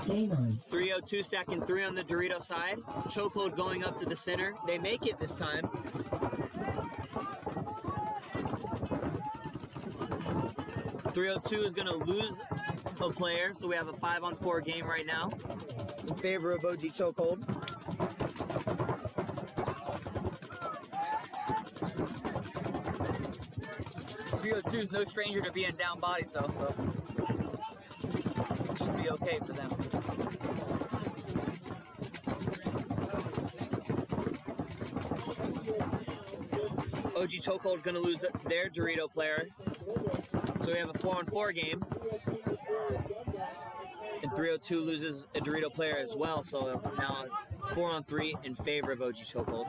Game on. 302 stacking 3 on the Dorito side. Chokehold going up to the center. They make it this time. 302 is going to lose a player, so we have a 5-on-4 game right now in favor of OG Chokehold. .302 is no stranger to being down bodies though, so it should be okay for them. OG Chokehold going to lose their Dorito player. So we have a 4-on-4 game. And 302 loses a Dorito player as well. So now 4-on-3 in favor of OG Chokehold.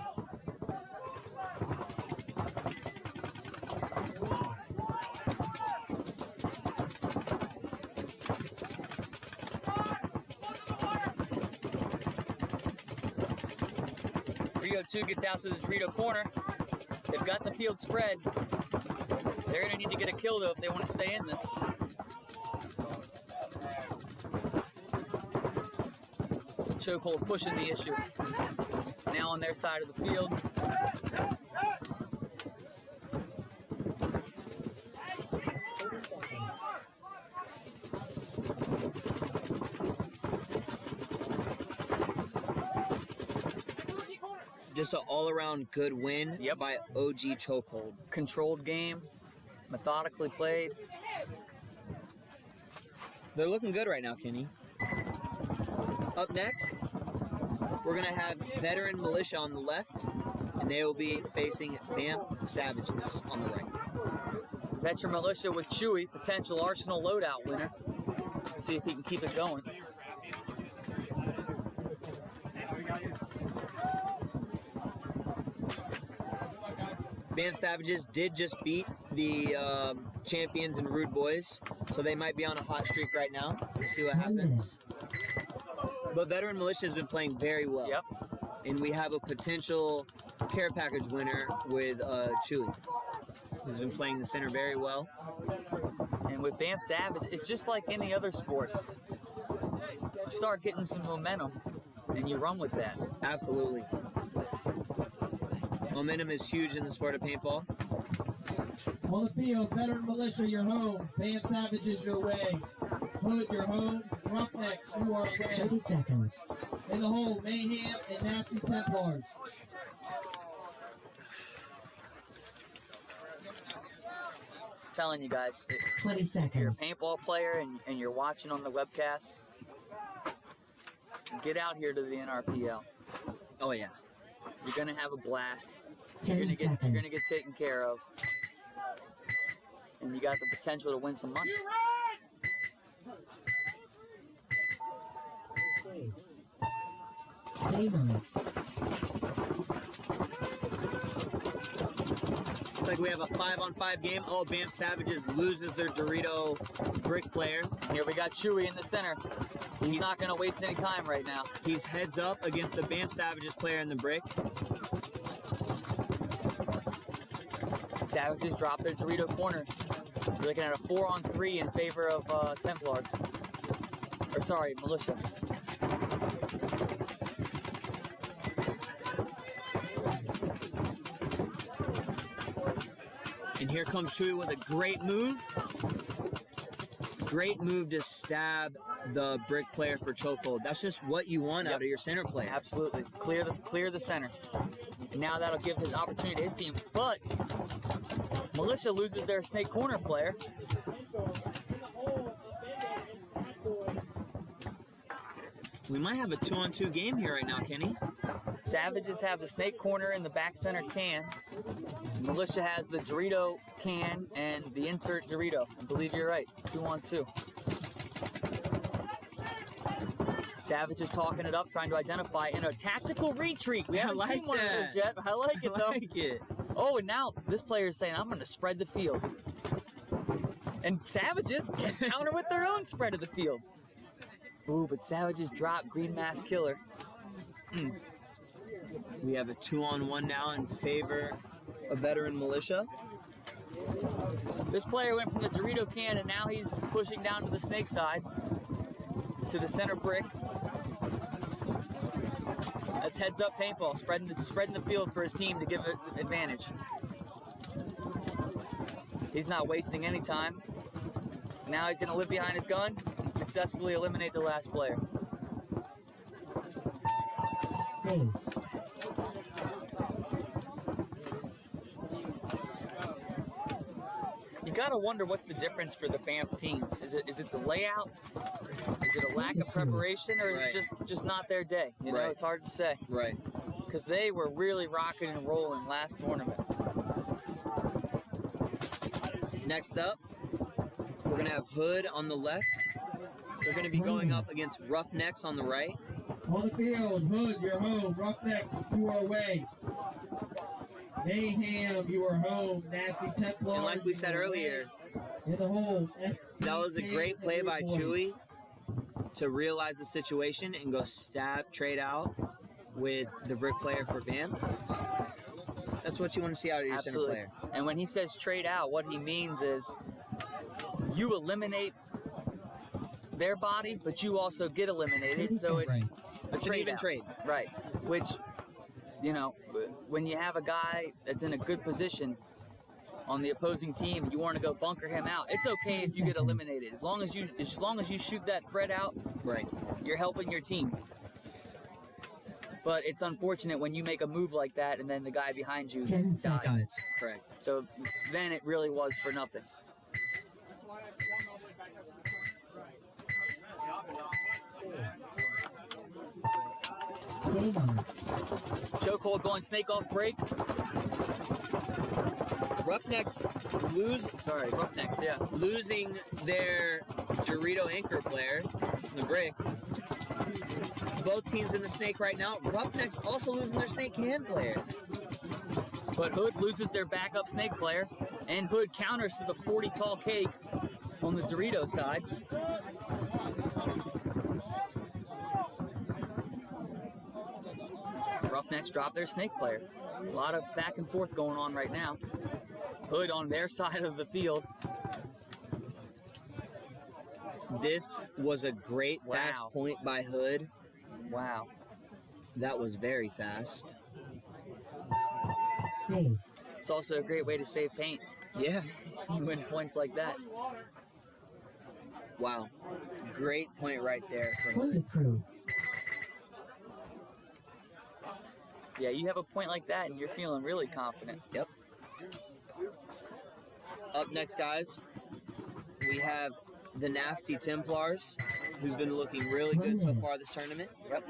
.302 gets out to the Dorito corner. They've got the field spread. They're going to need to get a kill, though, if they want to stay in this. Chokehold pushing the issue. Now on their side of the field. Just an all-around good win by OG Chokehold. Controlled game, methodically played. They're looking good right now, Kenny. Up next, we're going to have Veteran Militia on the left, and they will be facing Vamp Savages on the right. Veteran Militia with Chewy, potential Arsenal loadout winner. Let's see if he can keep it going. Vamp Savages did just beat the champions and Rude Boys, so they might be on a hot streak right now. We'll see what happens. But Veteran Militia has been playing very well. Yep. And we have a potential care package winner with Chewy, who's been playing the center very well. And with Vamp Savage, it's just like any other sport. You start getting some momentum, and you run with that. Absolutely. Momentum is huge in the sport of paintball. On the field, Veteran Militia, your home. Vamp Savages, your way. Hood, your home. Roughnecks, you are away. 30 seconds. In the hole, Mayhem and Nasty Templars. I'm telling you guys, 20 seconds. If you're a paintball player and you're watching on the webcast, get out here to the NRPL. Oh yeah. You're gonna have a blast. 10 You're seconds. gonna get taken care of, and you got the potential to win some money. Game on. Looks like we have a 5-on-5 game. Oh, Vamp Savages loses their Dorito brick player. Here we got Chewy in the center. He's not going to waste any time right now. He's heads up against the Vamp Savages player in the brick. Savages drop their Dorito corner. We're looking at a 4-on-3 in favor of Templars. Or sorry, Militia. And here comes Chewy with a great move. Great move to stab the brick player for chokehold. That's just what you want out of your center player. Absolutely. Clear the center. And now that'll give his opportunity to his team. But Militia loses their snake corner player. We might have a 2-on-2 game here right now, Kenny. Savages have the snake corner in the back center can. Militia has the Dorito can and the insert Dorito. I believe you're right. 2-on-2. Savage is talking it up, trying to identify in a tactical retreat. We haven't seen one of those yet. I like it, though. I like it. Oh, and now this player is saying, I'm going to spread the field. And Savages counter with their own spread of the field. Ooh, but Savages drop Green Mask Killer. We have a 2-on-1 now in favor of Veteran Militia. This player went from the Dorito can, and now he's pushing down to the snake side. to the center brick. That's heads up paintball, spreading the field for his team to give it advantage. He's not wasting any time. Now he's going to live behind his gun and successfully eliminate the last player. Base. You gotta wonder what's the difference for the Banff teams. Is it the layout? Is it a lack of preparation, or is it just not their day? You know, it's hard to say. Right. Because they were really rocking and rolling last tournament. Next up, we're gonna have Hood on the left. They're gonna be going up against Roughnecks on the right. On the field, Hood, you're home. Roughnecks, you are away. Mayhem, you are home. Nasty Templars. And like we said earlier, in the hole. that was a great play by Chewy to realize the situation and go trade out with the brick player for Banff. That's what you want to see out of your center player. And when he says trade out, what he means is you eliminate their body, but you also get eliminated. So it's a trade even out. trade. Right. Which, you know, when you have a guy that's in a good position on the opposing team, you want to go bunker him out. It's okay if you get eliminated, as long as you shoot that thread out. Right. You're helping your team. But it's unfortunate when you make a move like that and then the guy behind you dies. Correct. So then it really was for nothing. Chokehold going snake off break. Roughnecks losing their Dorito anchor player, the brick. Both teams in the snake right now. Roughnecks also losing their snake hand player. But Hood loses their backup snake player, and Hood counters to the 40 tall cake on the Dorito side. Roughnecks drop their snake player. A lot of back and forth going on right now. Hood on their side of the field. This was a great fast point by Hood. Wow. That was very fast. It's also a great way to save paint. Yeah. You win points like that. Wow. Great point right there for Point Hood. approved. Yeah, you have a point like that and you're feeling really confident. Yep. Up next, guys, we have the Nasty Templars, who's been looking really good so far this tournament. Yep.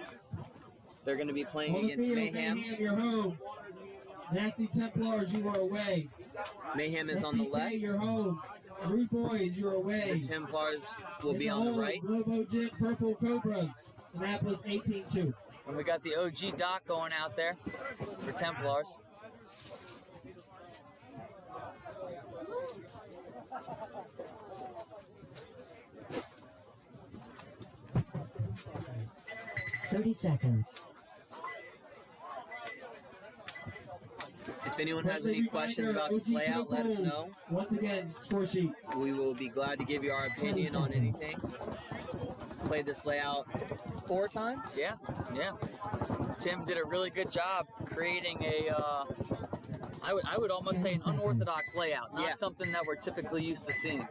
They're going to be playing On the against field, Mayhem. you're home. Nasty Templars, you are away. Mayhem is on the SDK, left. you're home. Rude Boys, you're away. The Templars will be In on the hole, right. Globo Jet, Purple Cobras. Annapolis 18-2. And we got the OG Doc going out there for Templars. $30 seconds. If anyone has any questions about this layout, let us know. Once again, score sheet. We will be glad to give you our opinion on anything. Played this layout 4 times. Yeah. Tim did a really good job creating a, I would almost say an unorthodox layout, not something that we're typically used to seeing.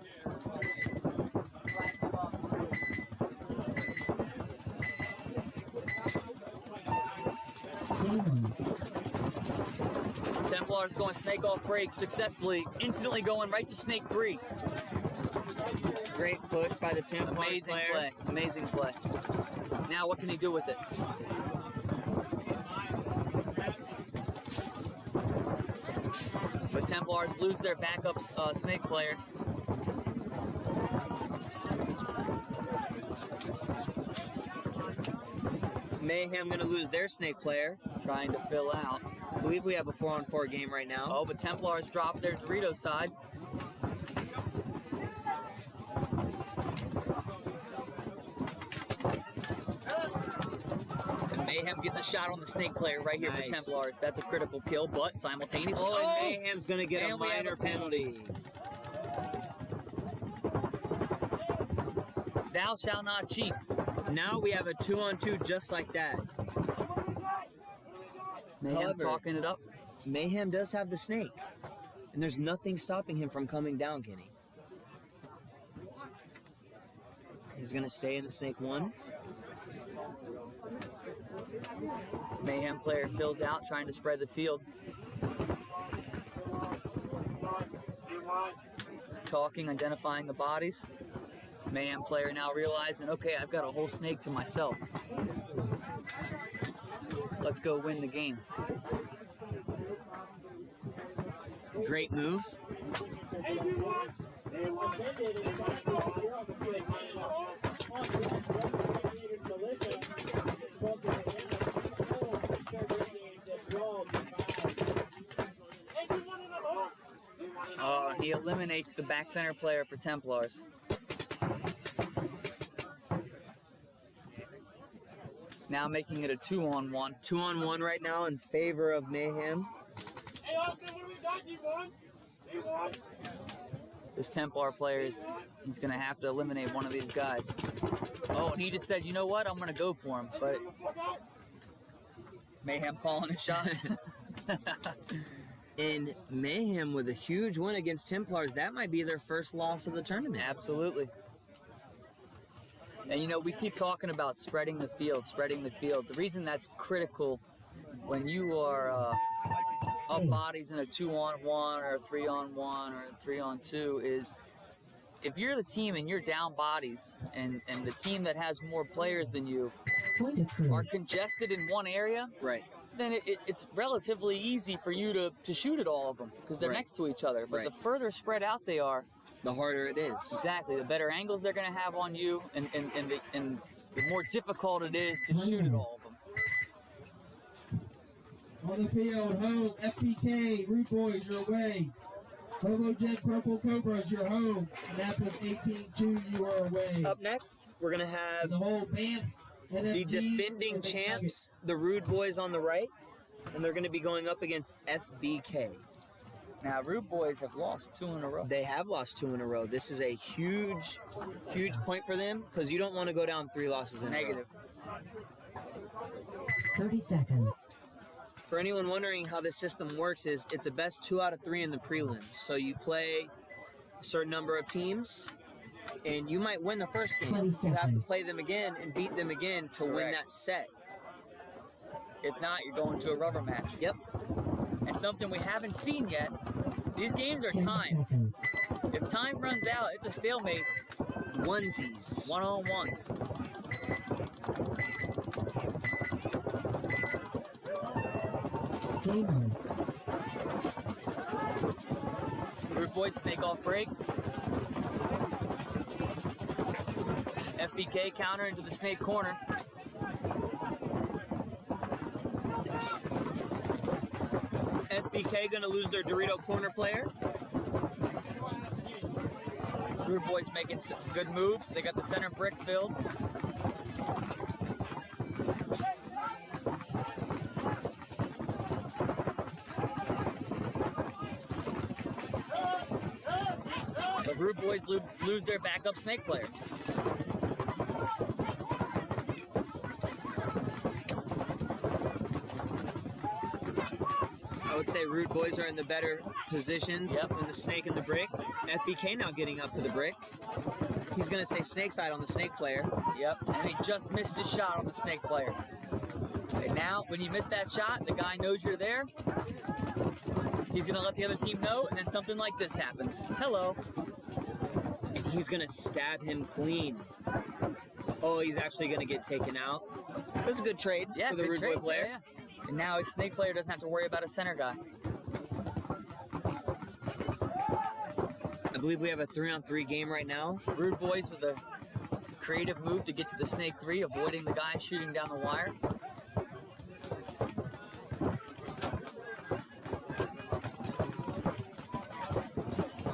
Templars going snake off break successfully, instantly going right to snake 3. Great push by the Templars Amazing player. play, amazing play. Now what can he do with it? But Templars lose their backup snake player. Mayhem going to lose their snake player. Trying to fill out. I believe we have a 4-on-4 game right now. Oh, but Templars drop their Dorito side. And Mayhem gets a shot on the snake player right here for Templars. That's a critical kill, but simultaneously. Oh, and Mayhem's going to get a and we have minor penalty. Thou shalt not cheat. Now we have a 2-on-2 just like that. Mayhem However, talking it up. Mayhem does have the snake. And there's nothing stopping him from coming down, Kenny. He's going to stay in the snake 1. Mayhem player fills out, trying to spread the field. Talking, identifying the bodies. Mayhem player now realizing, okay, I've got a whole snake to myself. Let's go win the game. Great move. He eliminates the back center player for Templars. Now making it a 2-on-1. 2-on-1 right now in favor of Mayhem. Hey, Austin, what do we got, D1? D1? This Templar player he's going to have to eliminate one of these guys. Oh, and he just said, you know what? I'm going to go for him. But Mayhem calling a shot. And Mayhem with a huge win against Templars. That might be their first loss of the tournament. Absolutely. And, you know, we keep talking about spreading the field. The reason that's critical when you are up bodies in a 2-on-1 or a 3-on-1 or a 3-on-2 is if you're the team and you're down bodies and the team that has more players than you are congested in one area, Right. then it's relatively easy for you to shoot at all of them because they're Right. next to each other. But Right. the further spread out they are, The harder it is. exactly, the better angles they're going to have on you, and the more difficult it is to shoot at all of them. On the field, home, FPK, Rude Boys, your way. Homogen Purple Cobras, your home. Annapolis 18-2, you are away. Up next, we're going to And have the whole band. the defending champs, the Rude Boys on the right, and they're going to be going up against FBK. Now, Rude Boys have lost 2 in a row. They have lost 2 in a row. This is a huge, huge point for them because you don't want to go down 3 losses in Negative. a row. 30 seconds. For anyone wondering how this system works is it's a best 2 out of 3 in the prelims. So you play a certain number of teams, and you might win the first game. 20 You have to seconds. play them again and beat them again to win Correct. that set. If not, you're going to a rubber match. Yep. And something we haven't seen yet, these games are 10 timed. seconds. If time runs out, it's a stalemate. Onesies. One-on-ones. Game on. Rude Boys snake off break. FBK counter into the snake corner. FBK going to lose their Dorito corner player. Rude Boys making some good moves. They got the center brick filled. The Rude Boys lose their backup snake player. I would say Rude Boys are in the better positions Yep. than the snake and the brick. FBK now getting up to the brick. He's going to stay snake side on the snake player. Yep, and he just missed his shot on the snake player. And now, when you miss that shot, the guy knows you're there. He's going to let the other team know, and then something like this happens. Hello. And he's going to stab him clean. Oh, he's actually going to get taken out. It was a good trade Yeah, for the good Rude trade. Boy player. Yeah, yeah. And now his snake player doesn't have to worry about a center guy. I believe we have a 3-on-3 game right now. Rude Boys with a creative move to get to the snake 3, avoiding the guy shooting down the wire.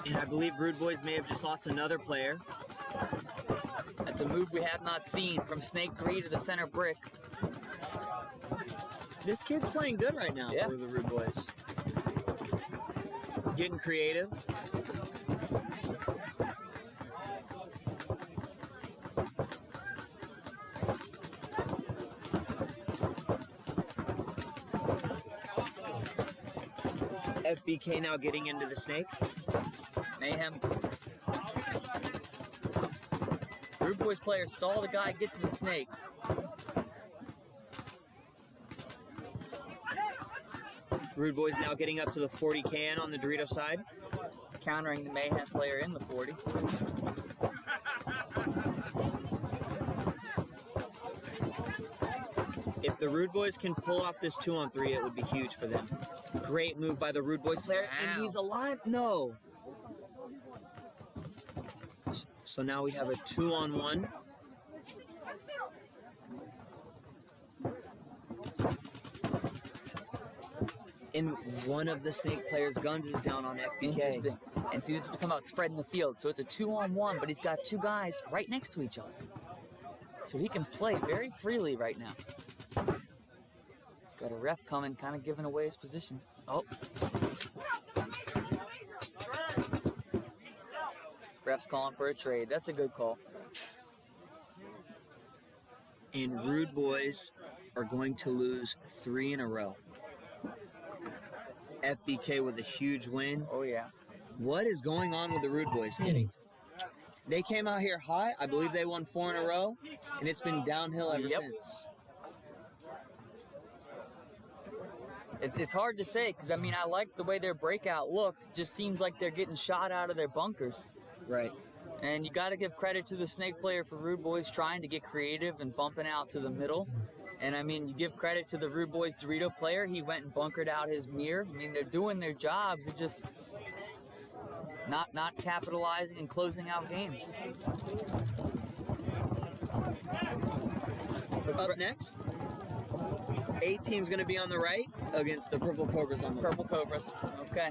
And I believe Rude Boys may have just lost another player. That's a move we have not seen from snake 3 to the center brick. This kid's playing good right now Yeah. for the Rude Boys. Getting creative. FBK now getting into the snake. Mayhem. Rude Boys player saw the guy get to the snake. Rude Boys now getting up to the 40 can on the Dorito side. Countering the Mayhem player in the 40. If the Rude Boys can pull off this 2-on-3, it would be huge for them. Great move by the Rude Boys player, Wow. and he's alive. No. So now we have a 2-on-1. And one of the snake players' guns is down on FBK. Interesting. And see, this is what we're talking about spreading the field. So it's a 2-on-1, but he's got two guys right next to each other. So he can play very freely right now. He's got a ref coming, kind of giving away his position. Oh. Ref's calling for a trade. That's a good call. And Rude Boys are going to lose 3 in a row. FBK with a huge win. Oh, yeah. What is going on with the Rude Boys? They came out here hot. I believe they won 4 in a row, and it's been downhill ever since. It's hard to say because, I mean, I like the way their breakout looked. Just seems like they're getting shot out of their bunkers. Right. And you got to give credit to the snake player for Rude Boys trying to get creative and bumping out to the middle. And, I mean, you give credit to the Rude Boys Dorito player. He went and bunkered out his mirror. I mean, they're doing their jobs. They're just not capitalizing and closing out games. Up next, A-Team's going to be on the right against the Purple Cobras on the left. Purple Cobras. Okay.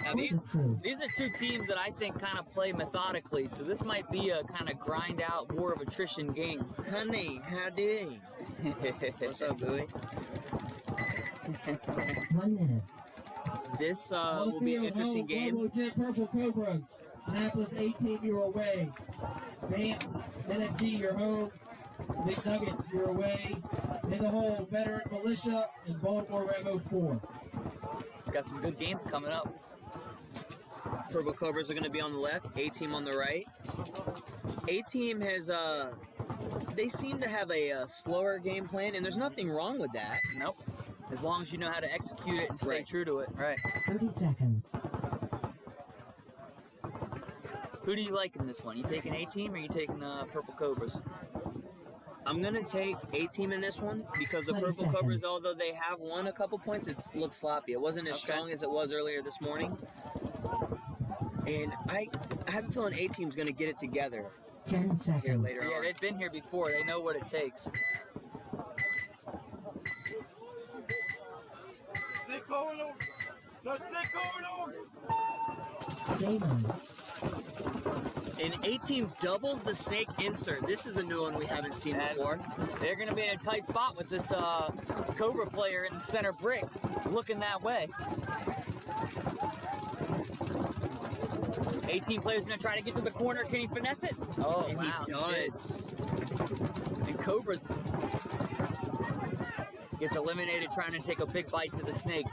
Now, these are two teams that I think kind of play methodically, so this might be a kind of grind out, war of attrition game. Honey, howdy. What's up, Bowie? 1 minute. This will be an interesting game. Purple Cobras. Annapolis 18, you're away. Bam, NFG, you're home. Big Nuggets, you're away. In the hole, Veteran Militia and Baltimore Rego 4. Got some good games coming up. Purple Cobras are going to be on the left, A-Team on the right. A-Team has, they seem to have a slower game plan, and there's nothing wrong with that. Nope. As long as you know how to execute it and stay true to it. Right. 30 seconds. Who do you like in this one? You taking A-Team or you taking Purple Cobras? I'm going to take A-Team in this one because the 20 Purple seconds. Cobras, although they have won a couple points, it looks sloppy. It wasn't as strong as it was earlier this morning. And I have a feeling A-Team's going to get it together 10 seconds. here later Yeah, on. they've been here before. They know what it takes. Stick going on. Just stick going on. Game on. And A-Team doubles the snake insert. This is a new one we haven't seen before. They're going to be in a tight spot with this Cobra player in the center brick looking that way. 18 players going to try to get to the corner. Can he finesse it? Oh, And wow. he does. And Cobra's gets eliminated trying to take a big bite to the snake.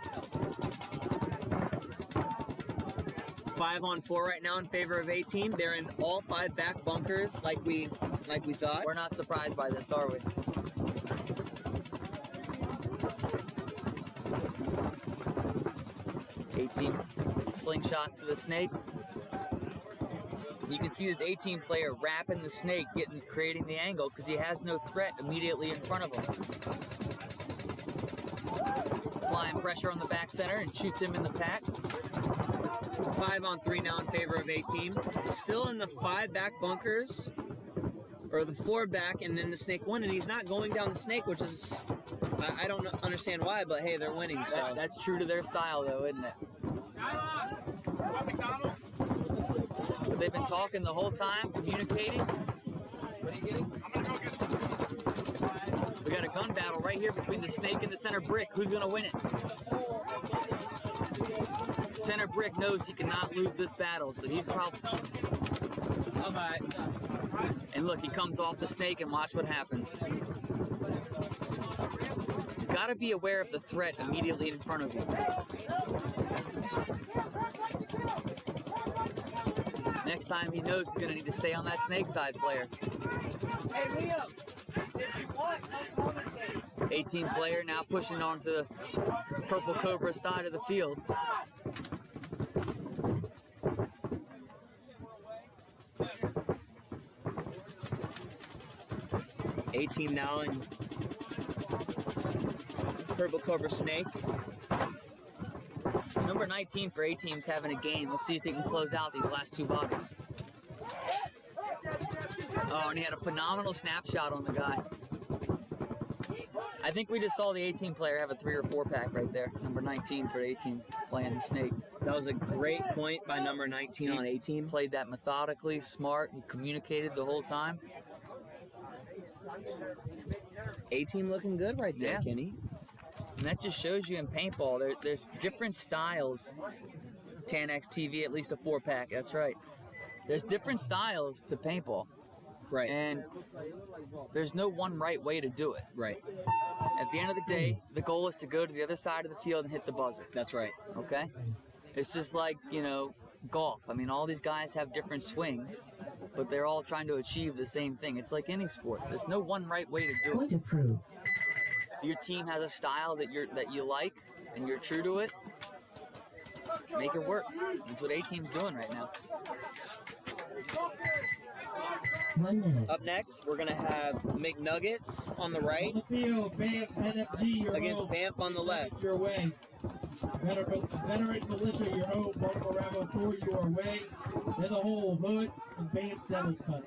5-on-4 right now in favor of A-Team. They're in all 5 back bunkers like we thought. We're not surprised by this, are we? A-Team slingshots to the snake. You can see this A-Team player wrapping the snake, creating the angle because he has no threat immediately in front of him. Applying pressure on the back center and shoots him in the pack. 5-on-3 now in favor of A-Team. Still in the 5 back bunkers, or the 4 back, and then the snake won, and he's not going down the snake, which is, I don't understand why, but hey, they're winning, so. That's true to their style, though, isn't it? But they've been talking the whole time, communicating. What are you getting? I'm gonna go get some. We got a gun battle right here between the snake and the center brick. Who's gonna win it? Center brick knows he cannot lose this battle, so he's probably. All right. And look, he comes off the snake, and watch what happens. got to be aware of the threat immediately in front of you. Next time he knows he's going to need to stay on that snake side player. Hey, Liam, if you want, come commentate. 18 player now pushing onto the Purple Cobra side of the field. A-Team now in Purple Cobra Snake. Number 19 for A-Team's having a game. Let's see if he can close out these last two bodies. Oh, and he had a phenomenal snapshot on the guy. I think we just saw the 18 player have a 3 or 4 pack right there. Number 19 for A-Team playing the snake. That was a great point by number 19 on A-Team. Played that methodically, smart. He communicated the whole time. A-Team looking good right there, Yeah. Kenny. And that just shows you in paintball, there's different styles. 10X TV, at least a 4 pack, that's right. There's different styles to paintball. Right. And there's no one right way to do it. Right. At the end of the day, the goal is to go to the other side of the field and hit the buzzer. That's right. Okay? It's just like, golf. I mean, all these guys have different swings, but they're all trying to achieve the same thing. It's like any sport. There's no one right way to do it. Point approved. If your team has a style that you like and you're true to it, make it work. That's what A-Team's doing right now. 1 minute. Up next, we're going to have McNuggets on the right On the field, Banff NFG, your against home. Banff on the left. Your way. Veteran Militia, your home. Bunker Bravo 4, your way. In the hole, Hood and Banff's Devil Cut.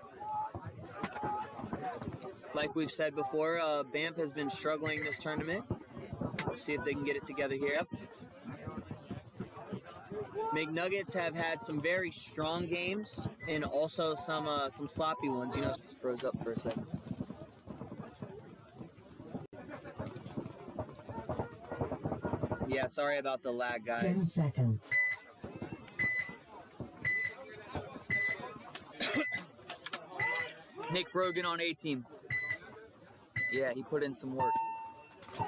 Like we've said before, Banff has been struggling this tournament. Let's see if they can get it together here. McNuggets have had some very strong games and also some sloppy ones. Froze up for a second. Yeah, sorry about the lag, 10 guys. seconds. Nick Brogan on A-Team. Yeah, he put in some work.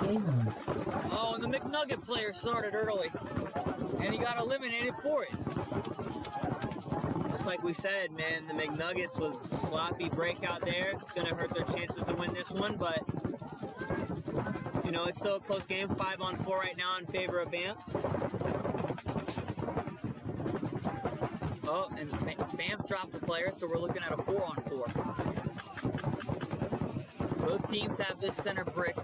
Game on. Oh, and the McNugget player started early. And he got eliminated for it. Just like we said, man, the McNuggets with sloppy breakout there. It's going to hurt their chances to win this one, but, it's still a close game. 5-on-4 right now in favor of Banff. Oh, and Banff dropped the player, so we're looking at a 4-on-4. Both teams have this center brick.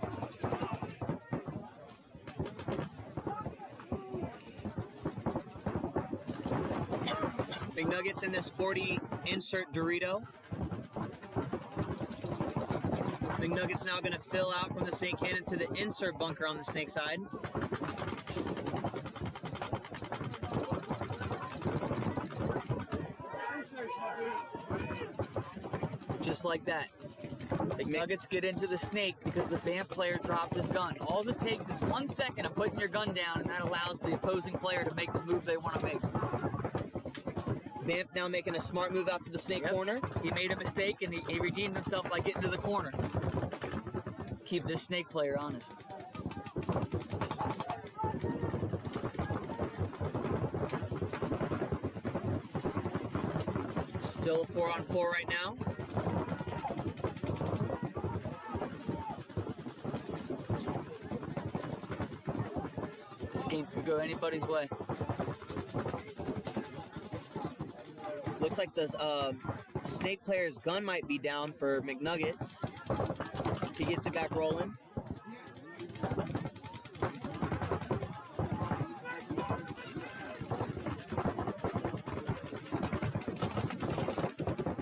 McNuggets in this 40 insert Dorito. McNuggets now going to fill out from the snake cannon to the insert bunker on the snake side. Just like that. McNuggets get into the snake because the Banff player dropped his gun. All it takes is 1 second of putting your gun down, and that allows the opposing player to make the move they want to make. Banff now making a smart move out to the snake corner. He made a mistake, and he redeemed himself by getting to the corner. Keep this snake player honest. Still a 4-on-4 right now. This game could go anybody's way. Looks like the snake player's gun might be down for McNuggets. He gets it back rolling.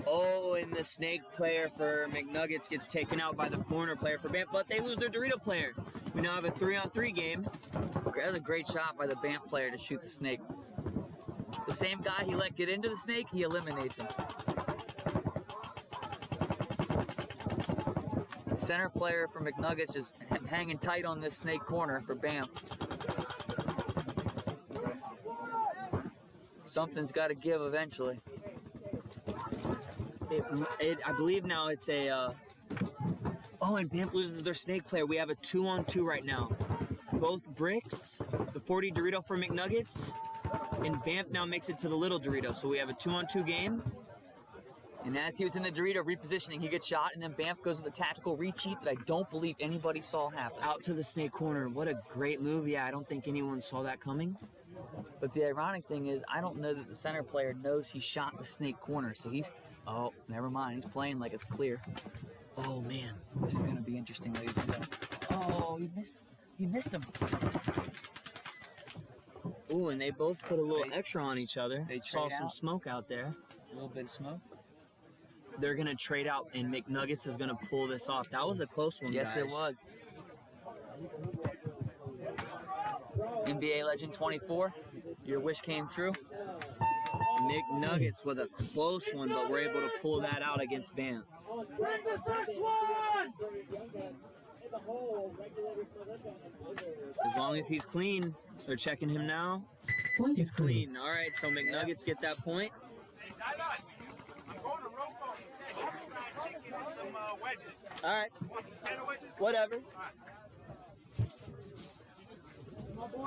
Oh, and the snake player for McNuggets gets taken out by the corner player for Banff, but they lose their Dorito player. We now have a 3-on-3 game. That was a great shot by the Banff player to shoot the snake. The same guy he let get into the snake, he eliminates him. Center player for McNuggets is hanging tight on this snake corner for Banff. Something's got to give eventually. I believe now it's a Oh, and Banff loses their snake player. We have a 2-on-2 right now. Both bricks, the 40 Dorito for McNuggets, and Banff now makes it to the little Dorito. So we have a 2-on-2 game. And as he was in the Dorito repositioning, he gets shot, and then Banff goes with a tactical recheat that I don't believe anybody saw happen. Out to the snake corner. What a great move. Yeah, I don't think anyone saw that coming. But the ironic thing is, I don't know that the center player knows he shot the snake corner. So he's, oh, never mind. He's playing like it's clear. Oh, man. This is going to be interesting, ladies and gentlemen. Oh, he missed him. Ooh, and they both put a little extra on each other. They saw trade some out. smoke out there. A little bit of smoke. They're going to trade out, and McNuggets is going to pull this off. That was a close one, Yes, guys. it was. NBA Legend 24, your wish came true. McNuggets with a close one, but we're able to pull that out against Banff. Bring the 6-1! As long as he's clean. They're checking him now. Point He's is clean. clean. All right, so McNuggets get that point. All right. Whatever.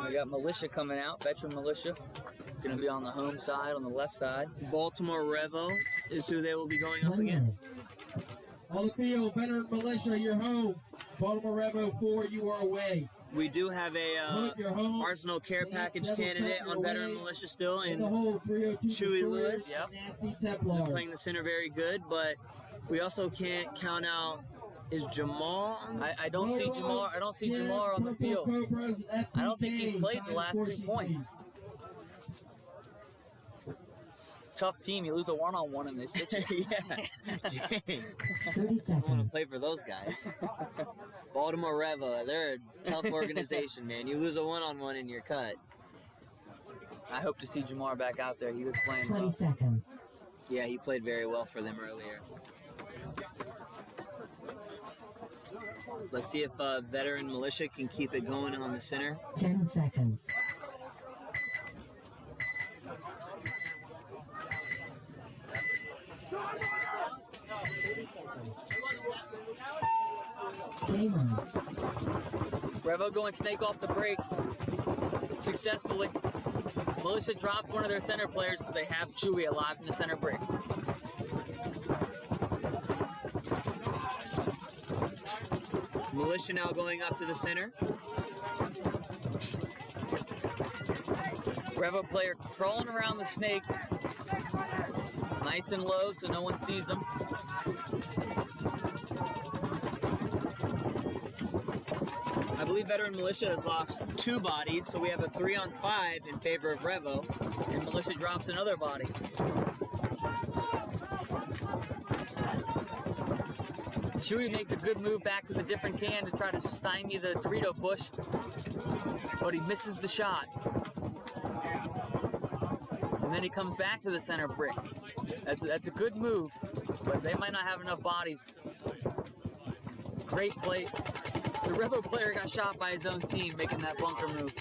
We got Militia coming out, veteran Militia. Gonna be on the home side, on the left side. Baltimore Revo is who they will be going up 1 minute. against. On the field, Veteran Militia, you're home. Baltimore Revo 4, you are away. We do have a Hood, you're home. Arsenal Care Package Devil candidate Cup, on you're Veteran away. Militia still, In the and hole, 302 Chewy Destroyers, Lewis. Yep. Nasty Templar. playing the center very good, but we also can't count out, is Jamal on the I don't see Jamar. I don't see Jamar on the field. I don't think he's played the last 2 points. Tough team. You lose a one-on-one and they sit you. Yeah, dang. 30 I want to seconds. play for those guys. Baltimore Revo, they're a tough organization, man. You lose a one-on-one and you're cut. I hope to see Jamar back out there. He was playing 20 well. seconds. Yeah, he played very well for them earlier. Let's see if Veteran Militia can keep it going on the center. 10 seconds. Game on. Revo going snake off the break successfully. Militia drops one of their center players, but they have Chewy alive in the center break. Militia now going up to the center. Revo player crawling around the snake. Nice and low so no one sees him. I believe Veteran Militia has lost 2 bodies, so we have a 3-on-5 in favor of Revo. And Militia drops another body. Chewy makes a good move back to the different can to try to stymie the Dorito push, but he misses the shot. And then he comes back to the center brick. That's a good move, but they might not have enough bodies. Great play. The Revo player got shot by his own team making that bunker move.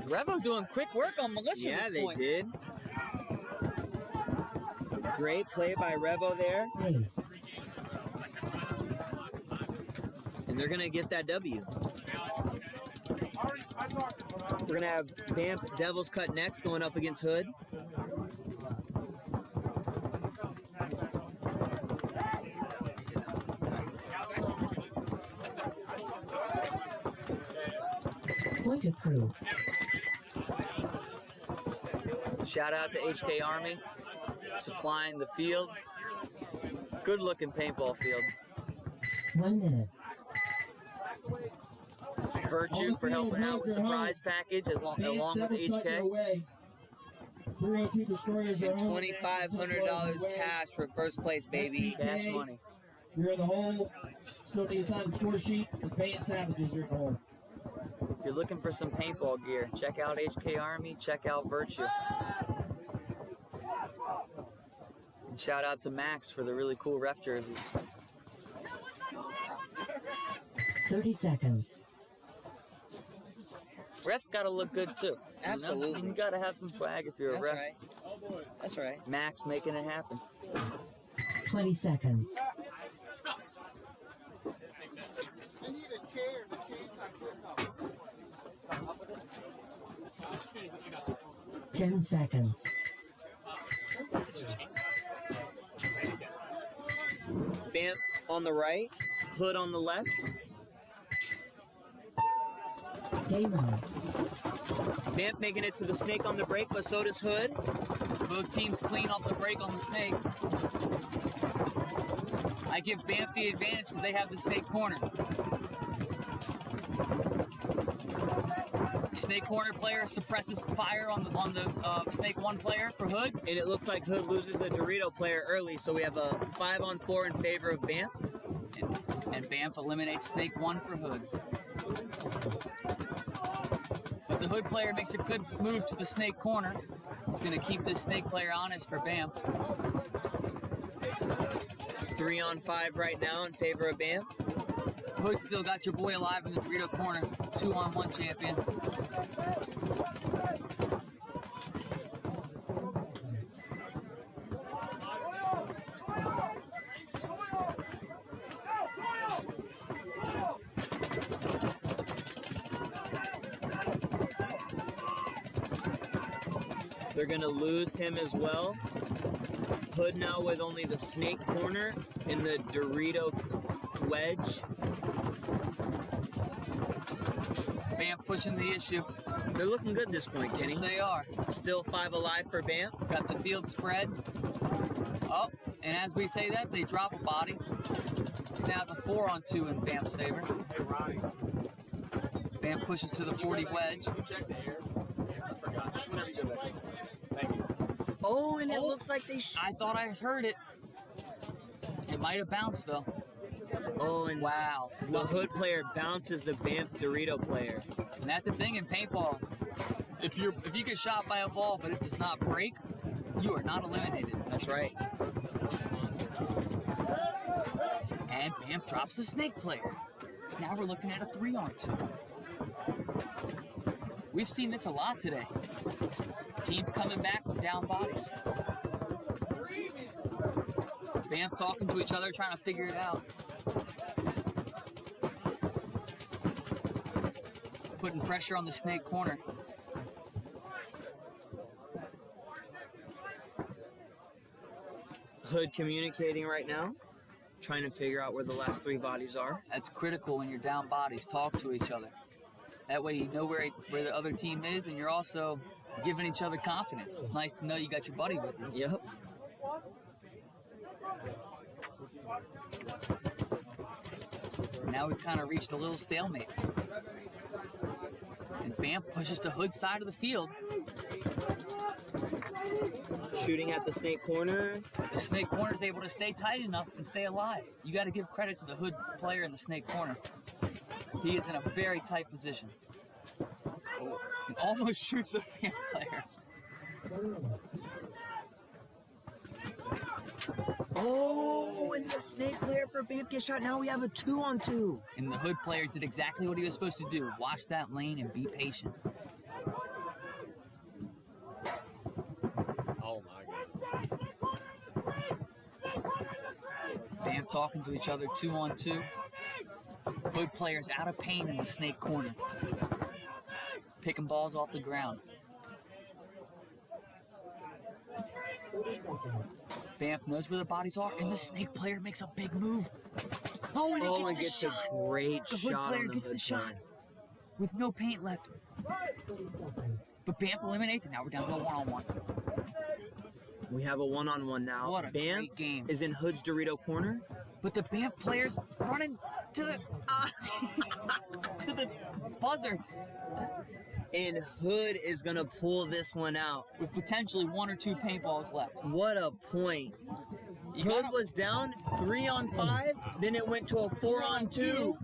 Revo doing quick work on Militia. Yeah, this they point. did. Great play by Revo there, Ace. and they're going to get that W. We're going to have Banff Devils Cut next, going up against Hood. Point of crew. Shout out to HK Army, supplying the field. Good looking paintball field. 1 minute. Virtue for helping out with the prize package along with HK. 302 Destroyers are And home. $2,500 cash for first place, baby. Cash money. You're in the hole. Still need to sign the score sheet. The Banff Savages are in the hole. If you're looking for some paintball gear, check out HK Army, check out Virtue. And shout out to Max for the really cool ref jerseys. 30 seconds. Refs gotta look good too. Absolutely. You gotta have some swag if you're That's a ref. right. That's right. Max making it happen. 20 seconds. 10 seconds. Bamp on the right, Hood on the left. Game on. Bamp making it to the snake on the break, but so does Hood. Both teams clean off the break on the snake. I give Bamp the advantage because they have the snake corner. Snake corner player suppresses fire on the snake 1 player for Hood. And it looks like Hood loses a Dorito player early, so we have a 5-on-4 in favor of Bamp. And Bamp eliminates snake 1 for Hood. But the Hood player makes a good move to the snake corner. It's going to keep this snake player honest for Bamp. 3-on-5 right now in favor of Bamp. Hood still got your boy alive in the Dorito corner. 2-on-1 champion. They're gonna lose him as well. Hood now with only the snake corner in the Dorito wedge. Bamp pushing the issue. They're looking good this point, Kenny. Yes, they are. Still 5 alive for Bamp. Got the field spread. Oh, and as we say that, they drop a body. So now it's a 4-on-2 in Bamp's favor. Hey, Ronnie. Bamp pushes to the 40 wedge. Can you check the air? I forgot. Just whenever you go back. Thank you. Oh, and it looks like they I thought I heard it. It might have bounced though. Oh, and Wow. the Hood player bounces the Bamp Dorito player. And that's the thing in paintball. If you get shot by a ball, but it does not break, you are not eliminated. That's right. And Bamp drops the snake player. So now we're looking at a 3-on-2. We've seen this a lot today. Teams coming back with down bodies. Bamp talking to each other, trying to figure it out. Putting pressure on the snake corner. Hood communicating right now, trying to figure out where the last 3 bodies are. That's critical when you're down bodies. Talk to each other. That way you know where the other team is, and you're also giving each other confidence. It's nice to know you got your buddy with you. Yep. Now we've kind of reached a little stalemate. And Bamp pushes to Hood's side of the field. Shooting at the snake corner. The snake corner is able to stay tight enough and stay alive. You got to give credit to the Hood player in the snake corner. He is in a very tight position. He almost shoots the Bamp player. Oh, and the snake player for Bamp gets shot. Now we have a 2-on-2. And the Hood player did exactly what he was supposed to do. Watch that lane and be patient. Oh, my God. Bamp talking to each other, 2-on-2. Hood players out of pain in the snake corner. Picking balls off the ground. Bamp knows where the bodies are, and the snake player makes a big move. Oh, and he gets the shot. a great The Hood shot player on the gets the Hood shot player. with no paint left. But Bamp eliminates it. Now we're down to a 1-on-1. We have a 1-on-1 now. What a Bamp great game. is in Hood's Dorito corner. But the Bamp players running to the to the buzzer And Hood is going to pull this one out. with potentially 1 or 2 paintballs left. What a point. Hood was down 3-on-5, then it went to a 4-on-2.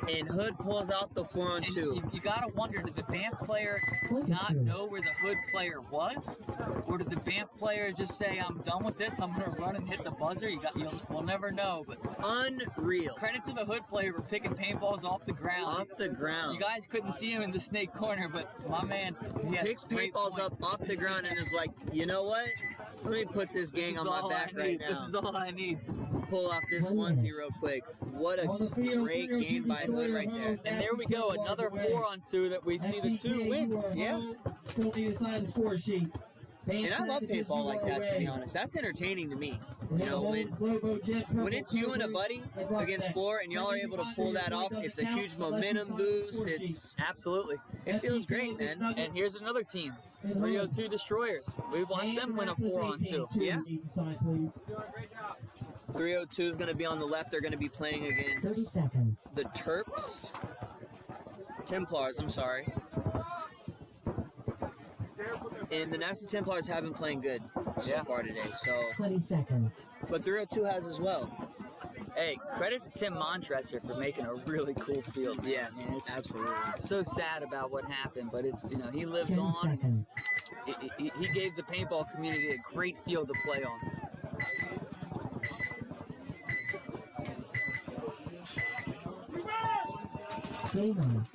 And Hood pulls off the 4-on-2. You gotta wonder, did the Banff player not know where the Hood player was? Or did the Banff player just say, I'm done with this, I'm gonna run and hit the buzzer? We'll never know, but Unreal. credit to the Hood player for picking paintballs off the ground. Off the ground. You guys couldn't see him in the snake corner, but my man, he had Picks great paintballs point. up off the ground and is like, you know what? Let me put this gang on my back right now. This is all I need. Pull off this 1-2 real quick. What a On the field, great 302 game by Hood right there. And there we go, another 4-on-2 that we see the 2 win. Yeah. Still need to sign the score sheet. And I love paintball like that, to be honest. That's entertaining to me. You know, when it's you and a buddy against 4 and y'all are able to pull that off, it's a huge momentum boost. Absolutely. It feels great, man. And here's another team, 302 Destroyers. We watched them win a 4-on-2. Yeah. 302 is going to be on the left. They're going to be playing 30 against seconds. the Terps. Templars, I'm sorry. And the Nasty Templars have been playing good so far today. So, 20 seconds. but 302 has as well. Hey, credit to Tim Montressor for making a really cool field. Yeah, man, it's absolutely. so sad about what happened, but it's, you know, he lives 10 on. seconds. He gave the paintball community a great field to play on. Game on.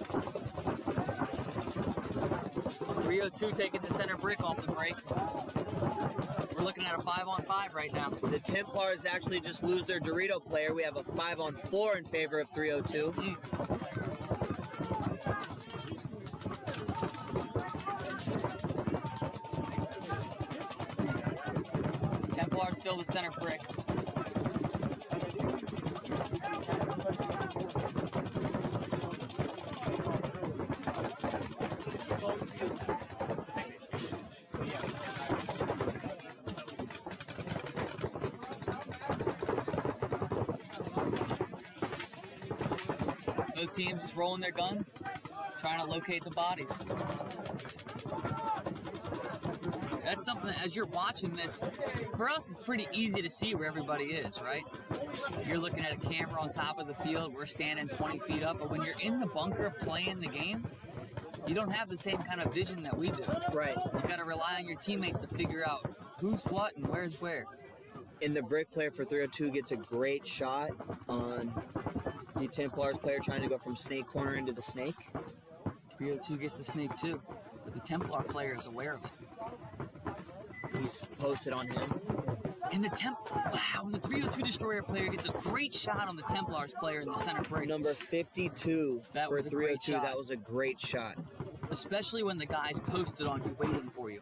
302 taking the center brick off the break. We're looking at a 5-on-5 right now. The Templars actually just lose their Dorito player. We have a 5-on-4 in favor of 302. Templars fill the center brick. Both teams just rolling their guns, trying to locate the bodies. That's something that, as you're watching this, for us it's pretty easy to see where everybody is, right? You're looking at a camera on top of the field, we're standing 20 feet up, but when you're in the bunker playing the game, you don't have the same kind of vision that we do. Right. You gotta rely on your teammates to figure out who's what and where's where. And the brick player for 302 gets a great shot on the Templars player trying to go from snake corner into the snake. 302 gets the snake too, but the Templar player is aware of it. He's posted on him. And the the 302 Destroyer player gets a great shot on the Templars player in the center break. Number 52 That for was a great 302. shot. That was a great shot. Especially when the guy's posted on you, waiting for you.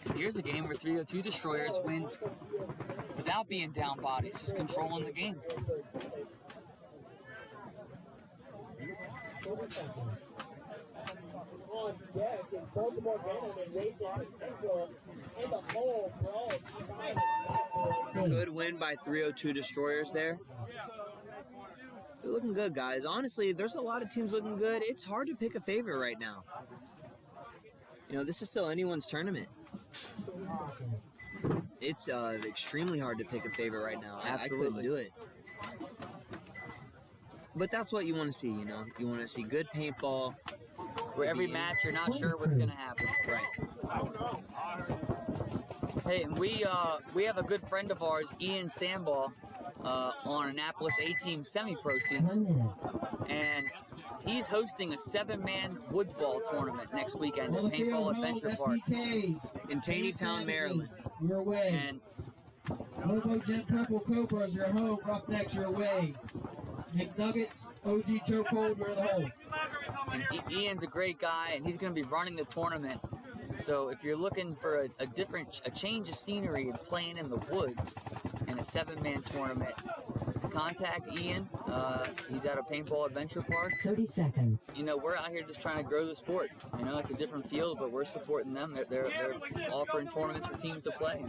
And here's a game where 302 Destroyers wins without being down bodies, just controlling the game. Good win by 302 Destroyers there. They're looking good, guys. Honestly, there's a lot of teams looking good. It's hard to pick a favorite right now. You know, this is still anyone's tournament. It's extremely hard to pick a favorite right now. I couldn't do it. But that's what you want to see, you know? You want to see good paintball. Where every match you're not sure what's going to happen. Right. Hey, and we have a good friend of ours, Ian Stanball, on Annapolis A-Team semi-pro team. 1 minute. And he's hosting a 7-man woods ball tournament next weekend at Paintball Adventure Park. In Taneytown, Maryland. Your way. And Lobo Jet Purple Cobras, your home. Roughnecks, your way. McNuggets, OG Chokehold, you're the home. Ian's a great guy, and he's going to be running the tournament. So if you're looking for a change of scenery and playing in the woods in a 7-man tournament, contact Ian. He's at a Paintball Adventure Park. 30 seconds. You know, we're out here just trying to grow the sport. You know, it's a different field, but we're supporting them. They're offering tournaments for teams to play.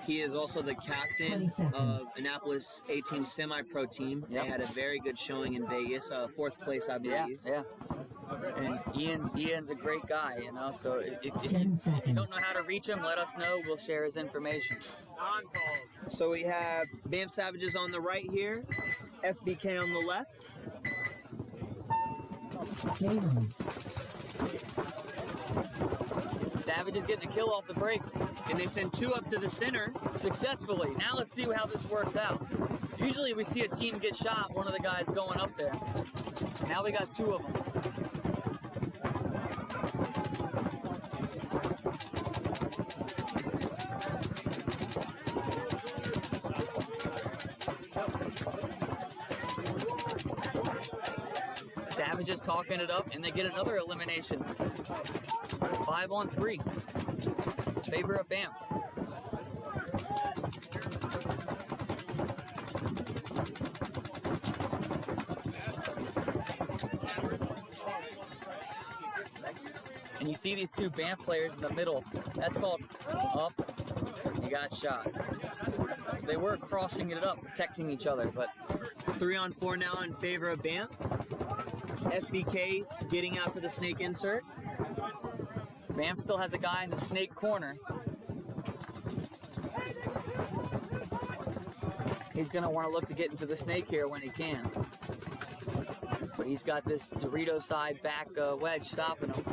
He is also the captain of Annapolis A-Team semi-pro team. They had a very good showing in Vegas, 4th place, I believe. Yeah. And Ian's a great guy, you know, so if you 10 seconds. don't know how to reach him, let us know. We'll share his information. So we have Banff Savages on the right here, FBK on the left. Game on. Savage is getting a kill off the break And they send 2 up to the center. successfully. Now let's see how this works out. Usually we see a team get shot, one of the guys going up there. Now we got 2 of them. Savage is talking it up, and they get another elimination. 5-on-3. Favor of Banff. And you see these 2 Banff players in the middle. That's called up. You got shot. They were crossing it up, protecting each other, but 3-on-4 now in favor of Banff. FBK getting out to the snake insert. Banff still has a guy in the snake corner. He's going to want to look to get into the snake here when he can. But he's got this Dorito side back wedge stopping him.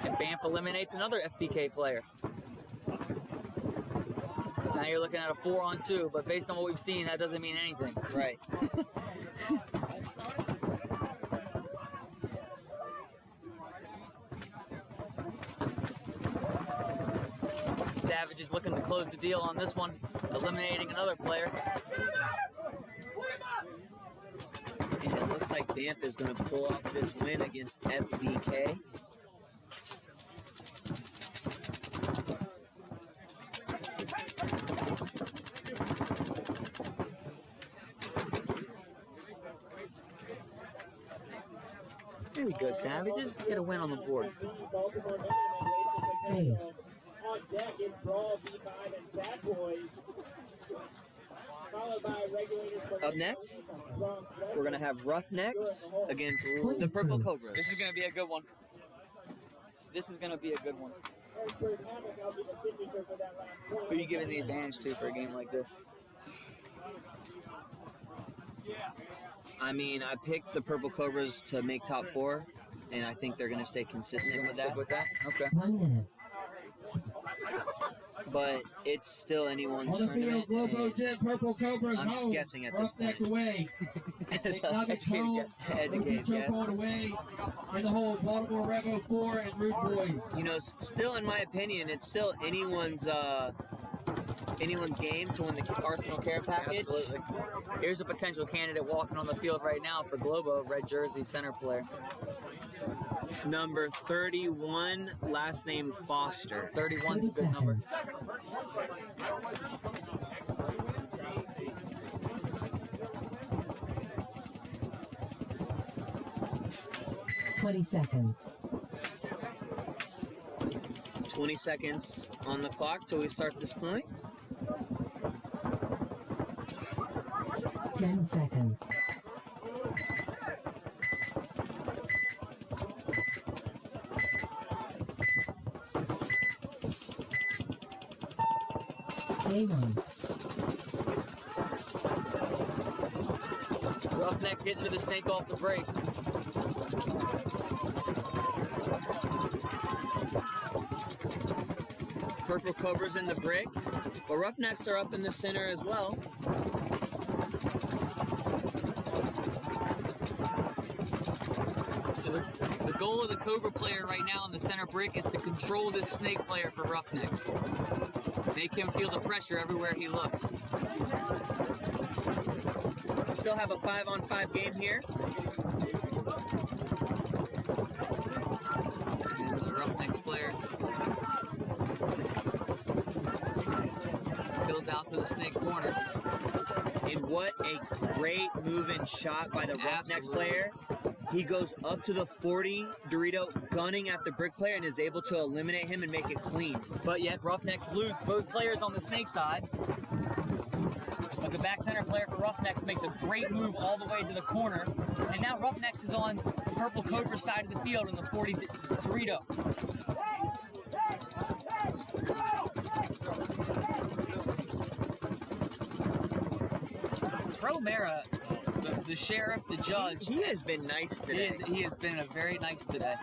And Banff eliminates another FBK player. So now you're looking at a 4-on-2, but based on what we've seen, that doesn't mean anything. Right. Savage is looking to close the deal on this one, eliminating another player. And it looks like Banff is going to pull off this win against FBK. There we go, Savages. Get a win on the board. Ace. On deck is Brawl, B5, and Bad Boys. Followed by regulators. Up next, we're going to have Roughnecks against the Purple Cobras. This is going to be a good one. This is going to be a good one. Who are you giving the advantage to for a game like this? I mean, I picked the Purple Cobras to make top 4, and I think they're going to stay consistent with that. With that? Okay. 1 minute. But it's still anyone's On the tournament. field, Globo and Jet, Purple Cobras I'm just home. guessing at this Roughnecks point. away. It's an Nuggets educated home. guess. Educated Jump guess. on away. In the hole, Baltimore Revo 4 and Rude Boys. You know, still in my opinion, it's still anyone's game to win the Arsenal Care Package. Absolutely. Here's a potential candidate walking on the field right now for Globo, red jersey center player. Number 31, last name Foster. 31's a good number. 20 seconds. 20 seconds on the clock till we start this point. 10 seconds. Game on. Roughnecks getting to the snake off the break. Purple Cobras in the brick, but Roughnecks are up in the center as well. So the goal of the Cobra player right now in the center brick is to control this snake player for Roughnecks. Make him feel the pressure everywhere he looks. Still have a 5-on-5 game here. And the Roughnecks player goes out to the snake corner. And what a great move and shot by the Roughnecks Absolutely. player. He goes up to the 40 Dorito, gunning at the brick player, and is able to eliminate him and make it clean. But yet, Roughnecks lose both players on the snake side. But the back center player for Roughnecks makes a great move all the way to the corner. And now Roughnecks is on the Purple Cobra side of the field in the 40 Dorito. Pro Mara, the sheriff, the judge. He has been nice today. He has been very nice today.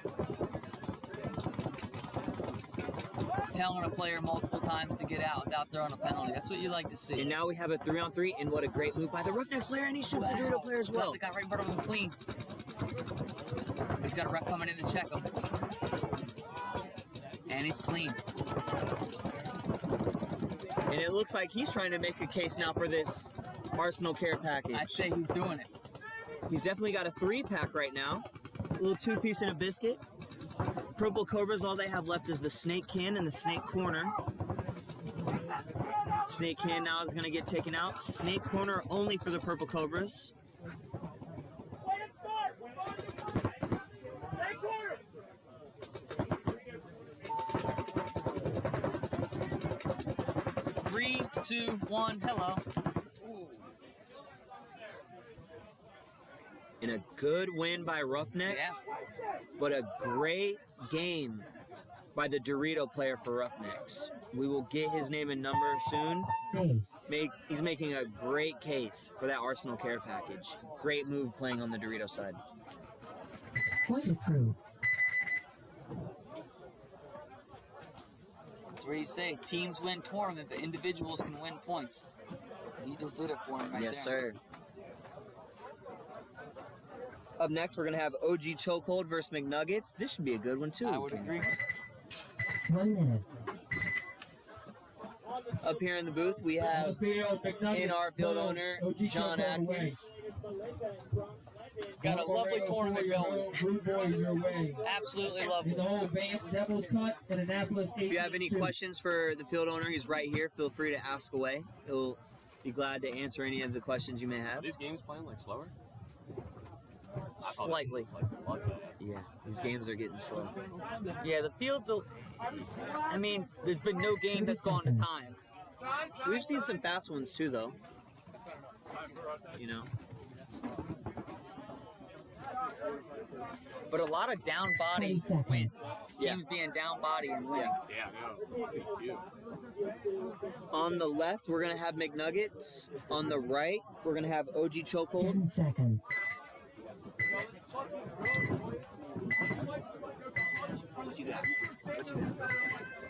Telling a player multiple times to get out without throwing a penalty. That's what you like to see. And now we have a 3-on-3, and what a great move by the Roughnecks player, and he shoots the Dorito player as well. The guy right in front of him clean. He's got a ref coming in to check him. And he's clean. And it looks like he's trying to make a case now for this Arsenal care package. I'd say he's doing it. He's definitely got a 3-pack right now. A little 2-piece and a biscuit. Purple Cobras, all they have left is the snake can and the snake corner. Snake can now is going to get taken out. Snake corner only for the Purple Cobras. Let it start. 3, 2, 1, hello. And a good win by Roughnecks, but a great game by the Dorito player for Roughnecks. We will get his name and number soon. He's making a great case for that Arsenal care package. Great move playing on the Dorito side. Point approved. That's where you say teams win tournament, but individuals can win points. He just did it for him right there. Yes, sir. Up next, we're going to have OG Chokehold versus McNuggets. This should be a good one, too. I would agree. 1 minute. Up here in the booth, we have NRPL owner John Atkins. Got a lovely tournament going. Absolutely lovely. If you have any questions for the field owner, he's right here. Feel free to ask away. He'll be glad to answer any of the questions you may have. Are these games playing like slower? Slightly. Yeah, these games are getting slow. Yeah, the fields, I mean, there's been no game that's gone to time. We've seen some fast ones too, though. You know. But a lot of down body wins. Teams being down body and winning. Yeah, no. On the left, we're going to have McNuggets. On the right, we're going to have OG Chokehold. 10 seconds. What you got?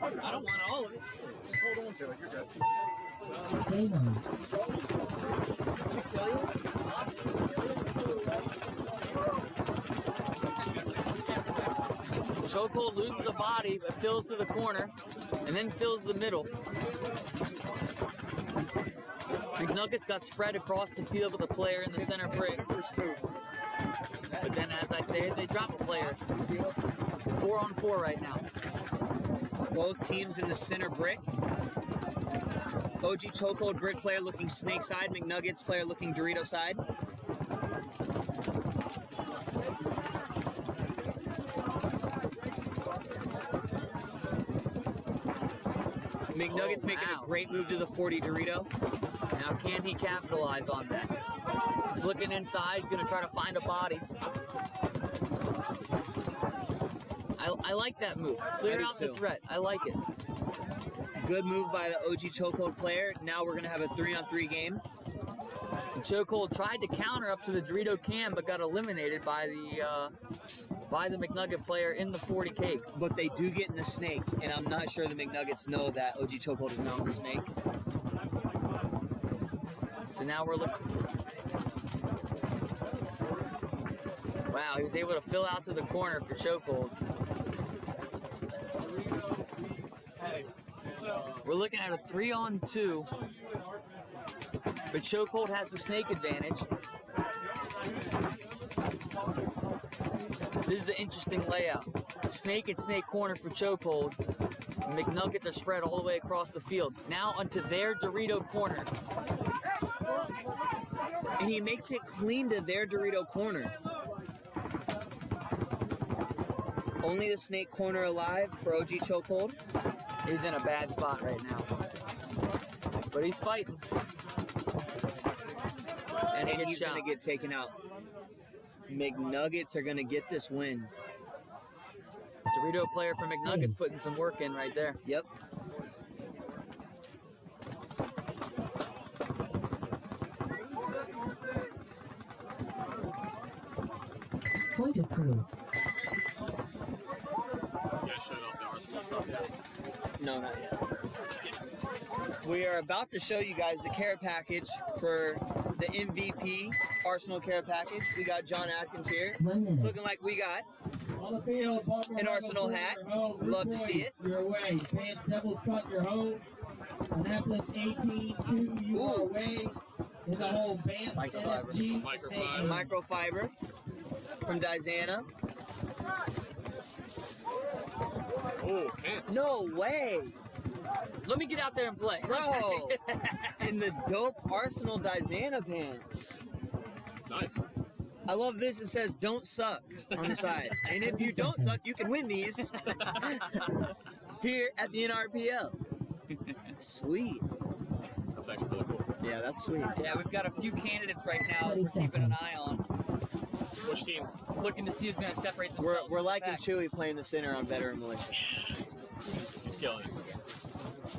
I don't want all of it. Just hold on to it. You're good. Game on. Chokehold loses a body, but fills to the corner, and then fills the middle. McNuggets got spread across the field with a player in the center brick. But then, as I stated, they drop a player. 4-on-4 right now. Both teams in the center brick. OG Chokehold brick player looking snake side. McNuggets player looking Dorito side. McNuggets making a great move to the 40 Dorito. Now, can he capitalize on that? He's looking inside. He's going to try to find a body. I like that move. Clear out the threat. I like it. Good move by the OG Chokehold player. Now we're going to have a 3-on-3 game. Chokehold tried to counter up to the Dorito can, but got eliminated by the McNugget player in the 40 cake. But they do get in the snake, and I'm not sure the McNuggets know that OG Chokehold is now in the snake. So now we're looking. Wow, he was able to fill out to the corner for Chokehold. We're looking at a 3-on-2, but Chokehold has the snake advantage. This is an interesting layout. Snake and snake corner for Chokehold. McNuggets are spread all the way across the field. Now onto their Dorito corner. And he makes it clean to their Dorito corner. Only the snake corner alive for OG Chokehold. He's in a bad spot right now. But he's fighting. And he And gets he's shot. going to get taken out. McNuggets are going to get this win. Dorito player for McNuggets putting some work in right there. Yep. Point approved. You guys showed off the Arsenal stuff yet? No, not yet. We are about to show you guys the care package for the MVP Arsenal care package. We got John Atkins here. 1 It's minute. looking like we got On the field, Palmer an Rebel Arsenal Corner, hat. your home. Love to Root see Boys, it. You're away. Pants Devils Cut, your home. Annapolis 18-2, you are Ooh. away. In the home, Pants Microfiber. NFG. Microfiber. microfiber from Dizana. Oh, pants. No way, Let me get out there and play. bro! In the dope Arsenal Dizana pants. Nice. I love this. It says "Don't suck" on the sides, and if you don't suck, you can win these here at the NRPL. Sweet. That's actually really cool. Yeah, that's sweet. Yeah, we've got a few candidates right now 30 we're keeping an seconds. eye on. Which teams? Looking to see who's going to separate We're themselves. we're from the liking pack. Chewy playing the center on veteran militia. He's killing it.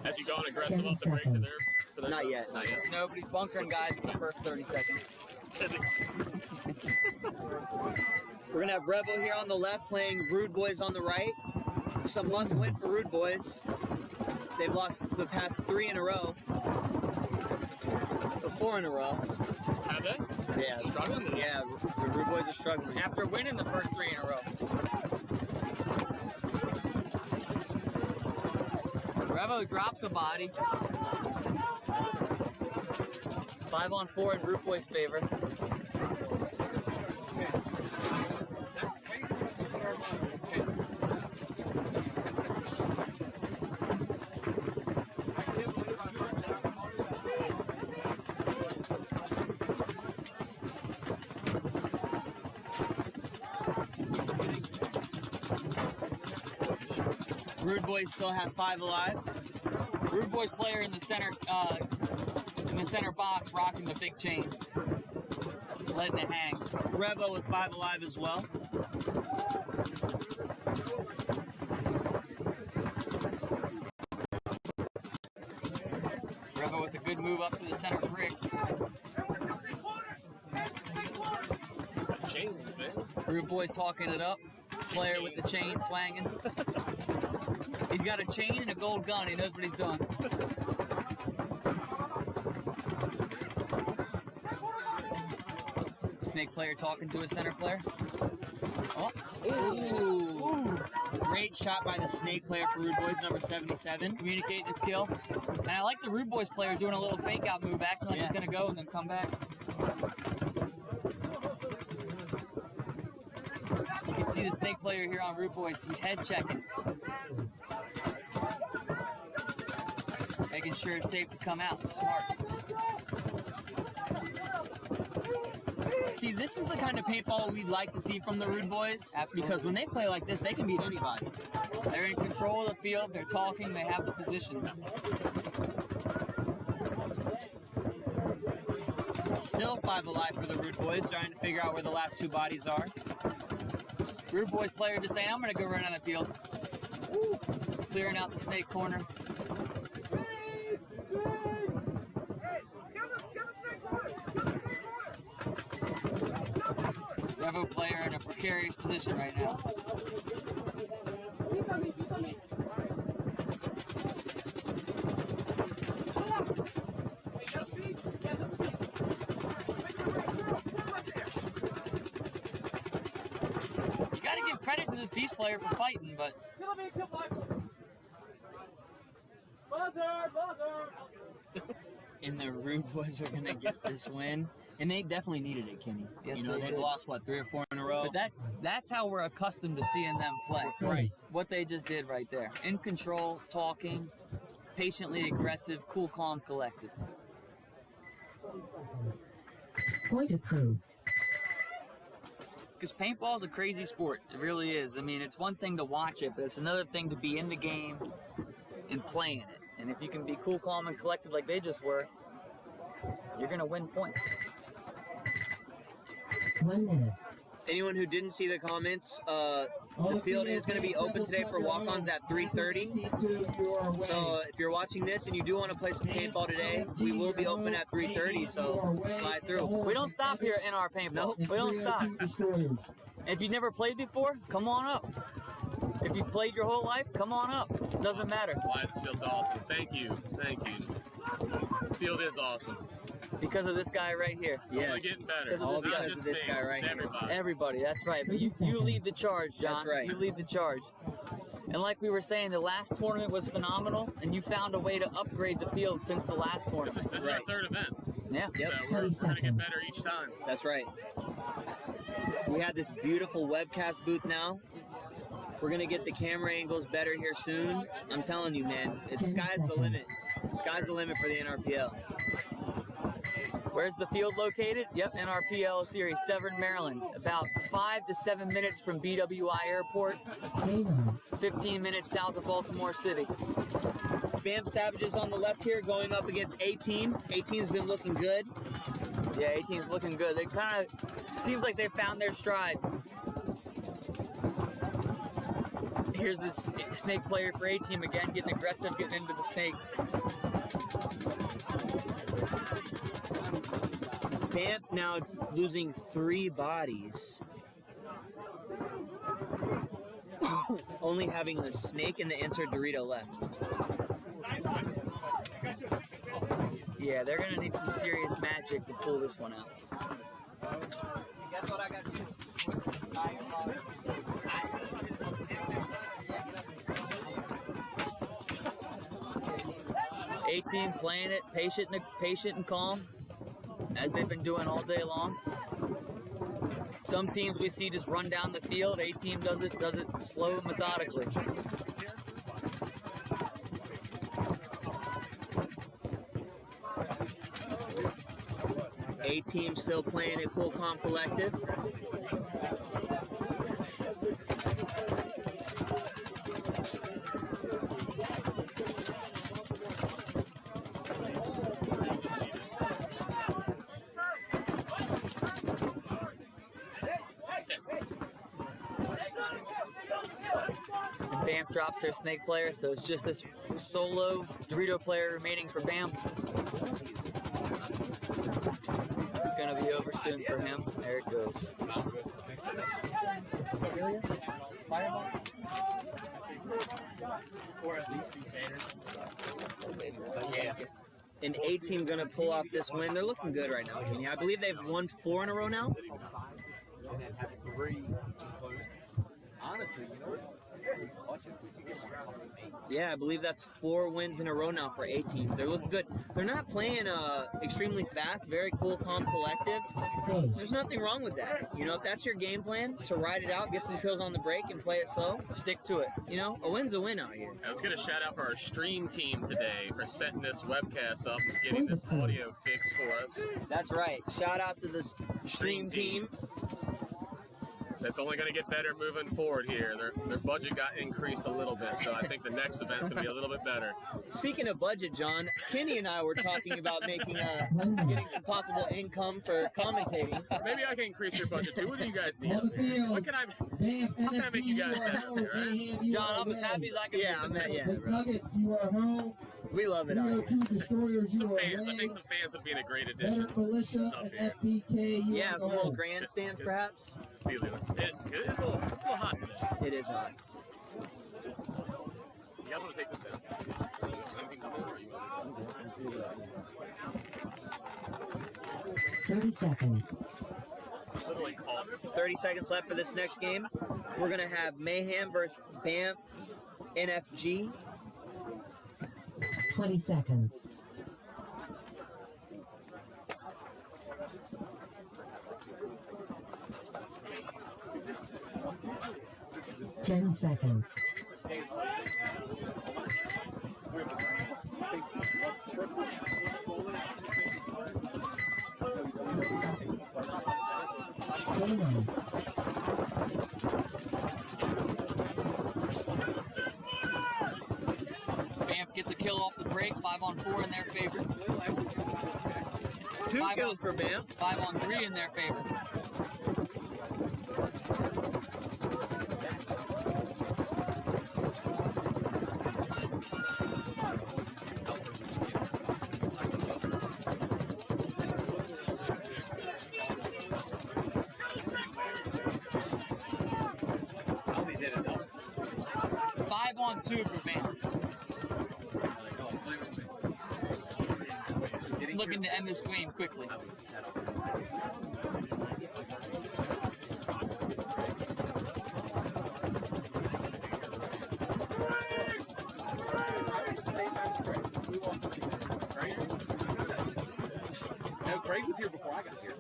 Has he gone aggressive off the break to their? For their Not side? yet. Not yet. Nobody's bunkering guys for the first 30 seconds. Has he? We're gonna have Revo here on the left playing Rude Boys on the right. It's a must win for Rude Boys. They've lost the past 3 in a row. Or 4 in a row. Have they? Yeah. Struggling today? Yeah, the Rude Boys are struggling. After winning the first 3 in a row. Revo drops a body. 5-on-4 in Root Boy's favor. Rude Boys still have 5 alive. Rude Boy's player in the center box, rocking the big chain, letting it hang. Revo with 5 alive as well. Revo with a good move up to the center brick. Chains, man. Rude Boy's talking it up. Player with the chain swanging. He's got a chain and a gold gun. He knows what he's doing. Snake player talking to a center player. Oh, Ooh. Great shot by the Snake player for Rude Boys, number 77. communicating his kill. And I like the Rude Boys player doing a little fake out move, acting like he's gonna go and then come back. You can see the Snake player here on Rude Boys. He's head checking. Making sure it's safe to come out. It's smart. See, this is the kind of paintball we'd like to see from the Rude Boys. Absolutely. Because when they play like this, they can beat anybody. They're in control of the field. They're talking. They have the positions. Still 5 alive for the Rude Boys, trying to figure out where the last 2 bodies are. Rude Boys player just saying, I'm going to go run on the field. Woo. Clearing out the Snake corner. Revo player in a precarious position right now. You got to give credit to this Beast player for fighting, but And the Rude Boys are going to get this win. And they definitely needed it, Kenny. Yes, you know, they they've did. lost, what, 3 or 4 in a row? But that's how we're accustomed to seeing them play. Right. What they just did right there. In control, talking, patiently aggressive, cool, calm, collected. Point approved. Because paintball is a crazy sport. It really is. I mean, it's one thing to watch it, but it's another thing to be in the game and playing it. And if you can be cool, calm, and collected like they just were, you're going to win points. 1 minute. Anyone who didn't see the comments, the field is going to be open today for walk-ons at 3:30. So if you're watching this and you do want to play some paintball today, we will be open at 3:30. So slide through. We don't stop here at NR Paintball. Nope. We don't stop. If you've never played before, come on up. If you've played your whole life, come on up. Doesn't matter. Why this feels awesome. Thank you. Thank you. This field is awesome. Because of this guy right here. It's only getting better. Because of All this guy. because of this guy right here. Everybody. Everybody, that's right. But you lead the charge, John. That's right. You lead the charge. And like we were saying, the last tournament was phenomenal, and you found a way to upgrade the field since the last tournament. This is our third event. Yeah. Yep. So we're going to get better each time. That's right. We have this beautiful webcast booth now. We're going to get the camera angles better here soon. I'm telling you, man, it's sky's the limit. Sky's the limit for the NRPL. Where's the field located? Yep, NRPL Series, Severn, Maryland. About 5 to 7 minutes from BWI Airport. 15 minutes south of Baltimore City. Banff Savages on the left here going up against A-Team. A-Team's been looking good. Yeah, A-Team's looking good. They kind of, seems like they found their stride. Here's this snake player for A-Team again, getting aggressive, getting into the snake. Banff now losing 3 bodies. Only having the snake and the insert Dorito left. Yeah, they're gonna need some serious magic to pull this one out. Guess what I got you? A-Team playing it, patient and calm, as they've been doing all day long. Some teams we see just run down the field. A-Team does it slow and methodically. A-Team still playing it cool, calm, collective. Banff drops their snake player, so it's just this solo Dorito player remaining for Banff. It's gonna be over soon for him. There it goes. Yeah. And A-Team gonna pull off this win. They're looking good right now, Kenny. I believe they've won 4 in a row now. Honestly, you know what? Yeah, I believe that's 4 wins in a row now for A-Team. They're looking good. They're not playing extremely fast, very cool, calm, collective. There's nothing wrong with that. You know, if that's your game plan, to ride it out, get some kills on the break, and play it slow, Stick to it. you know, a win's a win out here. Let's get a shout out for our stream team today for setting this webcast up and getting this audio fixed for us. That's right. Shout out to this stream team. It's only going to get better moving forward here. Their budget got increased a little bit, so I think the next event's going to be a little bit better. Speaking of budget, John, Kenny and I were talking about making getting some possible income for commentating. Maybe I can increase your budget too. What do you guys need? On the field, What can I? Banff How can I make you guys better, home. right? Mayhem, you John, are I'm as happy as I can Yeah, be. yeah, The bro. Nuggets, you are home. We love it out here. 302 Destroyers, you Some are fans. I away. think some fans would be in a great addition. Veteran Militia up and here. FPK, you Yeah, are some little home. grandstands, perhaps. See, it's a little hot today. It is hot. You guys want to take this down? Anything come in, or you want to 30 seconds. literally call it? 30 seconds left for this next game. We're going to have Mayhem versus Banff NFG. 20 seconds. Ten seconds. Game on. gets a kill off the break. 5 on 4 in their favor. 2 5 kills for Bam. 5 on 3 in their favor. On 2 for Bam. Looking to end this game quickly. No, Craig was here before I got here.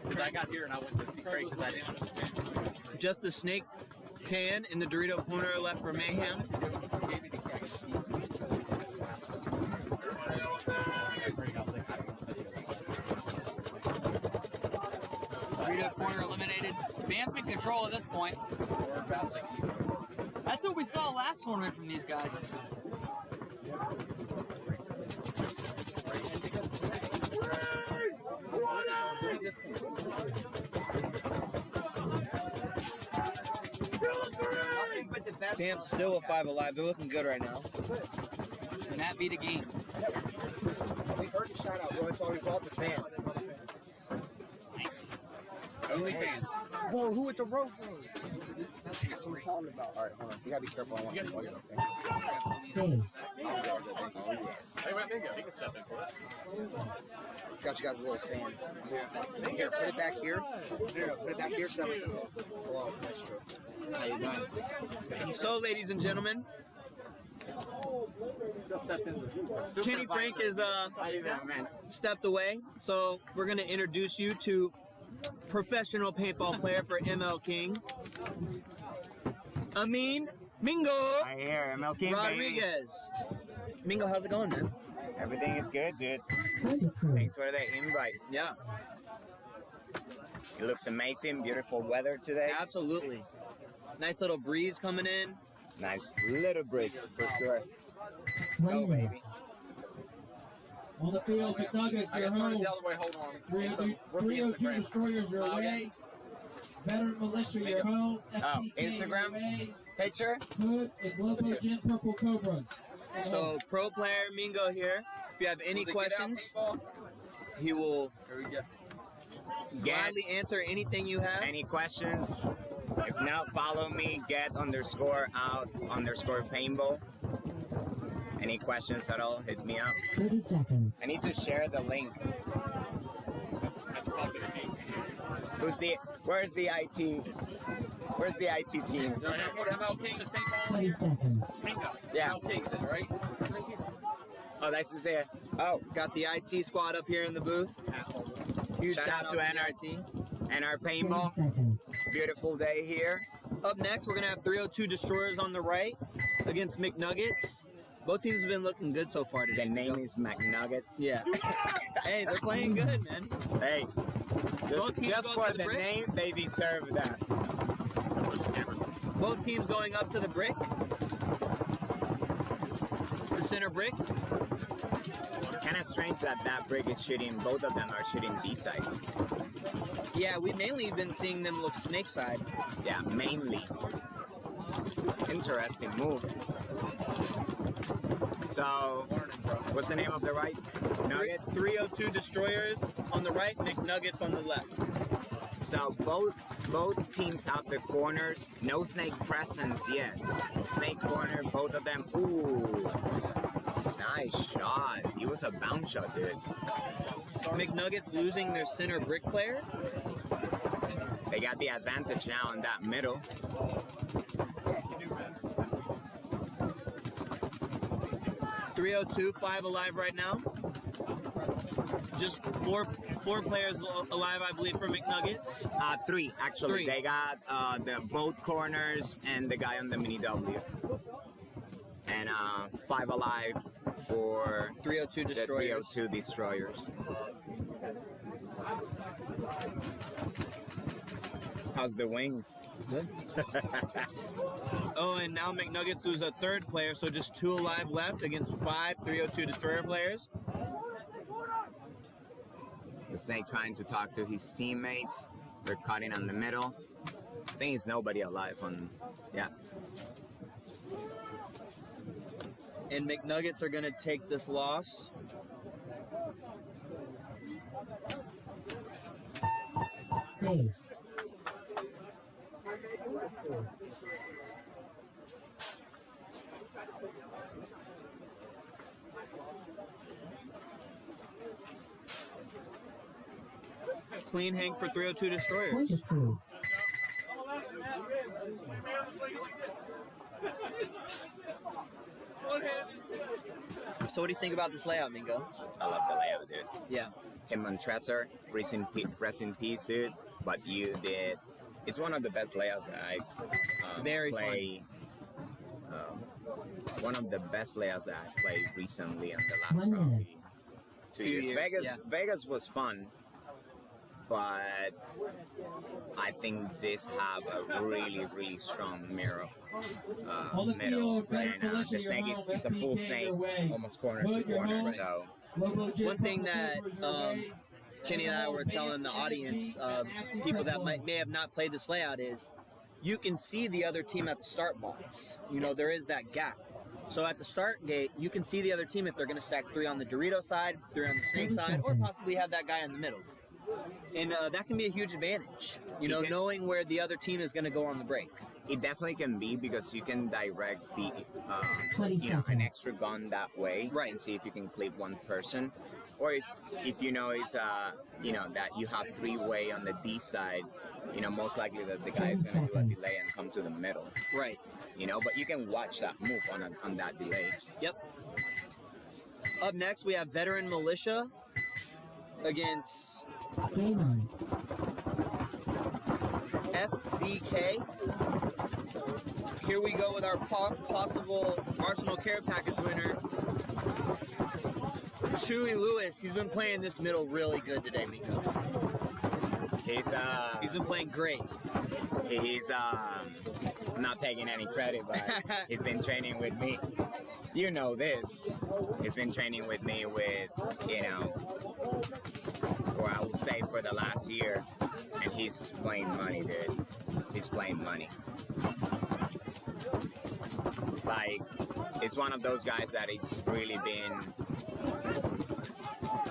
Because I got here and I went to see Craig because I didn't understand. Just the snake can in the Dorito corner left for Mayhem. Dorito corner eliminated. Bam's in control at this point. That's what we saw last tournament from these guys. Bam's still a 5 alive. They're looking good right now. And that be the game. We heard the shout out, bro. That's all we brought the fan. Thanks. Only fans. Whoa, who with the rope? That's what I'm talking about. All right, hold on. You gotta be careful. I want to Base. Hey, wait, Mingo. He can step in for us. Got you guys a little fan. Here, put it back here. There, put it back here. So hello, that's true. How you doing? So, ladies and gentlemen, Kenny Frank is stepped away, so we're gonna introduce you to professional paintball player for ML King, Amin Mingo Right here, ML King, baby. Rodriguez. Mingo, how's it going, man? Everything is good, dude. Thanks for the invite. Yeah, It looks amazing. Beautiful weather today. absolutely. Nice little breeze coming in. Nice little breeze for sure. 1 minute. On the field, McNuggets, I your got turned home. the other way. Hold on. 302 Destroyers, your away. Veteran Militia, your home. Oh, FTK, Instagram? your away. Picture? Hood and Globo Gent Purple Cobras. So, pro player Mingo here. If you have any questions, he will Here we go. gladly answer anything you have. Any questions? If not, follow me. Get_out_paintball. Any questions at all? Hit me up. 30 seconds. I need to share the link. Where's the IT? Where's the IT team? ML King is paintball. 20 seconds. Bingo. Yeah. ML King's it, right? Oh, this is there. Oh, Got the IT squad up here in the booth. Huge shout out to NRT. NR 10 Paintball. seconds. Beautiful day here. Up next, we're going to have 302 Destroyers on the right against McNuggets. Both teams have been looking good so far The today. name is McNuggets. Yeah. Hey, they're playing good, man. Hey, Both teams just going for to the the brick. name, they deserve that. Both teams going up to the brick. The center brick. Kind of strange that that brick is shooting. Both of them are shooting B side. Yeah, we've mainly been seeing them look snake side. Yeah, mainly. Interesting move. So, what's the name of the right? Nuggets. 302 Destroyers on the right, McNuggets on the left. So both teams have the corners. No snake presence yet. Snake corner, both of them. Ooh, nice shot. He was a bounce shot, dude. McNuggets losing their center brick player. They got the advantage now in that middle. .302, 5 alive right now. Just four players alive, I believe, for McNuggets. Three actually. Three. They got the both corners and the guy on the mini W. And 5 alive for 302 the Destroyers. 302 Destroyers. How's the wings? Good. Oh, and now McNuggets lose a third player, so just 2 alive left against 5 302 Destroyer players. The Snake trying to talk to his teammates. They're cutting on the middle. I think it's nobody alive on. Yeah. And McNuggets are going to take this loss. Base. Clean hang for 302 Point Destroyers. approved. So what do you think about this layout, Mingo? I love the layout, dude. Yeah. Tim Montressor, rest in peace, dude. But you did. It's one of the best layouts that I Very play. One of the best layouts that I played recently in the last 1 minute. probably 2 Few years. years, Vegas was fun, but I think this have a really strong mirror. On the Middle, field, Veteran and Militia, the your snake home, is a full FPK snake, your way. almost corner to Hood, your corner. home. So Lobo Jim One thing Pumper that Troopers your way. Kenny and I were telling the audience, people that may have not played this layout, is you can see the other team at the start box. You know, there is that gap. So at the start gate, you can see the other team if they're going to stack 3 on the Dorito side, 3 on the Snake side, or possibly have that guy in the middle. And that can be a huge advantage, you know, knowing where the other team is going to go on the break. it definitely can be, because you can direct the 20 an seconds. extra gun that way, Right. and see if you can clip one person, or if you know it's that you have 3-way on the D side, most likely that the guy is 10 going to do a seconds. delay and come to the middle, Right. but you can watch that move on that delay. Yep. Up next, we have Veteran Militia against Game on. FBK. Here we go with our possible Arsenal Care Package winner, Chewy Lewis. He's been playing this middle really good today, Miko. He's been playing great. He's not taking any credit, but he's been training with me. You know this. He's been training with me for I would say for the last year, and he's playing money, dude. He's playing money. Like, it's one of those guys that he's really been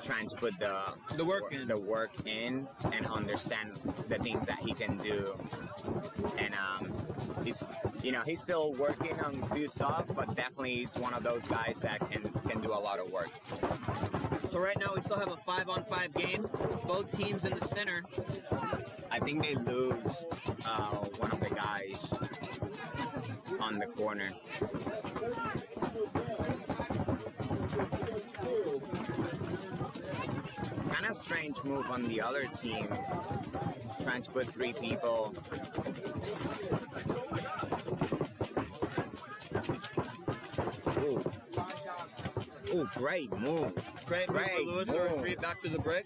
trying to put the work in and understand the things that he can do, and he's still working on a few stuff, but definitely he's one of those guys that can do a lot of work. So right now we still have a 5-on-5 game. Both teams in the center. I think they lose one of the guys on the corner. Kind of strange move on the other team, trying to put 3 people. Ooh, great move. Great move for Lewis to retreat back to the brick.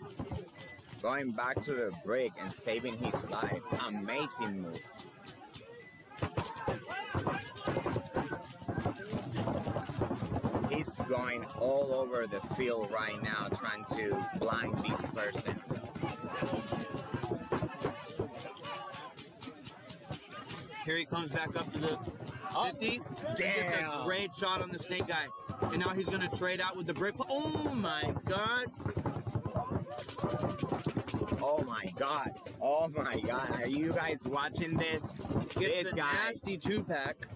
Going back to the brick and saving his life. Amazing move. He's going all over the field right now, trying to blind this person. Here he comes back up to the 50. Damn. Gets a great shot on the snake guy. And now he's going to trade out with the brick. Oh my God. Oh my God. Oh my God. Are you guys watching this? Gets This the guy. nasty 2-pack.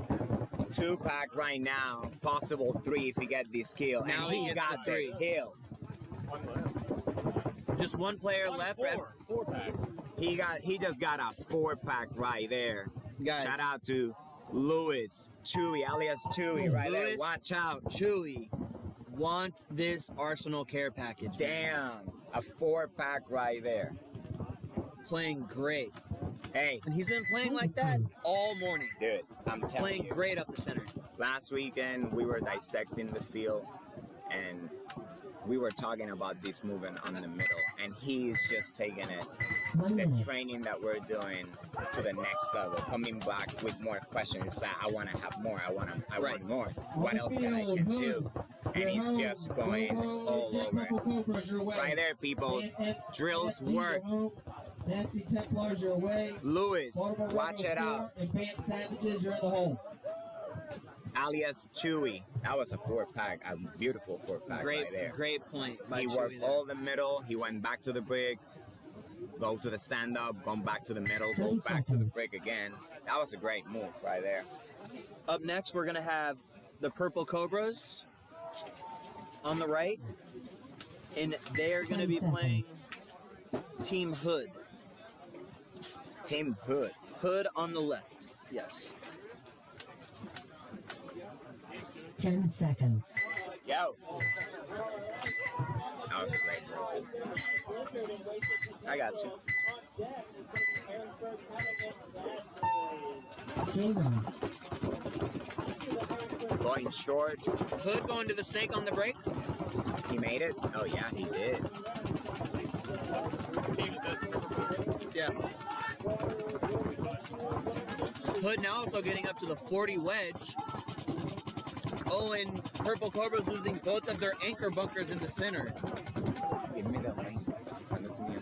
2-pack right now. Possible 3 if he gets this kill. Now and he he gets got the the 3. kill. Just one player left. Four-pack. He just got a 4-pack right there. Guys. Shout out to Lewis, Chewy, alias Chewy, right there. Lewis. Watch out. Chewy wants this Arsenal Care Package. Damn, a 4-pack right there. Playing great. Hey, And he's been playing like that all morning. dude, I'm telling Playing you. great up the center. Last weekend, we were dissecting the field, and we were talking about this movement on the middle, and he's just taking it 1 the minute. training that we're doing to the next level, coming back with more questions that I want to have more. I want more. What else can I can do? And he's just going all over. Right there, people. Drills work. Nasty Templars your way. Lewis, watch it out. Advanced Savages, you're in the hole. Alias Chewy. That was a 4-pack, a beautiful 4-pack right there. Great point by He Chewy worked there. all the middle. He went back to the brick, go to the stand-up, gone back to the middle, go back to the brick again. That was a great move right there. Up next, we're gonna have the Purple Cobras on the right, and they are gonna be playing Team Hood. Team Hood. Hood on the left. Yes. 10 seconds. Yo. That was a great move. I got you. Game on. Going short. Hood going to the snake on the break. He made it? Oh, yeah, he did. Yeah. Hood now also getting up to the 40 wedge. Oh, and Purple Cobra's losing both of their anchor bunkers in the center. Give me that link. Send it to me.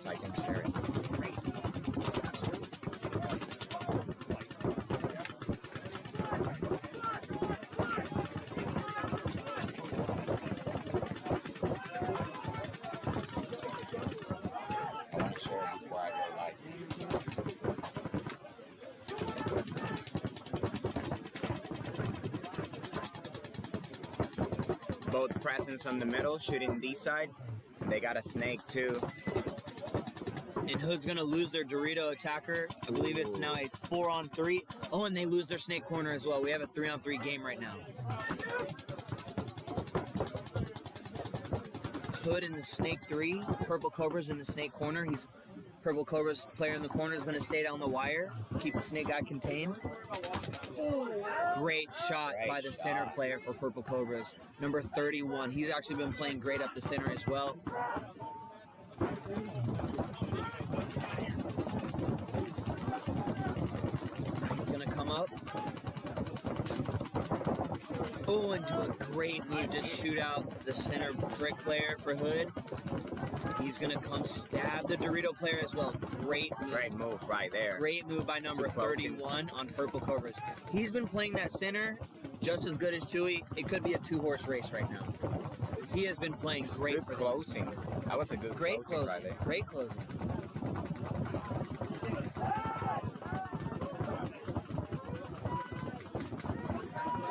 So I can share it. I want to share it before I go live. Both presents on the middle, shooting D side. They got a snake too. And Hood's gonna lose their Dorito attacker. I believe it's now a 4-on-3. Oh, and they lose their snake corner as well. We have a 3-on-3 game right now. Hood in the snake 3. Purple Cobra's in the snake corner. Purple Cobra's player in the corner is gonna stay down the wire, keep the snake guy contained. Great shot by the center player for Purple Cobras. Number 31. He's actually been playing great up the center as well. He's gonna come up. Oh, and do a great move to shoot out the center brick player for Hood. He's gonna come stab the Dorito player as well. Great move right there. Great move by number 31 on Purple Cobras. He's been playing that center just as good as Chewy. It could be a 2-horse race right now. He has been playing great Good for closing. That was a good Great closing. closing. Right there. Great closing.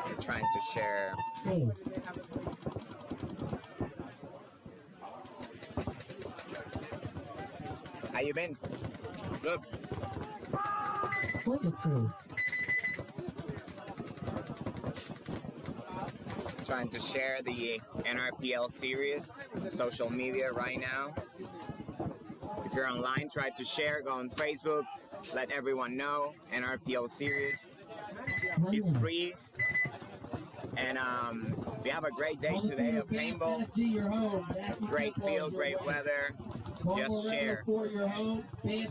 They're trying to share. Saves. How you been? Good. Point approved. Trying to share the NRPL series, the social media right now. If you're online, try to share, go on Facebook, let everyone know. NRPL series is free. And we have a great day today of paintball. Great field, great weather. Just share.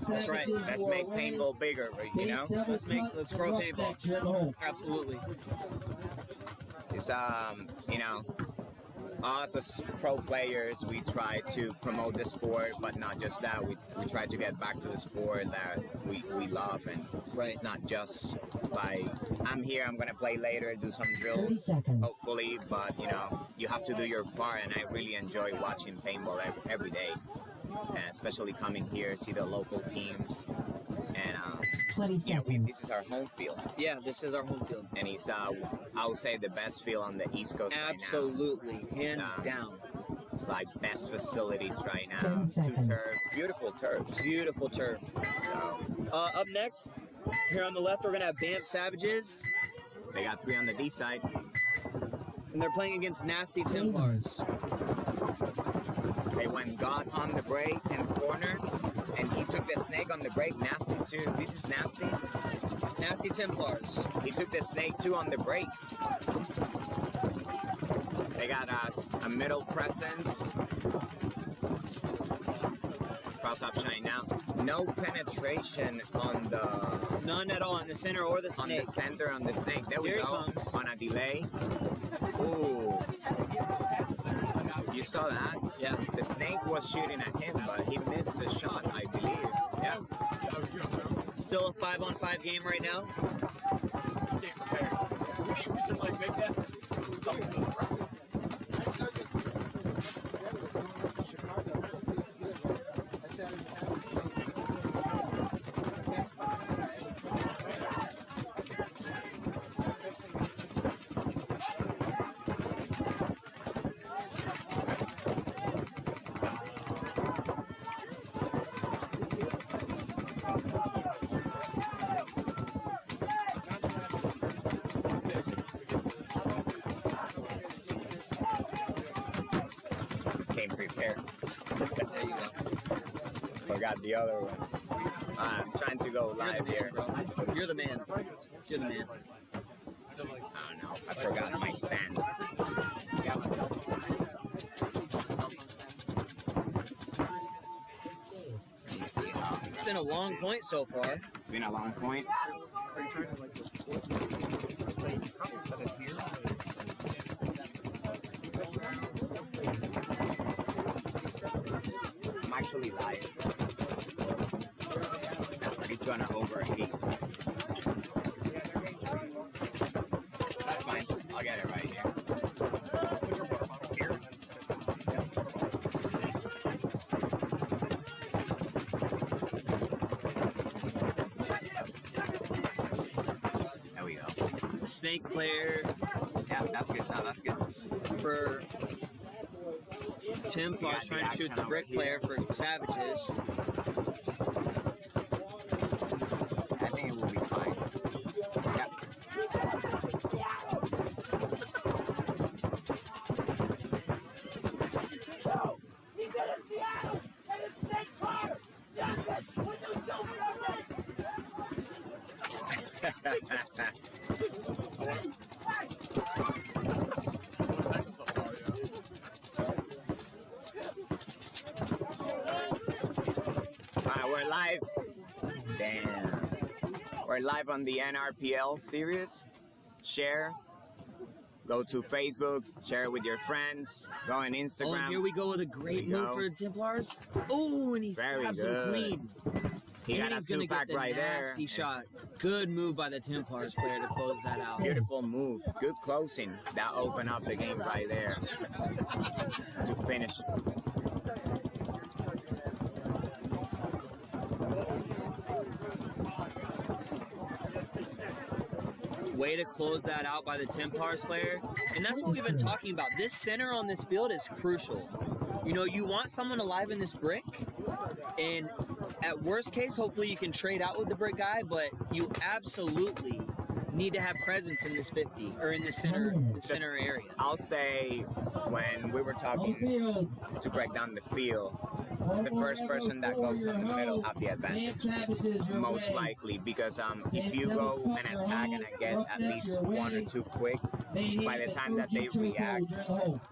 That's right. Let's make paintball bigger, you know? Let's grow paintball. Absolutely. It's you know, us as pro players, we try to promote the sport, but not just that. We try to get back to the sport that we love, and it's not just by I'm here, I'm gonna play later, do some drills, hopefully, but you know, you have to do your part, and I really enjoy watching paintball every day, and especially coming here, see the local teams, and yeah, this is our home field. Yeah, this is our home field. And it's, I would say, the best field on the East Coast Absolutely, right now. hands down. It's like best facilities right now. 2 turf, beautiful turf. Beautiful turf. So, up next, here on the left, we're gonna have Banff Savages. They got 3 on the D side. And they're playing against Nasty Templars. They went God on the break and corner, and he took the snake on the break. Nasty too. This is Nasty. Nasty Templars. He took the snake too on the break. They got a middle presence. cross up shine now. No penetration on the None at all in the center or the on snake. the center on the snake. There we Here he go. comes. On a delay. Ooh. You saw that? Yeah. The snake was shooting at him, but he missed the shot, I believe. Yeah. Still a 5-on-5 game right now. We should like make that something impressive. Came prepared. There you go. Forgot the other one. I'm trying to go live here. You're the man. You're the man. I don't know. I forgot my stand. Let's see how. It's been a long point so far. It's been a long point. I'm actually live. But he's gonna overheat. That's fine. I'll get it right here. There we go. Snake player Yeah, that's good. No, that's good. for Tim Yeah, trying to shoot the brick over here. player for Savages. I think it will be fine. Yep. Alright, we're live. Damn. We're live on the NRPL Series. Share. Go to Facebook. Share it with your friends. Go on Oh, Instagram. and here we go with a great Here we move go. for the Templars. Oh, and he Very stabs him good. clean. He And got a he's gonna get two-pack the right there. nasty shot. Good move by the Templars player to close that out. Beautiful move. Good closing. That opened up the game right there to finish. Way to close that out by the Templars player. And that's what we've been talking about. This center on this field is crucial. You know, you want someone alive in this brick, and at worst case, hopefully you can trade out with the brick guy, but you absolutely need to have presence in this 50, or in the center area. I'll say when we were talking Field. to break down the field, the first person that goes in the middle have the advantage. Most likely, because if you go and attack and get at least one or two quick, by the time that they react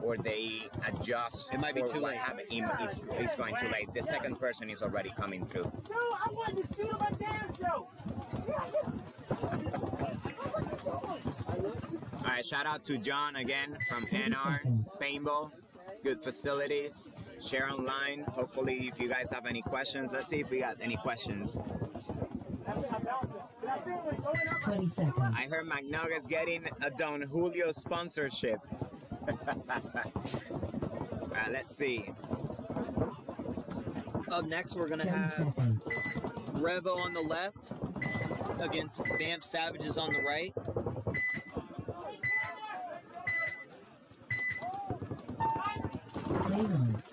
or they adjust, It might be for too what late. happened, it's going too late. The second person is already coming through. No, I wanted to shoot him my damn self. All right, shout out to John again from NR Paintball. Good facilities. Share online. Hopefully, if you guys have any questions, let's see if we got any questions. 20 seconds. I heard McNuggets getting a Don Julio sponsorship. All right, let's see. Up next, we're going to 10 have seconds. Revo on the left against Vamp Savages on the right. Play on.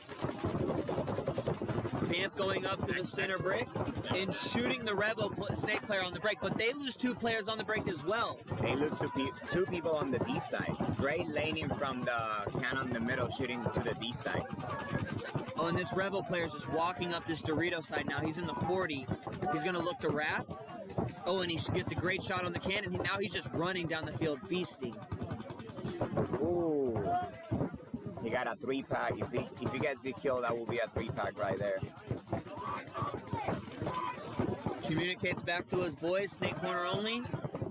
Vamp going up to the center brick and shooting the Revo snake player on the break, but they lose two players on the break as well. They lose two people on the D side. Great laning from the cannon in the middle, shooting to the D side. Oh, and this Revo player is just walking up this Dorito side now. He's in the 40. He's going to look to wrap. Oh, and he gets a great shot on the cannon. Now he's just running down the field, feasting. Ooh. He got a 3-pack. If he gets the kill, that will be a 3-pack right there. Communicates back to his boys, snake corner only.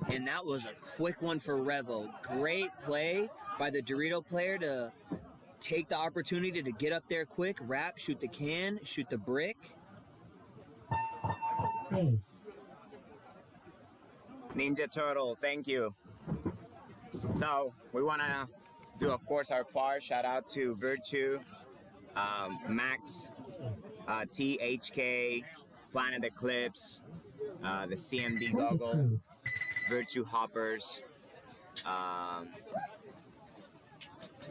And that was a quick one for Revo. Great play by the Dorito player to take the opportunity to get up there quick, wrap, shoot the can, shoot the brick. Ace. Ninja Turtle, thank you. So we want to do, of course, our part. Shout out to Virtue, Max, THK, Planet Eclipse, the CMD Goggle, Virtue Hoppers.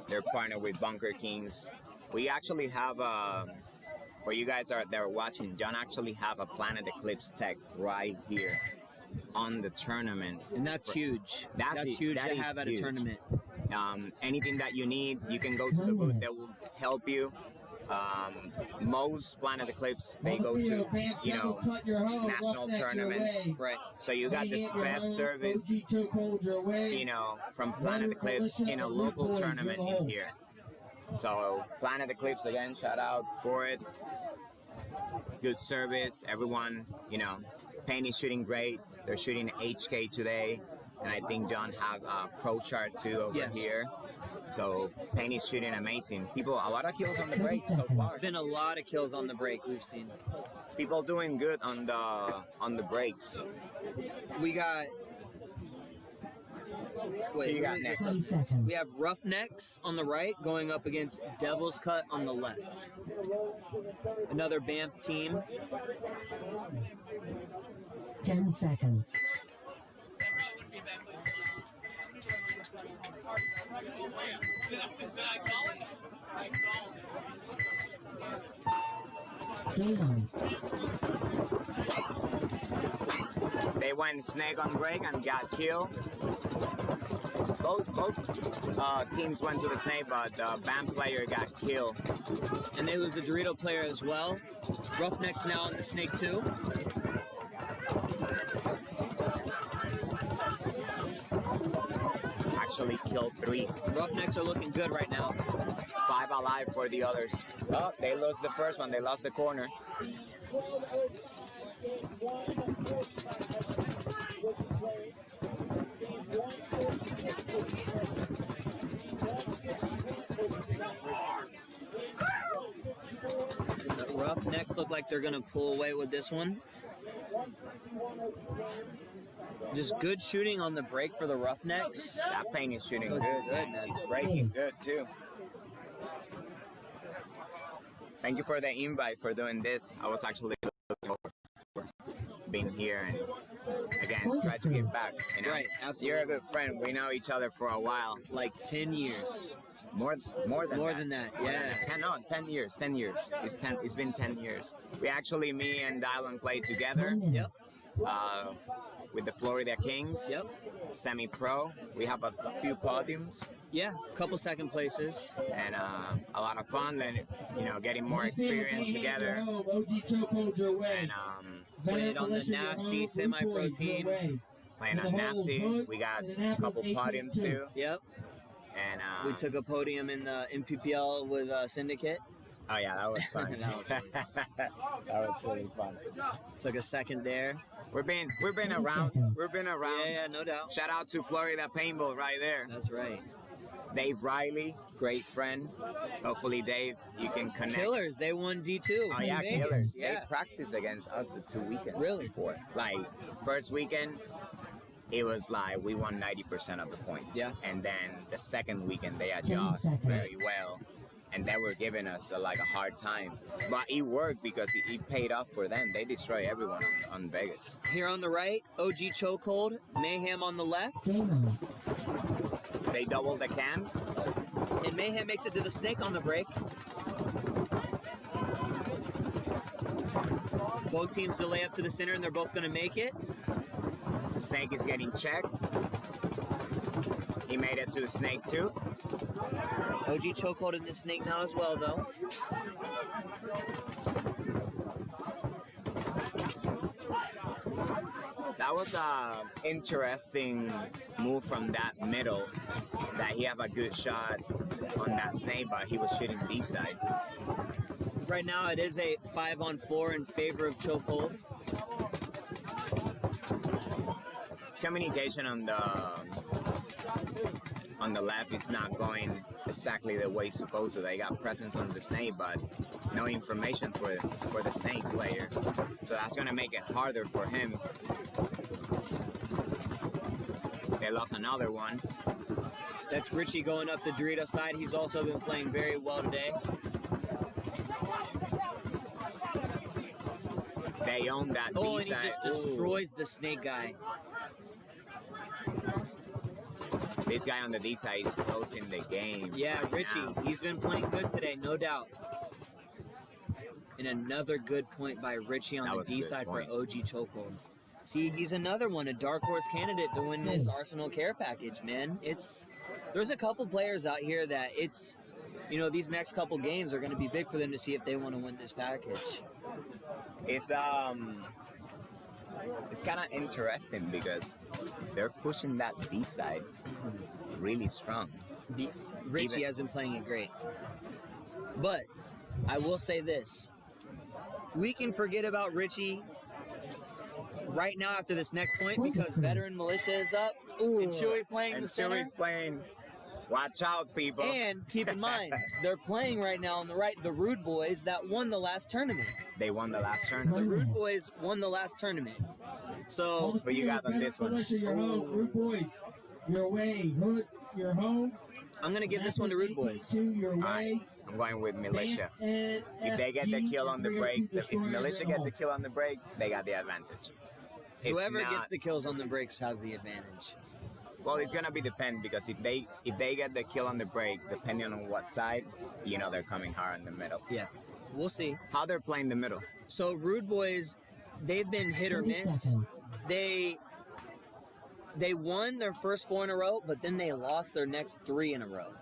They're partnered with Bunker Kings. We actually have, for you guys that are watching, John actually have a Planet Eclipse tech right here on the tournament. And that's huge. That's huge to have at a tournament. Anything that you need, you can go to the booth. They will help you. Most Planet Eclipse, they go to, you know, national tournaments. Right. So you got the best service, you know, from Planet Eclipse in a local tournament in here. So Planet Eclipse, again, shout out for it. Good service. Everyone, you know, paint is shooting great. They're shooting HK today. And I think John has a Pro Chart too over here. So paint is shooting amazing. People, a lot of kills on the break so far. Been a lot of kills on the break we've seen. People doing good on the breaks. We got. Wait, you got next? We have Roughnecks on the right going up against Devil's Cut on the left. Another Banff team. 10 seconds. Game on. They went snake on break and got killed. Both teams went to the snake, but the Banff player got killed. And they lose the Dorito player as well. Roughnecks now on the snake too. Actually killed 3. Roughnecks are looking good right now. 5 alive for the others. Oh, they lost the first one. They lost the corner. The Roughnecks look like they're going to pull away with this one. Just good shooting on the break for the Roughnecks. That paint is shooting good. That's breaking good too. Thank you for the invite for doing this. I was actually looking over for being here and again try to give back. You know? Right, absolutely. You're a good friend. We know each other for a while. Like 10 years. More than that. Yeah. 10 years. It's been 10 years. We actually, me and Dylan played together. Yep. With the Florida Kings. Yep. Semi-pro. We have a few podiums. Yeah, a couple second places. And a lot of fun. Then, you know, getting more experience together. And played on the Nasty semi-pro team. Playing on Nasty. We got a couple podiums too. Yep. And we took a podium in the NPPL with Syndicate. Oh yeah, that was fun. That was really fun. Took a second there. We've been around. Yeah, no doubt. Shout out to Florida Paintball right there. That's right. Dave Riley, great friend. Hopefully, Dave, you can connect. Killers, they won D2. Oh yeah, Killers. Yeah. They practiced against us the 2 weekends. Really? Before. Like first weekend, it was like we won 90% of the points. Yeah. And then the second weekend, they adjust very well. And they were giving us a hard time. But it worked because it paid off for them. They destroy everyone on Vegas. Here on the right, OG Chokehold, Mayhem on the left. They doubled the can. And Mayhem makes it to the snake on the break. Both teams delay up to the center and they're both going to make it. The snake is getting checked. He made it to the snake too. OG Chokehold in the snake now as well, though. That was a interesting move from that middle. That he have a good shot on that snake, but he was shooting B side. Right now, it is a 5-on-4 in favor of chokehold. Communication on the left is not going exactly the way it's supposed to. They got presence on the snake, but no information for the snake player. So that's gonna make it harder for him. They lost another one. That's Richie going up the Dorito side. He's also been playing very well today. They own that Oh, B and he side. just destroys the snake guy. This guy on the D side is closing the game. Yeah, right Richie, now. he's been playing good today, no doubt. And another good point by Richie on That the was a D good side point. for OG chokehold. See, he's another one, a dark horse candidate to win this Arsenal Care package, man. There's a couple players out here that these next couple games are going to be big for them to see if they want to win this package. It's kind of interesting because they're pushing that B side really strong. Richie Even- has been playing it great. But I will say this. We can forget about Richie right now after this next point because Veteran Militia is up and Chewy playing And the center. Chewy's playing. Watch out, people. And keep in mind, they're playing right now on the right the Rude Boys that won the last tournament. They won the last The tournament. Rude Boys won the last tournament. So What you got on this one? Militia, your home. Rude Boys, your way. Hood, your home. I'm going to give this one to Rude Boys. Your way. I'm going with Militia. And If they get the kill on the break, if destroy Militia your get home. the kill on the break, they got the advantage. If Whoever not- gets the kills on the breaks has the advantage. Well, it's gonna be depend because if they get the kill on the break, depending on what side, they're coming hard in the middle. Yeah, we'll see. How they're playing the middle? So Rude Boys, they've been hit or 30 miss. seconds. They won their first 4 in a row, but then they lost their next 3 in a row.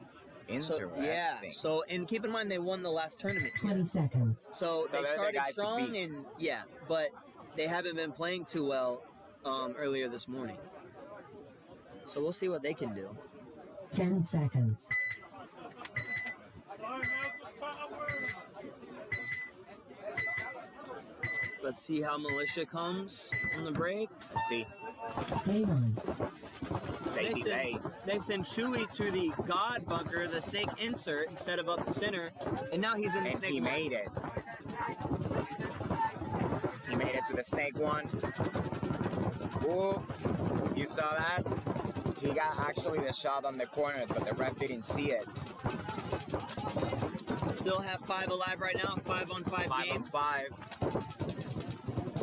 So Interesting. yeah. So and keep in mind they won the last tournament. 20 seconds. So they're they the started guys to strong beat. and but they haven't been playing too well earlier this morning. So we'll see what they can do. 10 seconds. Let's see how Militia comes on the break. Let's see. Game on. They send Chewy to the God bunker, the snake insert, instead of up the center, and now he's in the And snake. he made it. He made it to the snake one. Whoa! You saw that? He got actually the shot on the corner, but the ref didn't see it. Still have 5 alive right now, 5-on-5 5 game. on 5.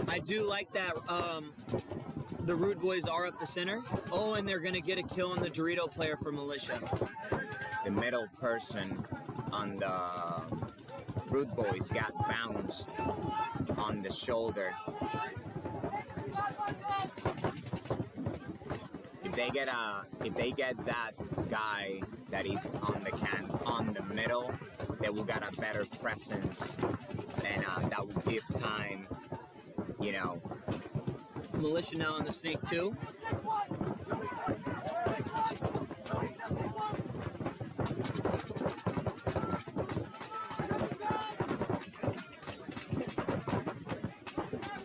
I do like that. The Rude Boys are up the center. Oh, and they're gonna get a kill on the Dorito player for Militia. The middle person on the Rude Boys got bounced on the shoulder. If they get that guy that is on the middle, they will get a better presence, and that will give time, Militia now on the snake too.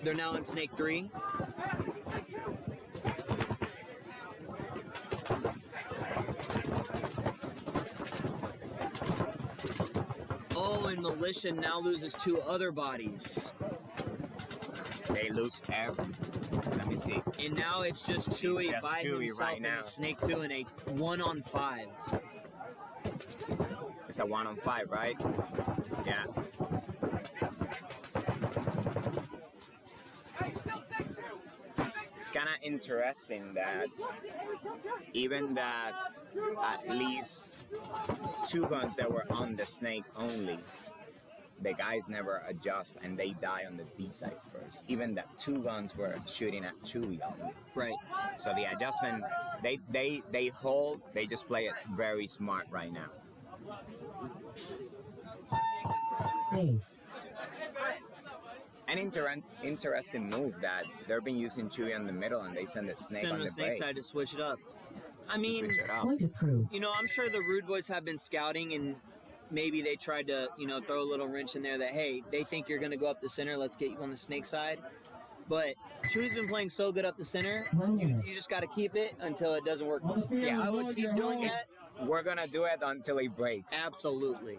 They're now on snake 3. Oh, and Militia now loses 2 other bodies. They lose every. Let me see. And now it's just Chewy just by Chewy himself right in now. the snake 2 in a 1-on-5. It's a 1-on-5, right? Yeah. It's kind of interesting that even that at least 2 guns that were on the snake only, the guys never adjust and they die on the D side first. Even that 2 guns were shooting at Chewy only. Right. So the adjustment, they hold, they just play it very smart right now. Base. An interesting move that they've been using Chewy on the middle and they send the snake Send on him the to snake break. side to switch it up. I mean, switch it up. Point approved. you know, I'm sure the Rude Boys have been scouting and maybe they tried to, you know, throw a little wrench in there that, hey, they think you're going to go up the center. Let's get you on the snake side. But Chew's been playing so good up the center, 1 minute. you just got to keep it until it doesn't work. On the field, Yeah, I would hold keep your doing home. that. We're gonna do it until it breaks. Absolutely.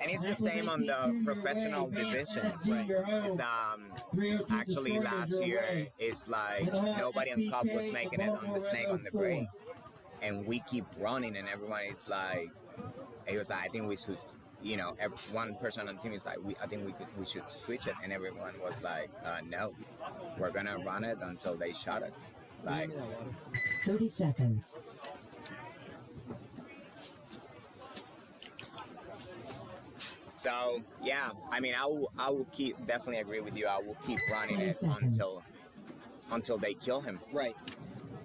And it's the same on the professional division. Right. It's actually last year it's like nobody on cup was making it on the snake on the break, and we keep running, and everyone is like, it was like, I think we should, you know, one person on the team is like, I think we should switch it, and everyone was like, no, we're gonna run it until they shot us. Like, 30 seconds. so yeah, I mean, I will keep, definitely agree with you. I will keep running 20 it seconds. until they kill him. Right.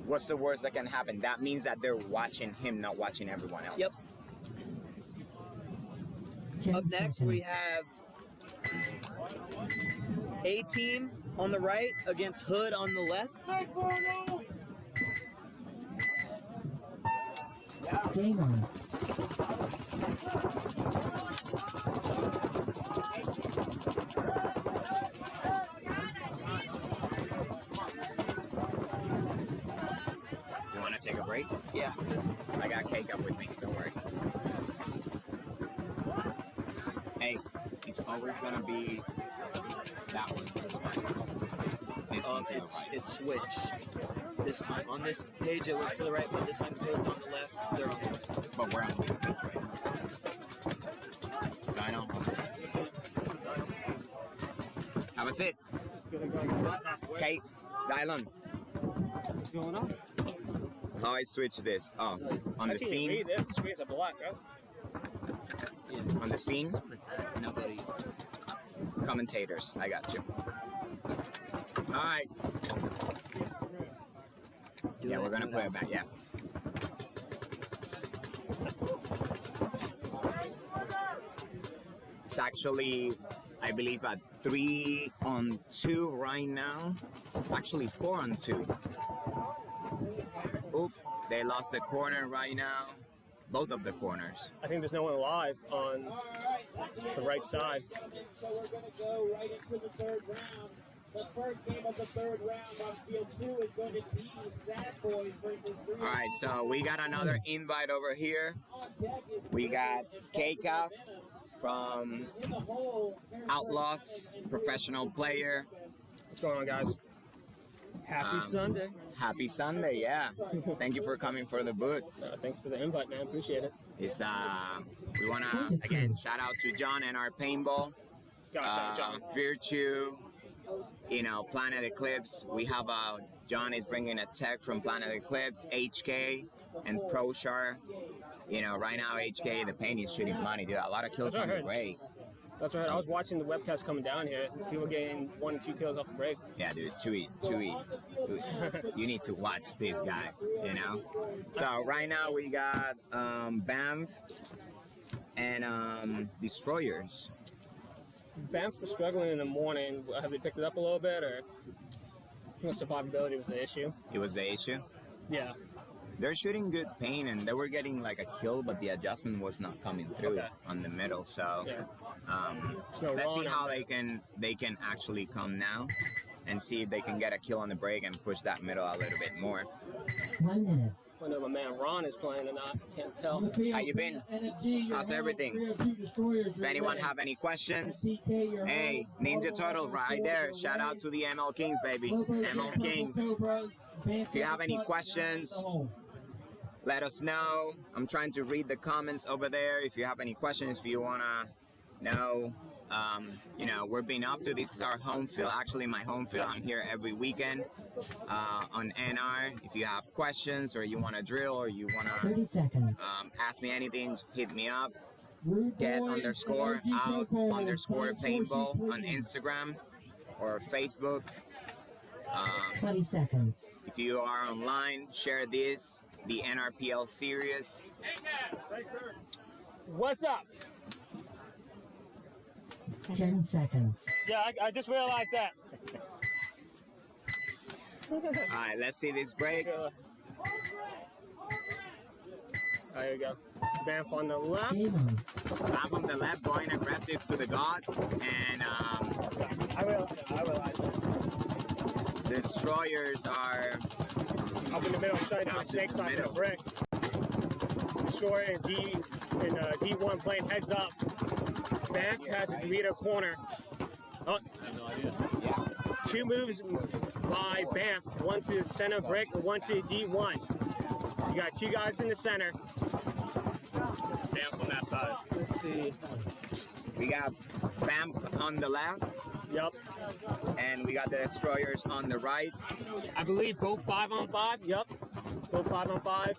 What's the worst that can happen? That means that they're watching him, not watching everyone else. Yep. 10 Up next, we seconds. have A-Team on the right against Hood on the left. Game on. You want to take a break? Yeah. I got cake up with me. Don't worry. Hey, it's always gonna be that one. This one to the right. It's switched this time. On this page, it was to the right, but this time Hood's on the left. They're on the left. But we're on this page right now. What's going on? That was it. Okay, Dylan. What's going on? How I switch this? Oh, on the scene. Read this. Screen's a black, right? On the scene. And I'll go to you. Commentators. I got you. All right. Yeah, we're gonna put it back. Yeah. It's actually, I believe, at 3-on-2 right now. Actually, 4-on-2. Oop, they lost the corner right now. Both of the corners. I think there's no one live on the right side. So we're going to go right into the third round. The first game of the third round on field 2 is going to be Sad Boys versus Green. All right, so we got another invite over here. We got K-Cuff from Outlaws, professional player. What's going on, guys? Happy Sunday. Happy Sunday, yeah. Thank you for coming for the booth. Thanks for the invite, man. Appreciate it. It's we wanna again shout out to John and our paintball, John. Virtue, you know, Planet Eclipse. We have John is bringing a tech from Planet Eclipse, HK, and ProShar. You know, right now HK the paint is shooting money, dude. A lot of kills That's on what I the heard. break. That's right. I was watching the webcast coming down here. People getting 1 and 2 kills off the break. Yeah, dude, Chewy, you need to watch this guy, you know? So right now we got Banff and Destroyers. Banff was struggling in the morning. Have they picked it up a little bit, or what's the survivability was the issue? It was the issue. Yeah. They're shooting good paint and they were getting like a kill, but the adjustment was not coming through on the middle. So Yeah. let's see how they can actually come now and see if they can get a kill on the break and push that middle a little bit more. 1 minute. I don't know if my man Ron is playing or not. Can't tell. How you been? How's everything? If anyone have any questions, hey, Ninja Turtle right there. Shout out to the ML Kings, baby. ML Kings. If you have any questions, let us know. I'm trying to read the comments over there. If you have any questions, if you want to know, you know, we're being up to. This is our home field. Actually, my home field. I'm here every weekend on NR. If you have questions or you want to drill or you want to 30 seconds. ask me anything, hit me up. Get_out_paintball on Instagram or Facebook. 20 seconds. If you are online, share this, the NRPL Series. What's up? 10 seconds. Yeah, I just realized that. All right, let's see this break. There you go. Banff on the left. Game on. Back on the left, going aggressive to the god, and I realize. the destroyers are Up in the middle, shutting down Down to snake the side of the middle. brick. Destroyer and D1 playing heads up. Banff has a Dorito corner. Oh, yeah. 2 moves by Banff. One to the center brick, and one to D1. You got 2 guys in the center. Banff's on that side. Let's see. We got Banff on the left, Yep. and we got the destroyers on the right. I believe both 5-on-5. Yep. Both 5-on-5.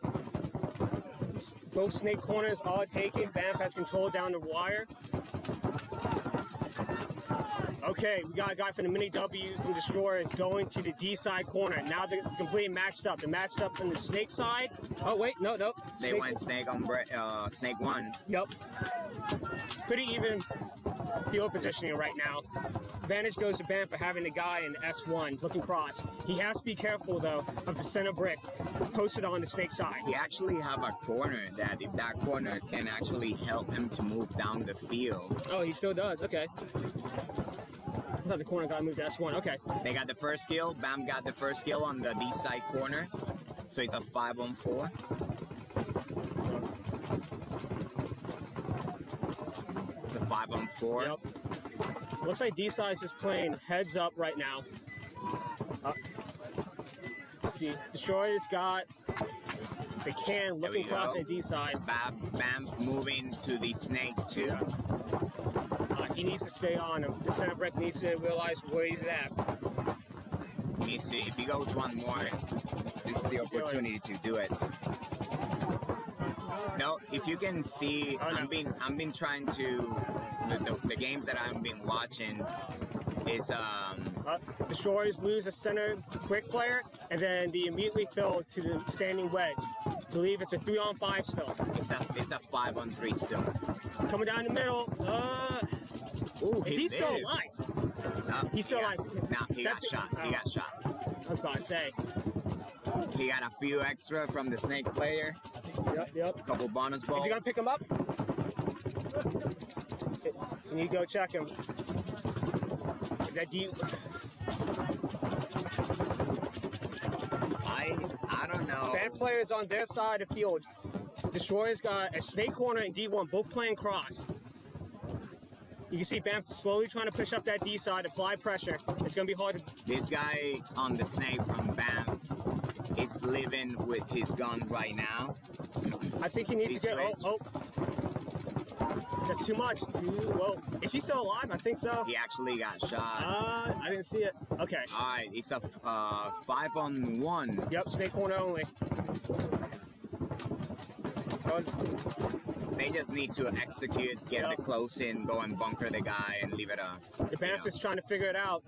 Both snake corners are taken. Banff has control down the wire. Okay, we got a guy from the mini W from Destroyers going to the D side corner. Now they're completely matched up. They're matched up on the snake side. Oh wait, no. They went snake on snake 1. Yep. Pretty even field positioning right now. Advantage goes to Banff for having the guy in S1 looking cross. He has to be careful though of the center brick posted on the snake side. He actually have a corner that if that corner can actually help him to move down the field. Oh, he still does. Okay. I thought the corner guy moved to S1. Okay. They got the first kill. Bam got the first kill on the D side corner. So it's a 5-on-4. It's a 5-on-4. Yep. Looks like D side is just playing heads up right now. Let's see, Destroyer's got the can looking across go. at D side. Bam moving to the snake 2. He needs to stay on him. The center brick needs to realize where he's at. He needs to, if he goes one more, this is the opportunity to do it. No, if you can see, I've been trying to the games that I've been watching is Destroyers lose a center brick player, and then they immediately fill to the standing wedge. I believe it's a 3-on-5 still. It's a 5-on-3 still. Coming down the middle. Ooh, is he still alive? No, He's still alive. No, he got shot. He got shot. I was about to say. He got a few extra from the snake player. Yep. Couple bonus balls. Is he gonna pick him up? Can you go check him? That deep. I don't know. Bad players on their side of the field. Destroyers got a snake corner and D1 both playing cross. You can see Banff slowly trying to push up that D side, apply pressure. It's going to be hard to... This guy on the snake from Banff is living with his gun right now. I think he needs to get... Oh. That's too much. Whoa. Is he still alive? I think so. He actually got shot. I didn't see it. Okay. All right, it's a 5-on-1. Yep, snake corner only. They just need to execute, get the close in, go and bunker the guy, and leave it up. The Banff is trying to figure it out.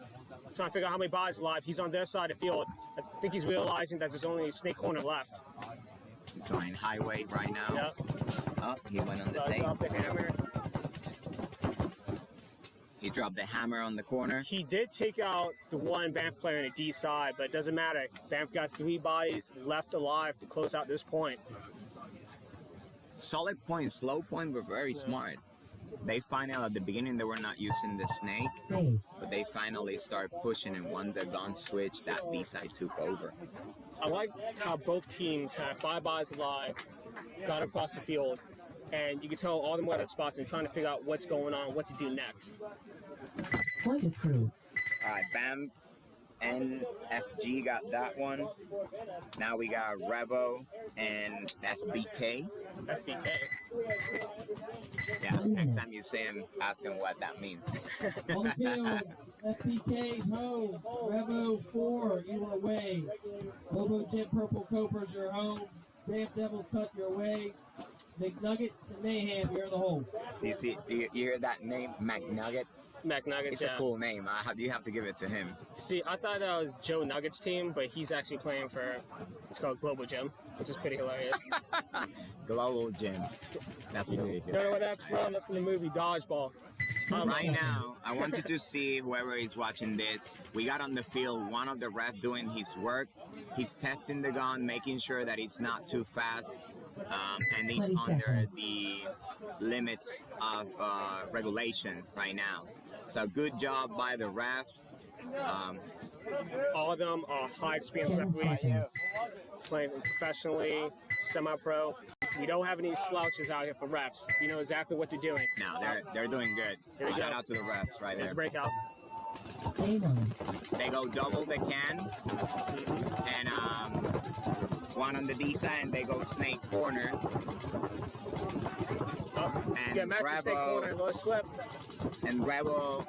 Trying to figure out how many bodies alive. He's on their side of the field. I think he's realizing that there's only a snake corner left. He's going highway right now. Yep. Oh, he went on the tape. Drop the hammer. He dropped the hammer on the corner. He did take out the one Banff player in the D side, but it doesn't matter. Banff got 3 bodies left alive to close out this point. Solid point, slow point were very smart. They find out at the beginning they were not using the snake, but they finally start pushing, and when the gun switched, that D side took over. I like how both teams have 5 bodies alive, got across the field, and you can tell all them were at spots and trying to figure out what's going on, what to do next. Point approved. All right, Bam and FG got that one. Now we got Revo and FBK. FBK. Yeah, next time you see him, ask him what that means. On the field, FPK's home. Revo 4, you are away. Lobo Jim Purple Cobras, your home. Banff Devils cut your way. McNuggets and Mayhem, you're the home. You see, you hear that name, McNuggets? McNuggets, It's a cool name. You have to give it to him. See, I thought that was Joe Nugget's team, but he's actually playing for, it's called Global Gym, which is pretty hilarious. Global Gym. That's pretty You don't know where that's from? That's from the movie Dodgeball. Right now, I want you to see whoever is watching this. We got on the field one of the ref doing his work. He's testing the gun, making sure that it's not too fast. and he's 20 under seconds. the limits of regulation right now. So good job by the refs. All of them are high experience 10 referees, seconds. playing professionally, semi-pro. We don't have any slouches out here for refs. You know exactly what they're doing. No, they're doing good. Here we Shout go. out to the refs right There's a there. breakout. Game on. They go double the can, and one on the D side, and they go snake corner. And Yeah, Max is snake corner, low slip. and Rebel,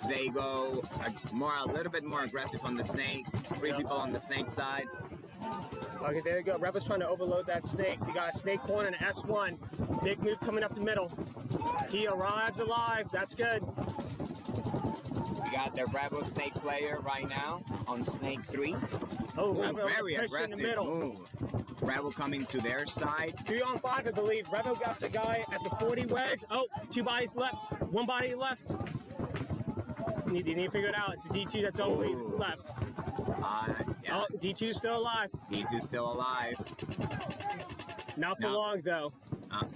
they go a little bit more aggressive on the snake. 3 people on the snake side. Okay, there you go. Rebel's trying to overload that snake. They got a snake corner and an S1. Big move coming up the middle. He arrives alive. That's good. We got the Rebel snake player right now on snake 3. Oh, A Rebel very push in the aggressive middle. move. Rebel coming to their side. 3 on 5, I believe. Rebel got the guy at the 40 wedge. Oh, 2 bodies left. 1 body left. You need to figure it out. It's a D2 that's only left. Yeah. Oh, D2's still alive. D2 still alive. Not for No. long, though.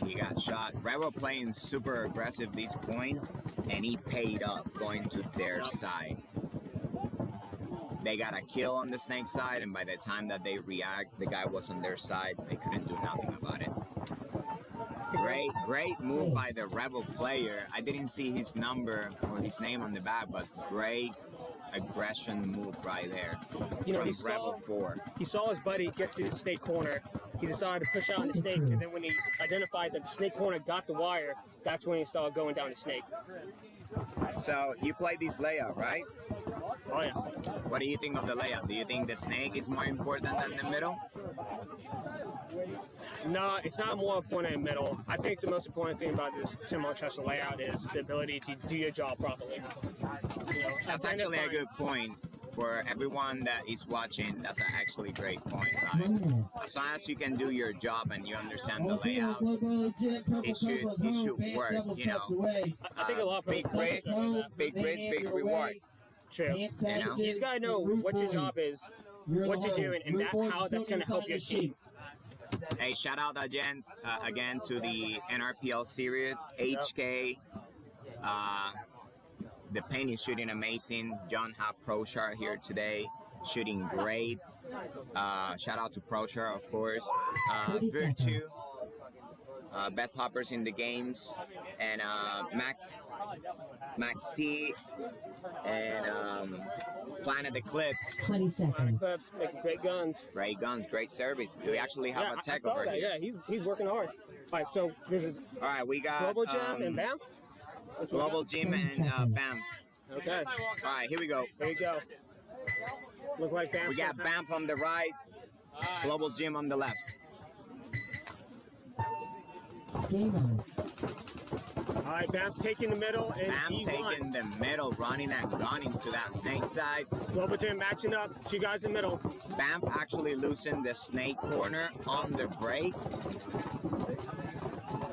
He got shot. Rebel playing super aggressive this point, and he paid up going to their side. They got a kill on the snake side, and by the time that they react, the guy was on their side. They couldn't do nothing about it. Great move by the Rebel player. I didn't see his number or his name on the back, but great aggression move right there. You know, from he Rebel saw 4. He saw his buddy get to the snake corner. He decided to push out on the snake, and then when he identified that the snake corner got the wire, that's when he started going down the snake. So you played this layout, right? Oh yeah. What do you think of the layout? Do you think the snake is more important than the middle? No, it's not more important in the middle. I think the most important thing about this Tim Montressor layout is the ability to do your job properly. You know, That's actually a good point for everyone that is watching. That's an actually great point, right? 1 minute. As long as you can do your job and you understand the All field, layout, logo, jet, purple it should- purple's it home, should band work, double you know. steps away. I think a lot of big people risk, Home, big man risk, hand big your reward. way. True. Camp You know? savages, You just gotta know the root what your boys. job is, You're what the you're home. doing, and Root that, boys how that's show gonna help inside your the sheet. team. Hey, shout out again to the NRPL Series, HK. The paint is shooting amazing. John have ProShar here today, shooting great. Shout out to ProShar, of course. 30 Virtue, seconds. best hoppers in the games, and Max T, and Planet Eclipse. 20 seconds. Eclipse making great guns. Great guns, great service. We actually have Yeah, a I tech saw over that. here. Yeah, he's working hard. All right, so this is All right, we got Global Jam and Banff. That's what we Global got? Gym 10 and seconds. Banff. Okay, All right, here we go. there you go. Look like Banff. We got Banff on the right, Global Gym on the left. Game on. All right, Banff taking the middle and Banff D1. taking the middle, running and gunning to that snake side. Global Jam matching up. 2 guys in the middle. Banff actually losing the snake corner on the break.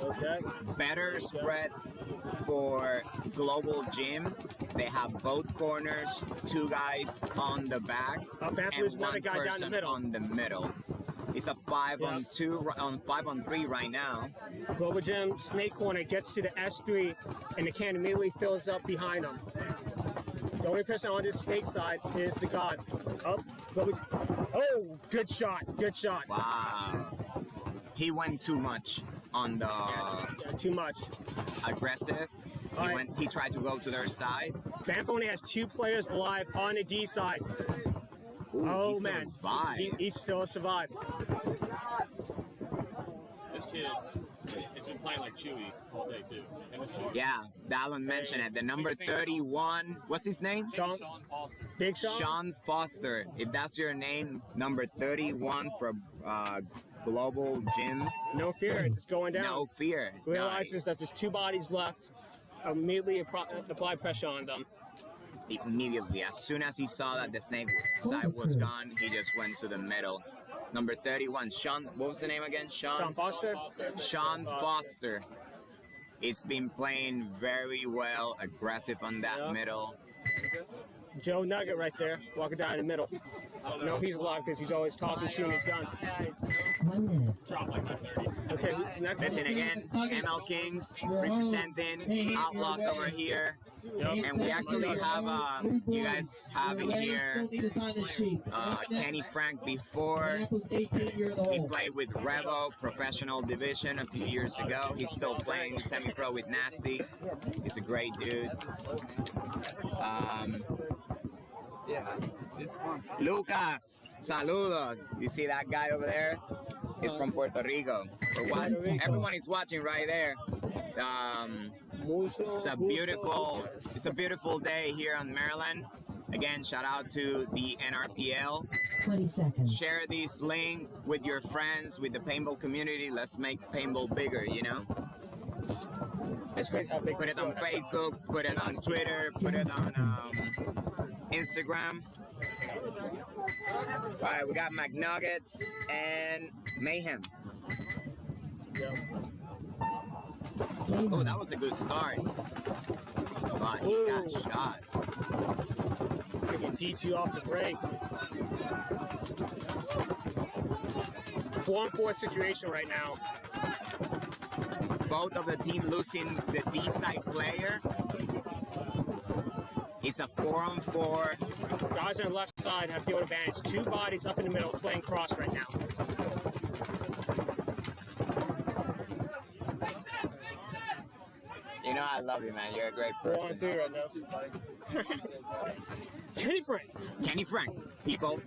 Okay. Better spread for Global Gym. They have both corners, 2 guys on the back, Banff and losing another 1 guy down the person middle. on the middle. It's a 5 on 3 right now. Global Gem snake corner gets to the S3 and the can immediately fills up behind him. The only person on this snake side is the god. Oh, good shot, good shot. Wow. He went too much on the Yeah, too much. aggressive. He tried to go to their side. Banff only has 2 players alive on the D side. Ooh, Oh he man, survived. he still survived. This kid has been playing like Chewy all day too. Him and Chewy. Yeah, Dallin mentioned it. The number 31, what's his name? Sean, Sean Foster. Big Sean. Sean Foster. If that's your name, number 31 for Global Gym. No fear, it's going down. No fear. Realizes Nice. that there's 2 bodies left. Immediately apply pressure on them. Immediately, as soon as he saw that the snake side was gone, he just went to the middle. Number 31, Sean, what was the name again? Sean Foster. Sean Foster. He's been playing very well, aggressive on that Yeah. middle. Joe Nugget right there, walking down the middle. No, he's alive because he's always talking, shooting his gun. 1 minute. Okay, who's next? Listen again, ML Kings representing Outlaws over here. And we actually have, you guys have in here, Kenny Frank before. He played with Revo Professional Division a few years ago. He's still playing semi-pro with Nasty. He's a great dude. Lucas, saludos. You see that guy over there? He's from Puerto Rico. Everyone is watching right there. It's a beautiful day here in Maryland. Again, shout out to the NRPL. 20 seconds. Share this link with your friends, with the paintball community. Let's make paintball bigger, you know? It's crazy how big. Put it on Facebook, put it on Twitter, put it on Instagram. All right, we got McNuggets and Mayhem. Oh, that was a good start. But he got shot. Taking D2 off the break. 4-on-4 situation right now. Both of the team losing the D-side player. It's a 4-on-4. Guys on the left side have field advantage. Two bodies up in the middle playing cross right now. You know I love you, man. You're a great person. 4-on-3 right now. Kenny Frank. Kenny Frank, people.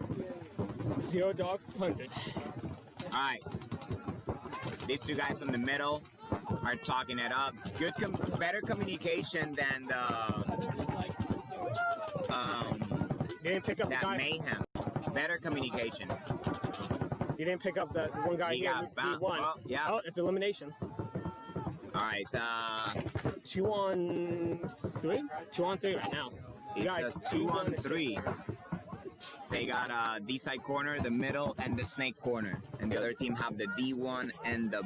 Zero dog hunted. All right. These two guys in the middle are talking it up. Better communication than They didn't pick up that the guy. Mayhem. Better communication. You didn't pick up the one guy He here. got He won. oh, yeah. Oh, it's elimination. All right, so 2-on-3? 2-on-3 right now. You it's got a 2-on-3. They got D-side corner, the middle, and the snake corner. And the other team have the D1 and the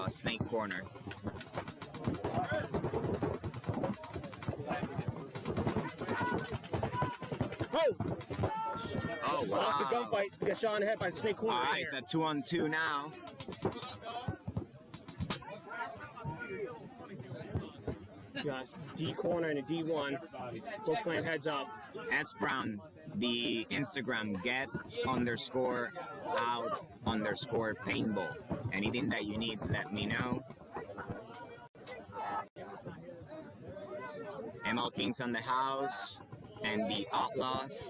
snake corner. Oh, wow. Lost the gunfight. He got shot in the head by the snake corner. All right right, here. it's a 2-on-2 now. Guys, D corner and a D1, both playing heads up. S Brown, the Instagram get_out_paintball. Anything that you need, let me know. ML Kings on the house and the Outlaws.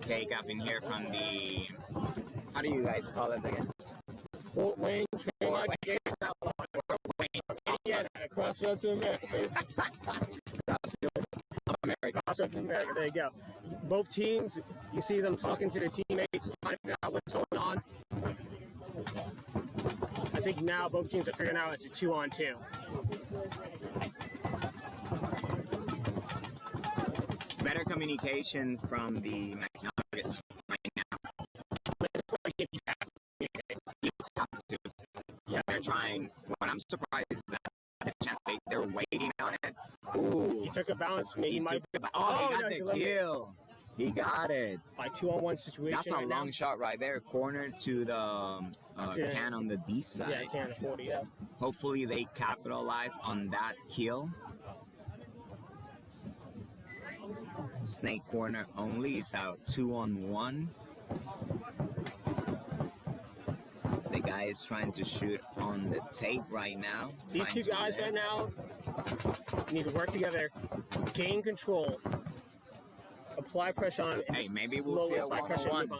Take up in here from the, how do you guys call it again? Fort Wayne, Crossroads of America. Crossroads of America, there you go. Both teams, you see them talking to their teammates, trying to figure out what's going on. I think now both teams are figuring out it's a 2-on-2. Better communication from the McNuggets right now. You have to. Yeah, they're trying. What I'm surprised is that the chance they're waiting on it. Ooh. He took a bounce. Maybe he might. He got the kill. He got it. By 2-on-1 situation. That's a right long now. shot right there. Corner to the can on the D side. Yeah, can 40. Yeah. Hopefully they capitalize on that kill. Snake corner only is out 2-on-1. The guy is trying to shoot on the tape right now. These two guys right now need to work together, gain control, apply pressure on. And hey, maybe we'll see a 1-on-1.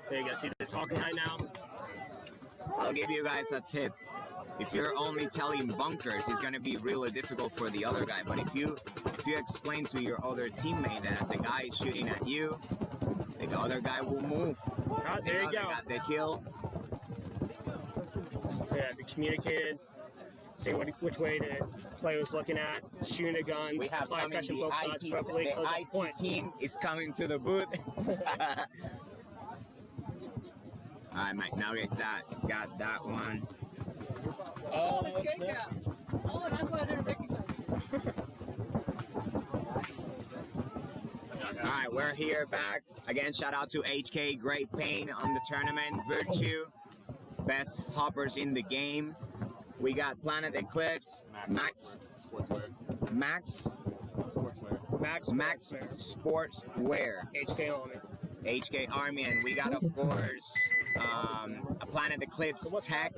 There you go. See, they're talking right now. I'll give you guys a tip. If you're only telling bunkers, it's going to be really difficult for the other guy. But if you explain to your other teammate that the guy is shooting at you, the other guy will move. There you go. They got the kill. Yeah, they communicated. See which way the player was looking at, shooting the guns, We have apply pressure the both sides perfectly, the close up IT point. team is coming to the booth. All right, Mike. Now got that one. Oh, Oh, that's why I didn't recognize it. All right, we're here back again. Shout out to HK, great paint on the tournament. Virtue, best hoppers in the game. We got Planet Eclipse, Max Sportswear. Max Sportswear, HK Army. HK Army, and we got, of course, a Planet Eclipse Tech.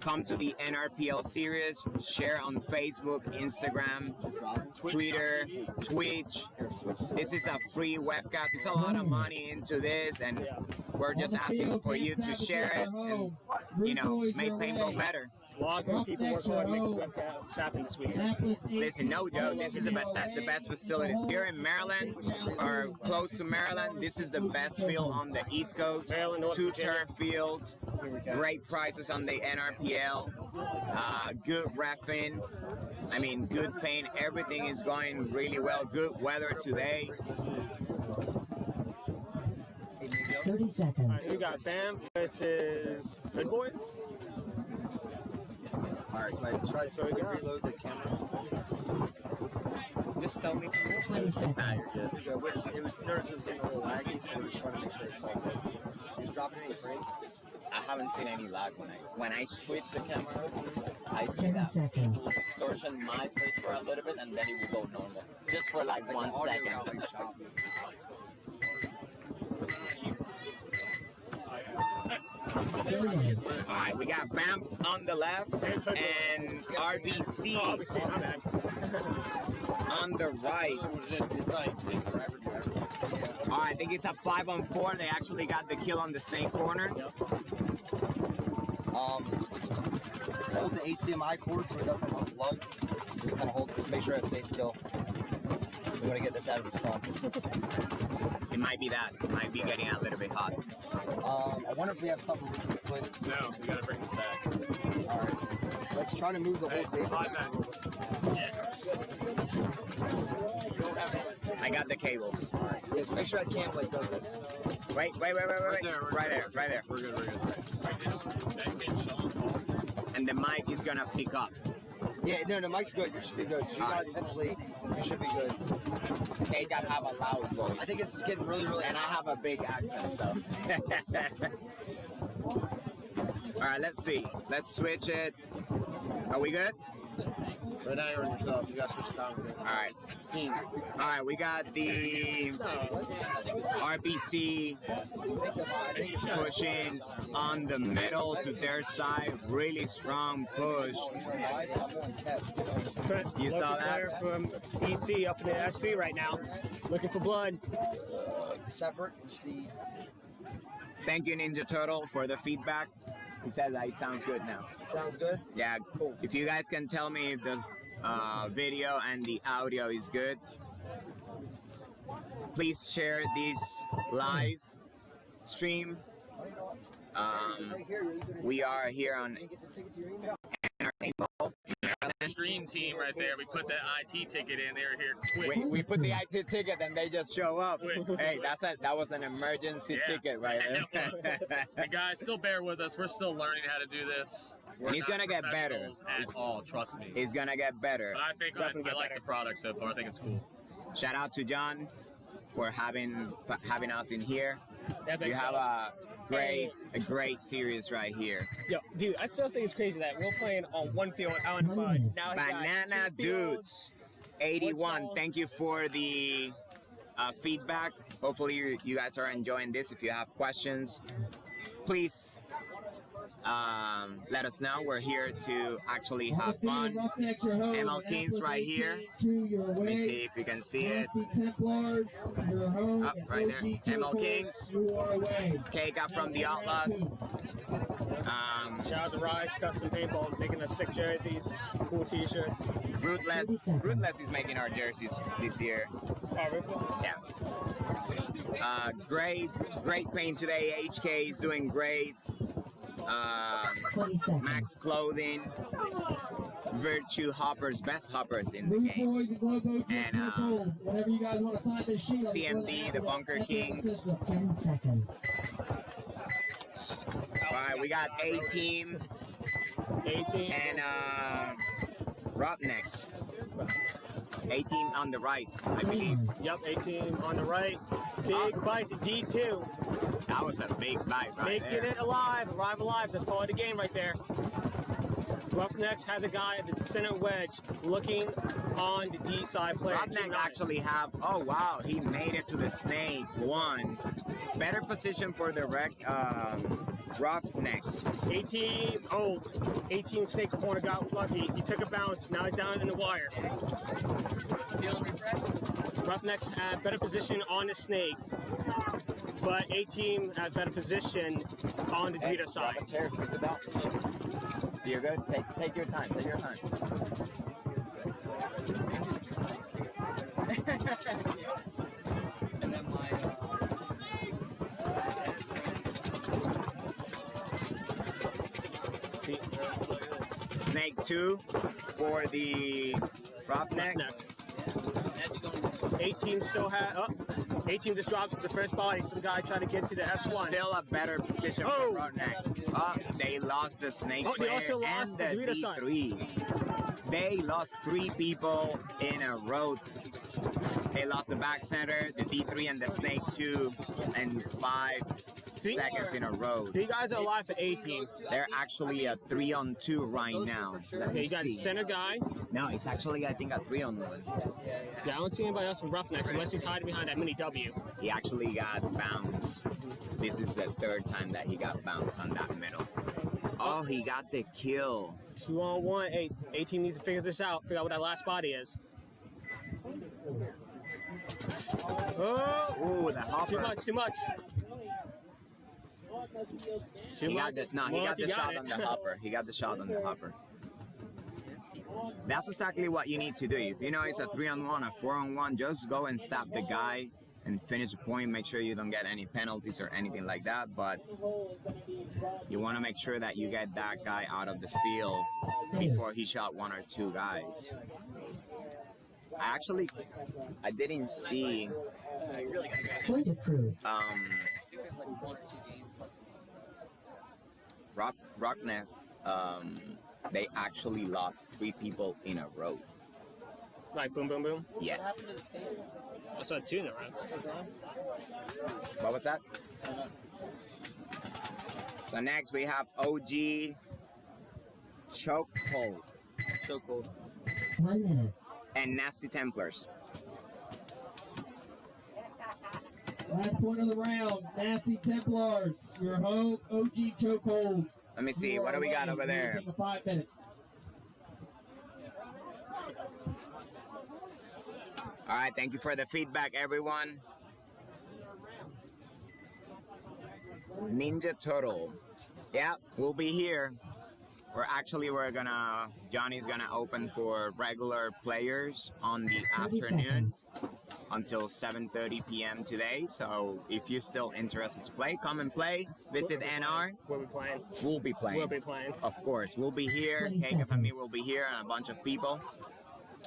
Come to the NRPL Series, share on Facebook, Instagram, Twitter, Twitch. This is a free webcast. It's a lot of money into this, and we're just asking for you to share it and, you know, make paintball better. A lot of people work hard to make this webcast happen this weekend. Listen, no joke, this is the best facilities. If you're in Maryland or close to Maryland, this is the best field on the East Coast. Maryland, North 2 Virginia. turf fields, great prices on the NRPL, good reffing, I mean, good paint. Everything is going really well. Good weather today. 30 seconds. Alright, so we got BAM versus Good Boys. Alright, can I try to reload the camera? Just tell me. 20 seconds. It was nervous, it was getting a little laggy, so we're just trying to make sure it's all good. Just dropping any frames? I haven't seen any lag when I switch the camera. I see 10 that seconds. distortion my face for a little bit, and then it will go normal, just for like 1 second. Alright, we got BAM on the left and RBC on the right. Alright, I think it's a 5-on-4. They actually got the kill on the snake corner. Hold the HDMI cord so it doesn't unplug. Just kind of hold, just make sure it stays still. We want to get this out of the sun. It might be that. It might be getting a little bit hot. I wonder if we have something we can put. No, we gotta bring this back. Alright. Let's try to move the whole table. I got the cables. Yeah, just make sure that cam like does it. Wait. Right there. We're good. And the mic is gonna pick up. Yeah, no, mic's good. You should be good. You guys technically, you should be good. They gotta have a loud voice. I think it's just getting really, really And I have a big accent, so. Alright, let's see. Let's switch it. Are we good? Right now you're on yourself. You got to switch down. Alright. Alright, we got the RBC pushing on the middle to their side. Really strong push. You saw that? From DC up in the SV right now. Looking for blood. Separate. See. Thank you, Ninja Turtle, for the feedback. He says that it sounds good now. Sounds good? Yeah, cool. If you guys can tell me if the video and the audio is good, please share this live stream. We are here on Paintball. The stream team right there. We put that IT ticket in. They were here quick. We put the IT ticket and they just show up. Hey, that was an emergency ticket right there. And guys, still bear with us. We're still learning how to do this. And he's gonna get better. At all, trust me. He's gonna get better. But I think I like the product so far. I think it's cool. Shout out to John for having us in here. Yeah, You have a great series right here. Yo, dude, I still think it's crazy that we're playing on one field out in the mud. Now Banana Dudes 81. Thank you for the feedback. Hopefully you guys are enjoying this. If you have questions, please let us know. We're here to actually have fun. ML Kings right here. Let me see if you can see it. Up right there. ML Kings. Keika from the Outlaws. Shout out to Rise Custom Paintball making us sick jerseys, cool t-shirts. Ruthless is making our jerseys this year. Oh, Ruthless? Yeah. Great paint today. HK is doing great. Max Clothing, Virtue Hoppers, best hoppers in the game. And CMD, the Bunker Kings. 10 seconds. Alright, we got A-Team. A-Team. And Roughnecks. 18 on the right, I believe. Yep, 18 on the right. Big bite to D2. That was a big bite right Making there. it alive, arrive alive. That's part of the game right there. Roughnecks has a guy at the center wedge looking on the D side player. Roughneck actually have, oh wow, he made it to the snake. One. Better position for the Roughnecks. 18 snake corner got lucky. He took a bounce. Now he's down in the wire. Roughnecks had better position on the snake, but 18 had better position on the Dorito side. You're good. Take your time. Take your time. And then my Snake 2 for the Roughnecks. 18 still had 18 just drops the first body. Some guy trying to get to the S1. Still a better position for Roughnecks. They lost the snake Oh, they player also lost and the the Dorito side. D3. They lost 3 people in a row. They lost the back center, the D3, and the snake 2, and 5 seconds in a row. You guys are alive for 18. They're actually a 3-on-2 right now. Okay, you got the center guy. No, it's actually, I think, a 3-on-1. Yeah, I don't see anybody else from Roughnecks unless he's hiding behind that mini W. He actually got bounced. This is the 3rd time that he got bounced on that middle. Oh, he got the kill. 2-on-1. Hey, 18 needs to figure this out. Figure out what that last body is. Oh! Ooh, the hopper. Too much. He got the shot on the hopper. He got the shot on the hopper. That's exactly what you need to do. If you know it's a 3-on-1, a 4-on-1, just go and stop the guy and finish the point. Make sure you don't get any penalties or anything like that. But you want to make sure that you get that guy out of the field before he shot 1 or 2 guys. I didn't see Point approved. Roughnecks, they actually lost 3 people in a row. Like boom, boom, boom? Yes. I saw 2 in a row. What was that? So next we have OG Chokehold. 1 minute. And Nasty Templars. Last point of the round, Nasty Templars. Your home, OG Chokehold. Let me see, what do we got over there? Take a 5 minute. All right, thank you for the feedback, everyone. Ninja Turtle. Yeah, we'll be here. Johnny's gonna open for regular players on the afternoon until 7:30 p.m. today. So if you're still interested to play, come and play. Visit NR. We'll be playing. We'll be playing. We'll be playing. Of course, we'll be here. 20 Jacob and me seconds. will be here, and a bunch of people.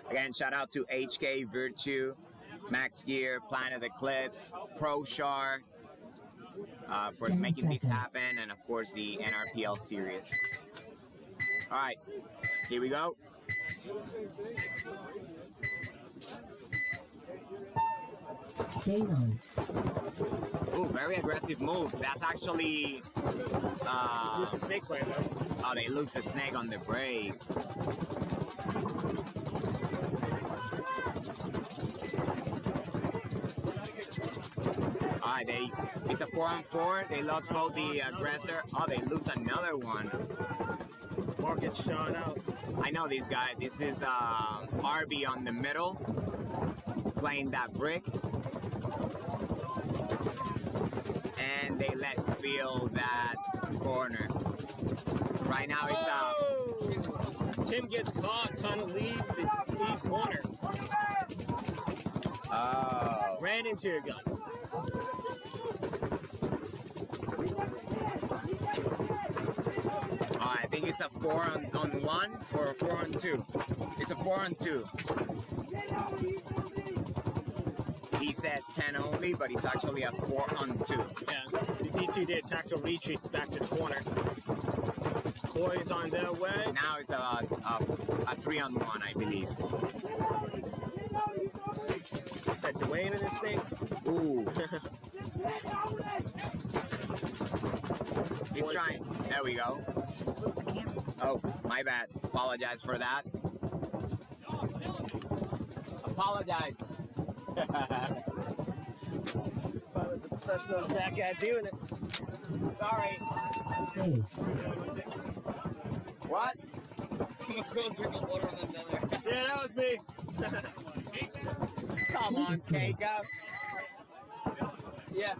Again, shout out to HK, Virtue, Max Gear, Planet Eclipse, ProShar for 10 making this seconds. happen, and of course the NRPL Series. All right, here we go. Game on. Ooh, very aggressive move. That's actually. Use the snake player though. Oh, they lose the snake on the break. Alright, it's a 4-on-4. They lost both the aggressor. Oh, they lose another one. Mark gets shot out. I know this guy. This is RB on the middle, playing that brick. And they let feel that corner. Right now it's out. Tim gets caught trying to leave the corner. Oh. Ran into your gun. I think it's a 4-on-1 or a 4-on-2. It's a 4-on-2. He said 10 only, but it's actually a 4-on-2. Yeah, the D2 did tactical retreat back to the corner. Boys on their way. Now it's a 3-on-1, I believe. Is that Dwayne in this thing? Ooh. He's trying. There we go. Oh, my bad. Apologize for that. Apologize. The professional's back at doing it. Sorry. Ace. What? Someone's going drinking water on another. Yeah, that was me. Come on, Jacob. Yeah.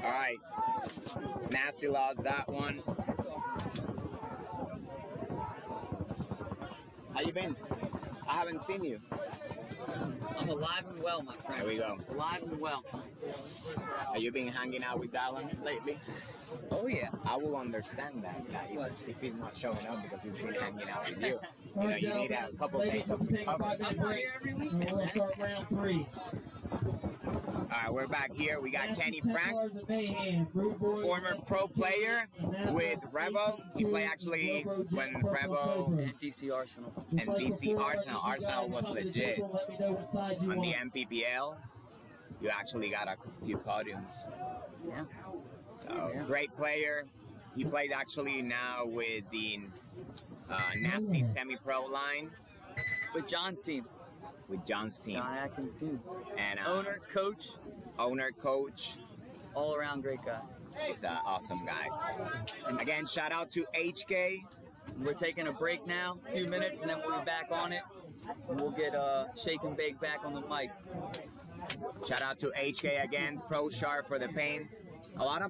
All right. Nasty lost that one. How you been? I haven't seen you. I'm alive and well, my friend. There we go. Alive and well. Have you been hanging out with Dallin lately? Oh, yeah. I will understand that if he's not showing up because he's been hanging out with you. You know, you need a couple days of recovery. I'm not here every week. And we'll start round 3. All right, we're back here. We got Kenny Frank, Templars of Mayhem, Rude Boys, former pro player with Revo. He played actually when Revo And DC Arsenal. and DC Arsenal. Arsenal was legit. On the NPPL, you actually got a few podiums. Yeah. So, great player. He plays actually now with the Nasty semi-pro line With John's team. with John's team. John Atkins' team. And Owner, coach, coach. all around great guy. He's an awesome guy. And again, shout out to HK. We're taking a break now, a few minutes, and then we'll be back on it. And we'll get Shake and Bake back on the mic. Shout out to HK again, Pro Sharp for the paint. A lot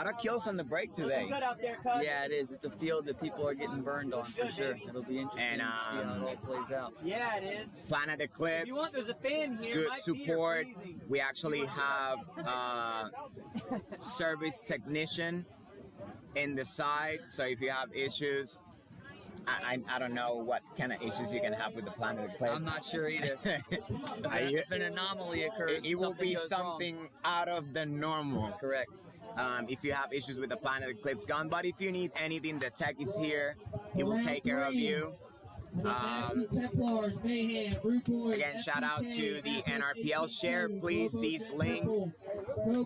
of kills on the break today. Yeah, it is. It's a field that people are getting burned on for sure. It'll be interesting And, to see how it all plays out. Yeah, it is. Planet Eclipse, There's a fan here. good support. We actually have service technician in the side. So if you have issues, I don't know what kind of issues you can have with the Planet Eclipse. I'm not sure either. If an anomaly occurs, It will be goes wrong. something out of the normal. Correct. If you have issues with the Planet Eclipse gun, but if you need anything, the tech is here. He will take care of you. Templars, Mayhem, Rude Boys, Again, shout out to the NRPL. Share, please, these links.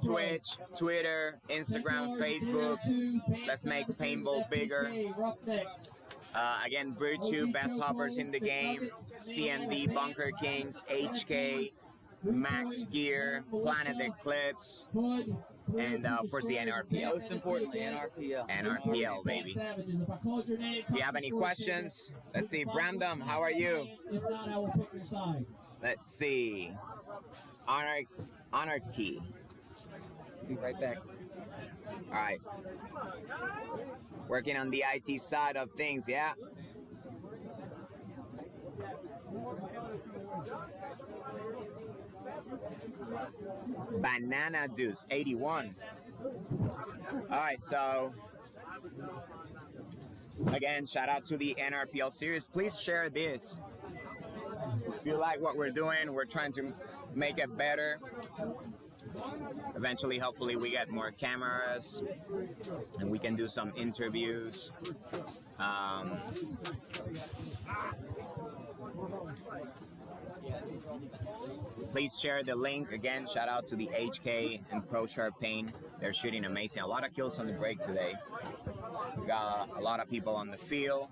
Twitch, Twitter, Instagram, Facebook. Let's make paintball bigger. Again, Virtue, best hoppers in the game. CMD, Bunker Kings, HK, Max Gear, Planet Eclipse, and of course the NRPL. Most importantly, NRPL. NRPL, baby. If you have any questions, let's see. Brandon, how are you? If not, I will pick your side. Let's see. Anarchy. Be right back. All right. Working on the IT side of things, yeah. Banana Deuce, 81. All right, so again, shout out to the NRPL series. Please share this. If you like what we're doing, we're trying to make it better. Eventually, hopefully, we get more cameras and we can do some interviews. Please share the link. Again, shout out to the HK and Pro Sharp Paint. They're shooting amazing. A lot of kills on the break today. We got a lot of people on the field.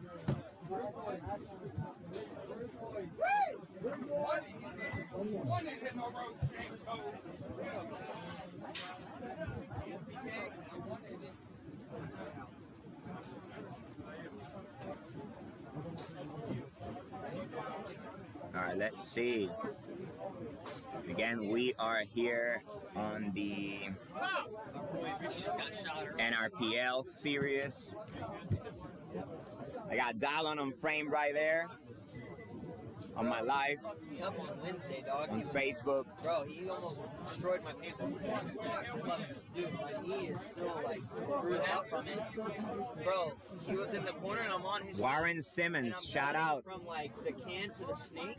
All right, let's see. Again, we are here on the NRPL Series. I got Dallin on frame right there on my live Up on Wednesday, dog. on Facebook. Bro, he almost destroyed my paintball. Dude, my knee is still like bruised out from it. Bro, he was in the corner and I'm on his. Warren and Simmons, I'm shout going out. From like the can to the snake.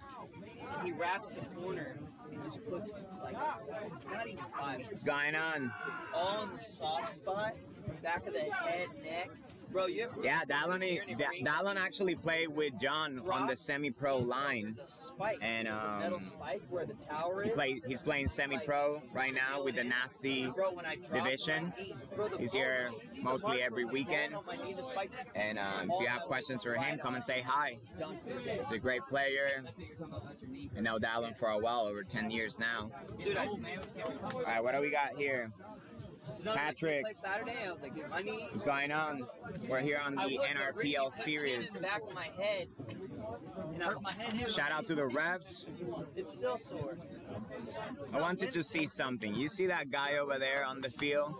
he wraps the corner and just puts like not even 5. What's going on? All in the soft spot, back of the head, neck. Bro, you ever Yeah, Dallin actually played with John on the semi-pro line. There's a spike. And There's a metal spike where the tower is. he's playing semi-pro right now with the Nasty Bro, when I dropped division. my knee, bro, the He's here bone- mostly every the weekend. bone on my knee, the spike just And if you have questions for him, come and say hi. done for the day. He's a great player. I know Dallin for a while, over 10 years now. Dude, All right, what do we got here? Patrick. Play Saturday. I was like, dude, my knee. What's going on? We're here on I the would, but Richie NRPL put 10 Series. in the back of my head, and I hurt my head. Shout out to the refs. It's still sore. I wanted to see something. You see that guy over there on the field?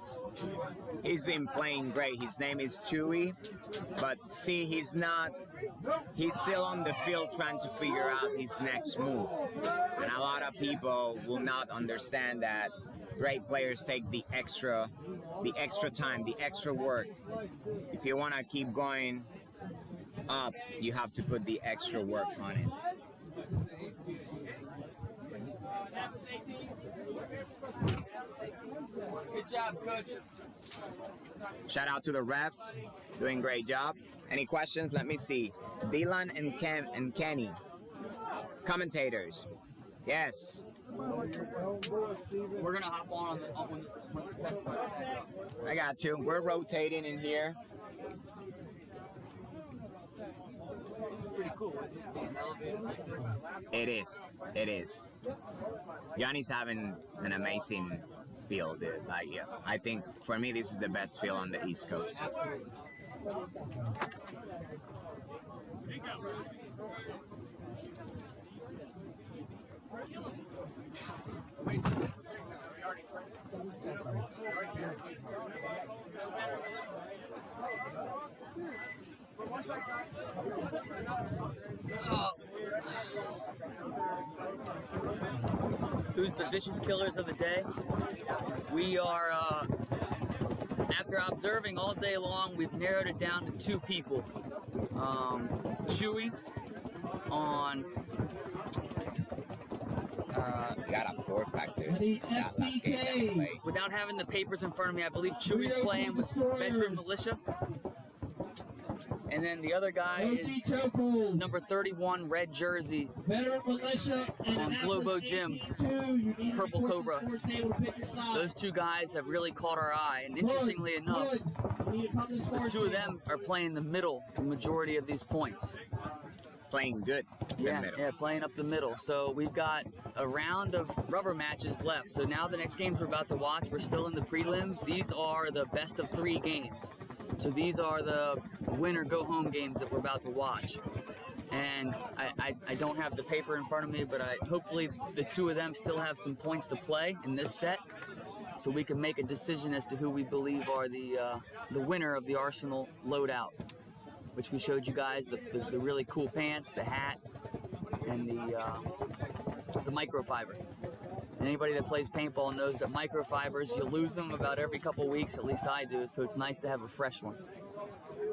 He's been playing great. His name is Chewy, but see, he's still on the field trying to figure out his next move. And a lot of people will not understand that great players take the extra time, the extra work. If you want to keep going up, you have to put the extra work on it. Good job, coach. Shout out to the refs, doing great job. Any questions? Let me see. Dylan and Kenny, commentators. Yes. We're gonna hop on when the set starts. I got you. We're rotating in here. It's pretty cool. It is. It is. Johnny's having an amazing field, dude. Like, yeah, I think for me this is the best field on the East Coast. Absolutely. Who's the vicious killers of the day? We are, after observing all day long, we've narrowed it down to 2 people. Chewy on... Got a 4-pack, dude. Ready, That last game that we FBK. played. Without having the papers in front of me, I believe Chewy's playing with Bedroom Militia. And then the other guy is Chokehold. number 31, red jersey, Veteran Militia and on Globo Gym, Purple Cobra. Those 2 guys have really caught our eye, and interestingly enough, the 2 of them are playing the middle the majority of these points. Playing good. Yeah, playing up the middle. So we've got a round of rubber matches left. So now the next games we're about to watch, we're still in the prelims. These are the best of 3 games. So these are the winner go home games that we're about to watch. And I don't have the paper in front of me, but hopefully the 2 of them still have some points to play in this set, so we can make a decision as to who we believe are the winner of the Arsenal loadout, which we showed you guys, the really cool pants, the hat, and the microfiber. And anybody that plays paintball knows that microfibers, you lose them about every couple weeks, at least I do, so it's nice to have a fresh one.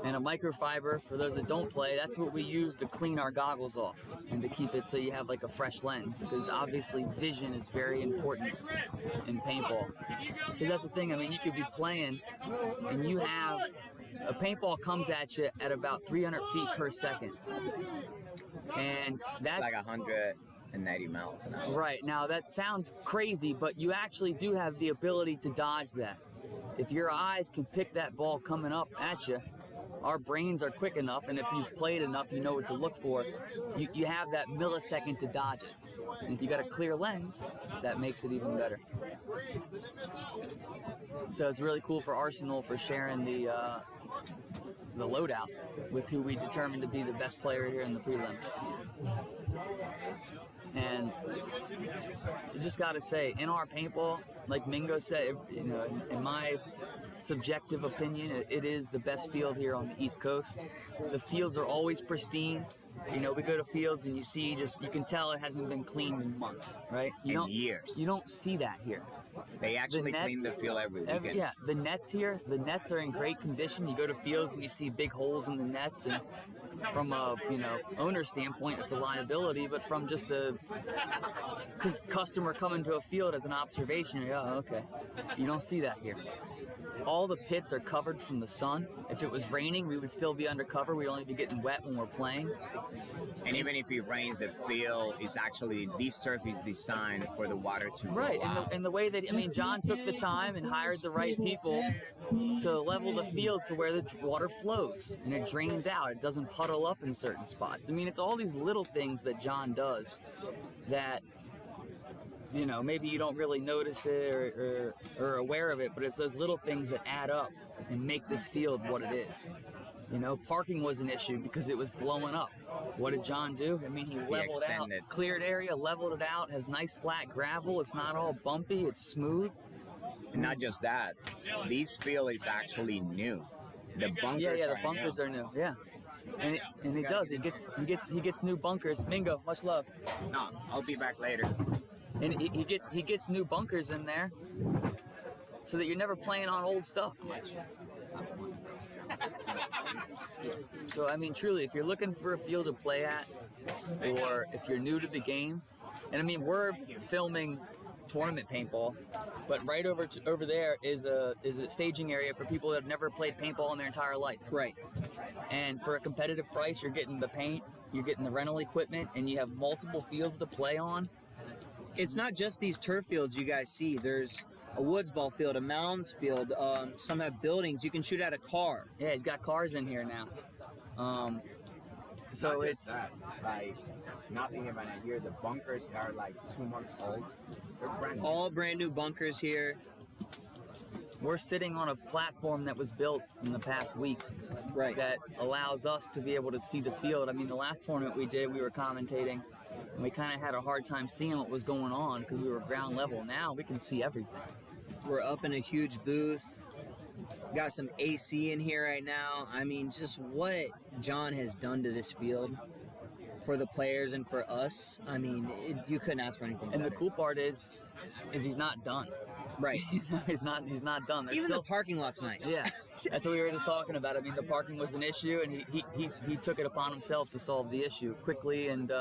And a microfiber, for those that don't play, that's what we use to clean our goggles off and to keep it so you have like a fresh lens, because obviously vision is very important in paintball. Because that's the thing, I mean, you could be playing and you have, a paintball comes at you at about 300 feet per second. And that's like 190 miles an hour. right. Now that sounds crazy, but you actually do have the ability to dodge that. If your eyes can pick that ball coming up at you, our brains are quick enough, and if you've played enough, you know what to look for. You have that millisecond to dodge it. And if you got a clear lens, that makes it even better. So it's really cool for Arsenal for sharing the loadout with who we determined to be the best player here in the prelims. And you just got to say, in our paintball, like Mingo said, you know, in my subjective opinion, it is the best field here on the East Coast. The fields are always pristine. You know, we go to fields and you see you can tell it hasn't been cleaned in months, right? Years. You don't see that here. They actually clean the field every weekend. The nets here, the nets are in great condition. You go to fields and you see big holes in the nets, and from a owner standpoint, it's a liability, but from just a customer coming to a field as an observation, you're, oh, okay. You don't see that here. All the pits are covered from the sun. If it was raining, we would still be undercover. We'd only be getting wet when we're playing. And even if it rains, the field is actually, this turf is designed for the water to Right, go out. and the way that, John took the time and hired the right people to level the field to where the water flows and it drains out. It doesn't puddle up in certain spots. It's all these little things that John does that, maybe you don't really notice it or aware of it, but it's those little things that add up and make this field what it is. Parking was an issue because it was blowing up. What did John do? He leveled out, cleared area, leveled it out, has nice flat gravel. It's not all bumpy, it's smooth. And not just that, this field is actually new. The bunkers the bunkers are new. Yeah. And he does. He gets new bunkers. Mingo, much love. No, I'll be back later. And he gets new bunkers in there so that you're never playing on old stuff. So truly, if you're looking for a field to play at, or if you're new to the game, and we're filming tournament paintball, but right over there is a staging area for people that have never played paintball in their entire life. Right. And for a competitive price, you're getting the paint, you're getting the rental equipment, and you have multiple fields to play on. It's not just these turf fields you guys see. There's a woods ball field, a mounds field, some have buildings. You can shoot at a car. Yeah, he's got cars in here now. So it's that, like, nothing about it here. The bunkers are like 2 months old. They're brand new. All brand new bunkers here. We're sitting on a platform that was built in the past week, right? That allows us to be able to see the field. The last tournament we did, we were commentating, and we kind of had a hard time seeing what was going on because we were ground level. Now we can see everything. We're up in a huge booth. Got some AC in here right now. Just what John has done to this field for the players and for us. You couldn't ask for anything better. And the cool part is he's not done. Right. He's not done. Even the parking lot's nice. Yeah, that's what we were just talking about. The parking was an issue, and he took it upon himself to solve the issue quickly and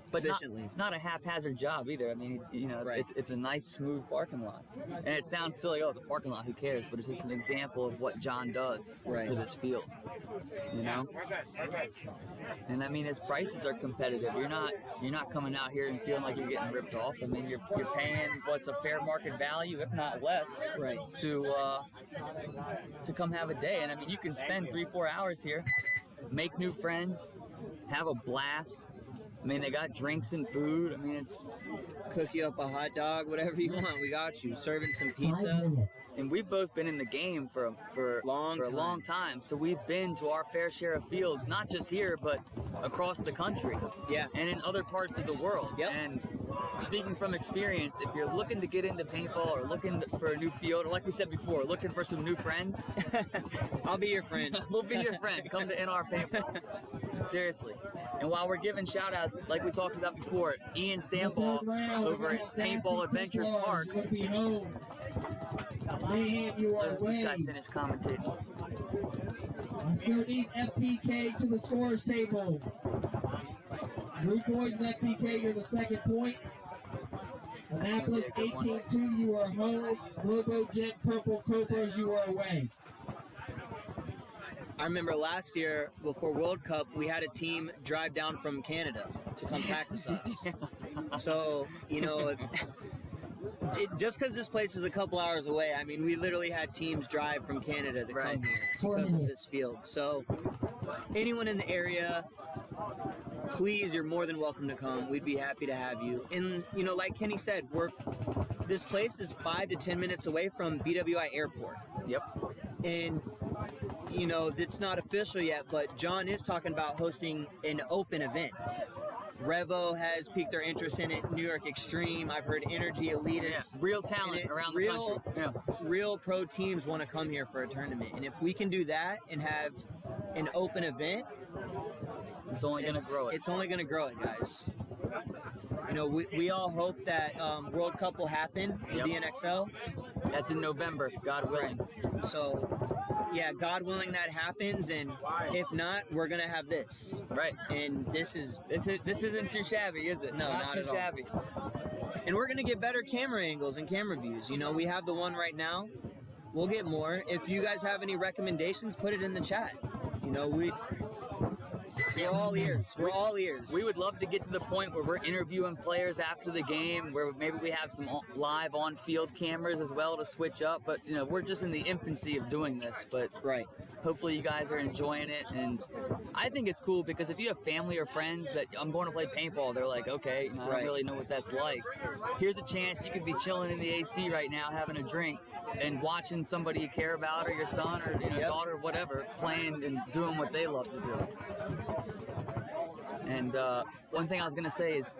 but efficiently. Not a haphazard job either. Right. It's a nice, smooth parking lot. And it sounds silly, it's a parking lot, who cares? But it's just an example of what John does for this field. And his prices are competitive. You're not coming out here and feeling like you're getting ripped off. You're paying what's a fair market value, if not less, right, to come have a day. And you can spend 3-4 hours here, make new friends, have a blast. They got drinks and food. It's cook you up a hot dog, whatever you want. We got you. Serving some pizza. And we've both been in the game for a long time. So we've been to our fair share of fields, not just here, but across the country. Yeah. And in other parts of the world. Yep. And speaking from experience, if you're looking to get into paintball or looking for a new field, or like we said before, looking for some new friends, I'll be your friend. We'll be your friend. Come to NR Paintball. Seriously. And while we're giving shout outs, like we talked about before, Ian Stanball over at Paintball Adventures Park. This guy finished commentating. Let's need FPK to the scores table. Rude Boys and FPK, you're the second point. Annapolis 18-2, you are home. Lobo Jet Purple Cobras, you are away. I remember last year, before World Cup, we had a team drive down from Canada to come practice us. So, just because this place is a couple hours away, we literally had teams drive from Canada to come here because of this field. So, anyone in the area, please, you're more than welcome to come. We'd be happy to have you. And, like Kenny said, this place is 5 to 10 minutes away from BWI Airport. Yep. And it's not official yet, but John is talking about hosting an open event. Revo has piqued their interest in it. New York Extreme. I've heard Energy Elitist. Yeah, real talent around the country. Yeah. Real pro teams want to come here for a tournament. And if we can do that and have an open event, it's only going to grow it. It's only going to grow it, guys. We all hope that World Cup will happen, the NXL. That's in November, God willing. So yeah, God willing that happens, and if not, we're gonna have this. Right. And this isn't too shabby, is it? No, not too too shabby. And we're gonna get better camera angles and camera views. You know, we have the one right now. We'll get more. If you guys have any recommendations, put it in the chat. You know, we're all ears. We're all ears. We would love to get to the point where we're interviewing players after the game, where maybe we have some live on-field cameras as well to switch up. But you know, we're just in the infancy of doing this. But right. Hopefully you guys are enjoying it, and I think it's cool because if you have family or friends that I'm going to play paintball, they're like, okay, you know, I don't really know what that's like. Here's a chance you could be chilling in the AC right now, having a drink, and watching somebody you care about, or your son, or daughter, or whatever, playing and doing what they love to do. And one thing I was going to say is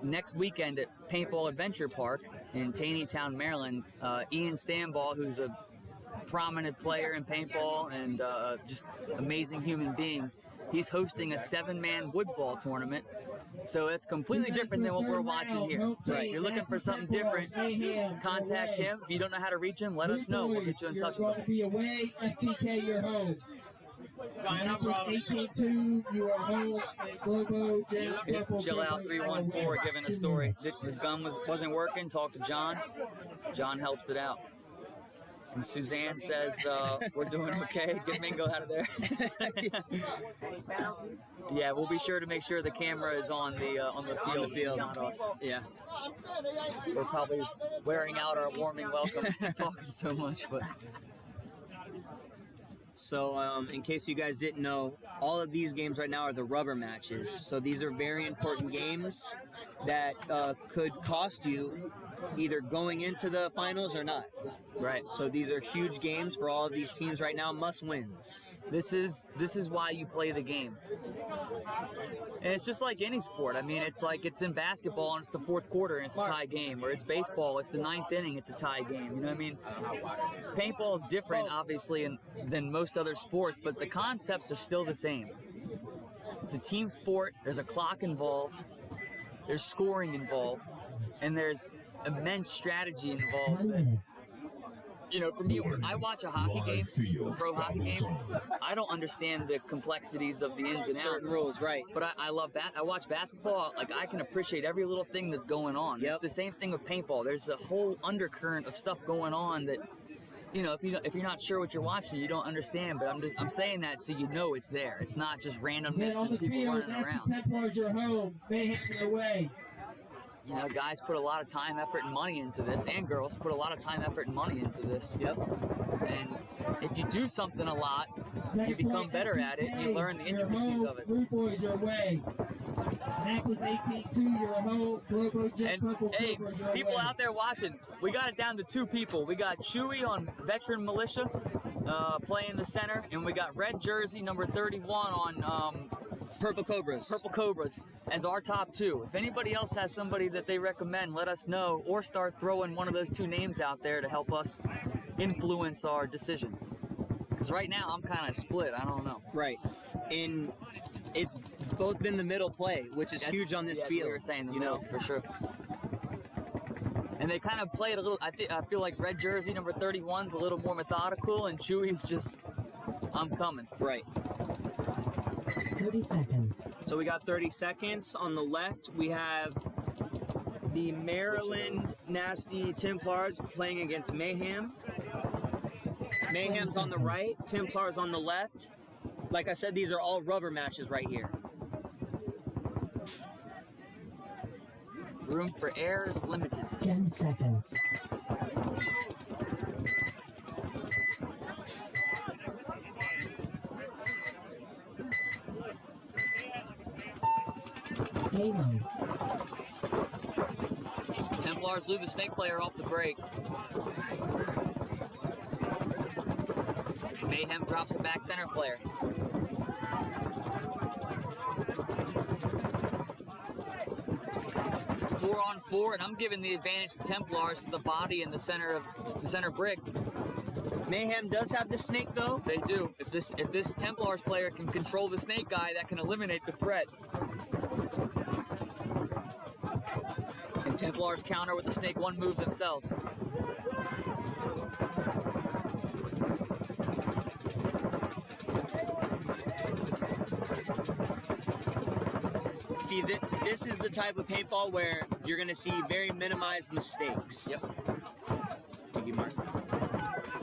next weekend at Paintball Adventure Park in Taneytown, Maryland, Ian Stanball, who's a prominent player in paintball and just amazing human being, he's hosting a 7-man woods ball tournament. So it's completely different than what we're watching here. So if you're looking for something different, contact him. If you don't know how to reach him, let us know. We'll get you in touch with him. Be away, FPK, you're home. 18-2, you are home. Globo, Here's Chill Out 314 giving a story. His gun wasn't working. Talk to John. John helps it out. And Suzanne says, we're doing okay. Get Mingo out of there. Yeah, we'll be sure to make sure the camera is on the field, not us. Yeah. We're probably wearing out our warming welcome talking so much, but... So, in case you guys didn't know, all of these games right now are the rubber matches. So these are very important games that could cost you either going into the finals or not. Right. So these are huge games for all of these teams right now, must-wins. This is why you play the game. And it's just like any sport. I mean, it's like it's in basketball and it's the fourth quarter and it's a tie game. Or it's baseball, it's the 9th inning, it's a tie game. You know what I mean? Paintball is different, obviously, than most other sports, but the concepts are still the same. It's a team sport. There's a clock involved. There's scoring involved. And there's immense strategy involved. You know, for me, I watch a hockey game, a pro hockey game. I don't understand the complexities of the ins and outs. Certain rules, right. But I love that. I watch basketball. Like, I can appreciate every little thing that's going on. Yep. It's the same thing with paintball. There's a whole undercurrent of stuff going on that, you know, if you're not sure what you're watching, you don't understand. But I'm saying that so you know it's there. It's not just randomness and people running around. Templars are home. Mayhem away. You know, guys put a lot of time, effort, and money into this, and girls put a lot of time, effort, and money into this. Yep. And if you do something a lot, you become better at it, and you learn the intricacies of it. Three boys are away. Annapolis 18-2, you're home. Globo, Jet, And Purple, hey, Clippers are people away. out there watching, we got it down to 2 people. We got Chewy on Veteran Militia playing the center, and we got Red Jersey number 31 on Purple Cobras. Purple Cobras as our top 2. If anybody else has somebody that they recommend, let us know, or start throwing one of those 2 names out there to help us influence our decision. Because right now, I'm kind of split. I don't know. Right. And it's both been the middle play, which is huge on this field. We were saying the middle, for sure. And they kind of played a little. I feel like Red Jersey number 31's a little more methodical, and Chewy's just, I'm coming. Right. 30 seconds. So we got 30 seconds. On the left, we have the Maryland Nasty Templars playing against Mayhem. Mayhem's on the right, Templars on the left. Like I said, these are all rubber matches right here. Room for error is limited. 10 seconds. Game on. Templars leave the snake player off the break. Mayhem drops a back center player. Four on 4, and I'm giving the advantage to Templars with the body and the center brick. Mayhem does have the snake though. They do. If this Templars player can control the snake guy, that can eliminate the threat. And Templars counter with the snake 1 move themselves. See, this is the type of paintball where you're going to see very minimized mistakes. Yep. Thank you, Mark.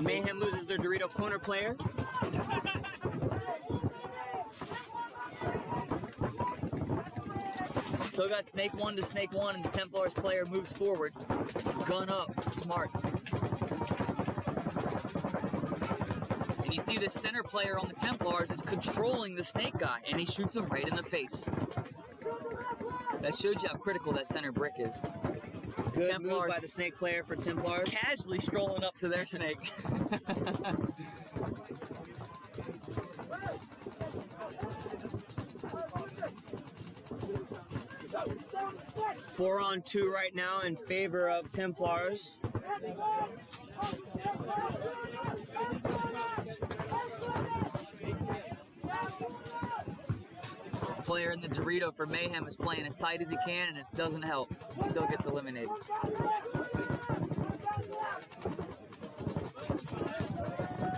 Mayhem loses their Dorito corner player. Still got snake one to snake one, and the Templars player moves forward. Gun up, smart. And you see the center player on the Templars is controlling the snake guy, and he shoots him right in the face. That shows you how critical that center brick is. Good Templars move by the snake player for Templars. Casually strolling up to their snake. 4-on-2 right now in favor of Templars. Player in the Dorito for Mayhem is playing as tight as he can, and it doesn't help. He still gets eliminated.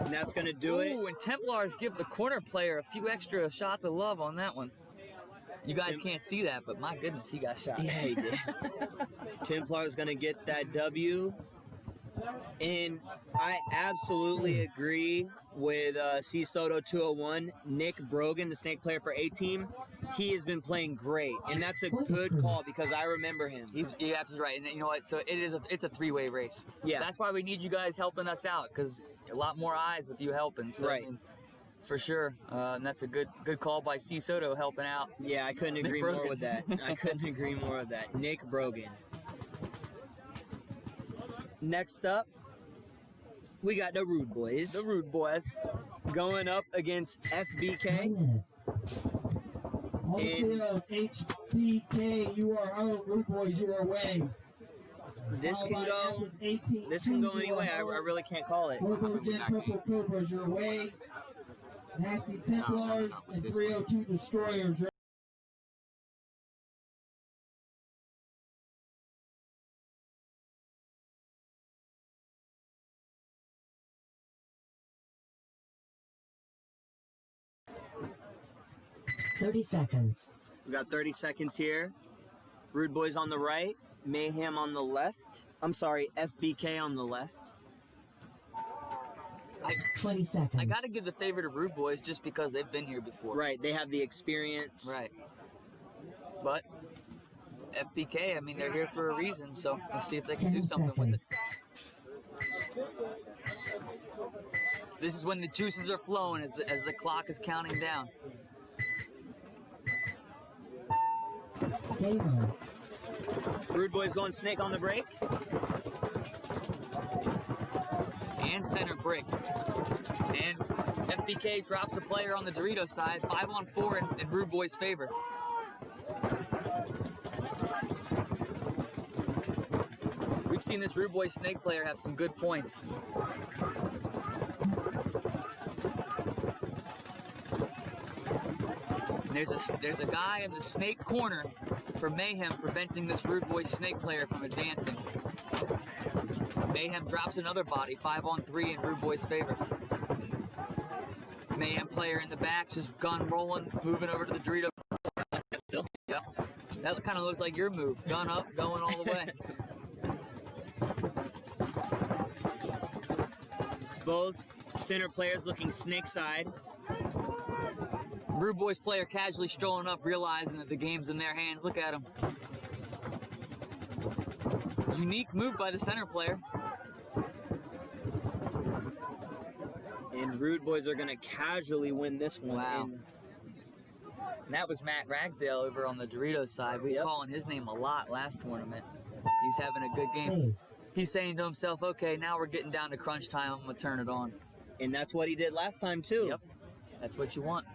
And that's going to do it. Ooh, and Templars give the corner player a few extra shots of love on that one. You guys can't see that, but my goodness, he got shot. Yeah, he did. Templars going to get that W. And I absolutely agree with C. Soto 201. Nick Brogan, the snake player for A-Team, he has been playing great. And that's a good call because I remember him. You're absolutely right. And you know what? So it's a three-way race. Yeah. That's why we need you guys helping us out, because a lot more eyes with you helping. So, right. I mean, for sure. And that's a good call by C. Soto helping out. Yeah, I couldn't agree more with that. I couldn't agree more with that. Nick Brogan. Next up, we got the Rude Boys. The Rude Boys. Going up against FBK. On the field, HBK, you are home. Rude Boys, you are away. This can go any way. I really can't call it. Purple Cobras, you're away. Nasty Templars and 302 Destroyers. 30 seconds. We got 30 seconds here. Rude Boys on the right, Mayhem on the left. I'm sorry, FBK on the left. 20 seconds. I gotta give the favor to Rude Boys just because they've been here before. Right, they have the experience. Right. But FBK, I mean, they're here for a reason, so let's see if they can do something with it. This is when the juices are flowing as the clock is counting down. Game on. Rude Boys going snake on the break. And center brick. And FBK drops a player on the Dorito side, 5-on-4 in Rude Boys' favor. We've seen this Rude Boys snake player have some good points. And there's a guy in the snake corner for Mayhem preventing this Rude Boys snake player from advancing. Mayhem drops another body, 5-on-3 in Rude Boys' favor. Mayhem player in the back, just gun rolling, moving over to the Dorito. Yep. That kind of looked like your move. Gun up, going all the way. Both center players looking snake side. Rude Boys player casually strolling up, realizing that the game's in their hands. Look at him. Unique move by the center player. And Rude Boys are going to casually win this one. Wow. And that was Matt Ragsdale over on the Doritos side. We were calling his name a lot last tournament. He's having a good game. He's saying to himself, okay, now we're getting down to crunch time. I'm going to turn it on. And that's what he did last time, too. Yep. That's what you want.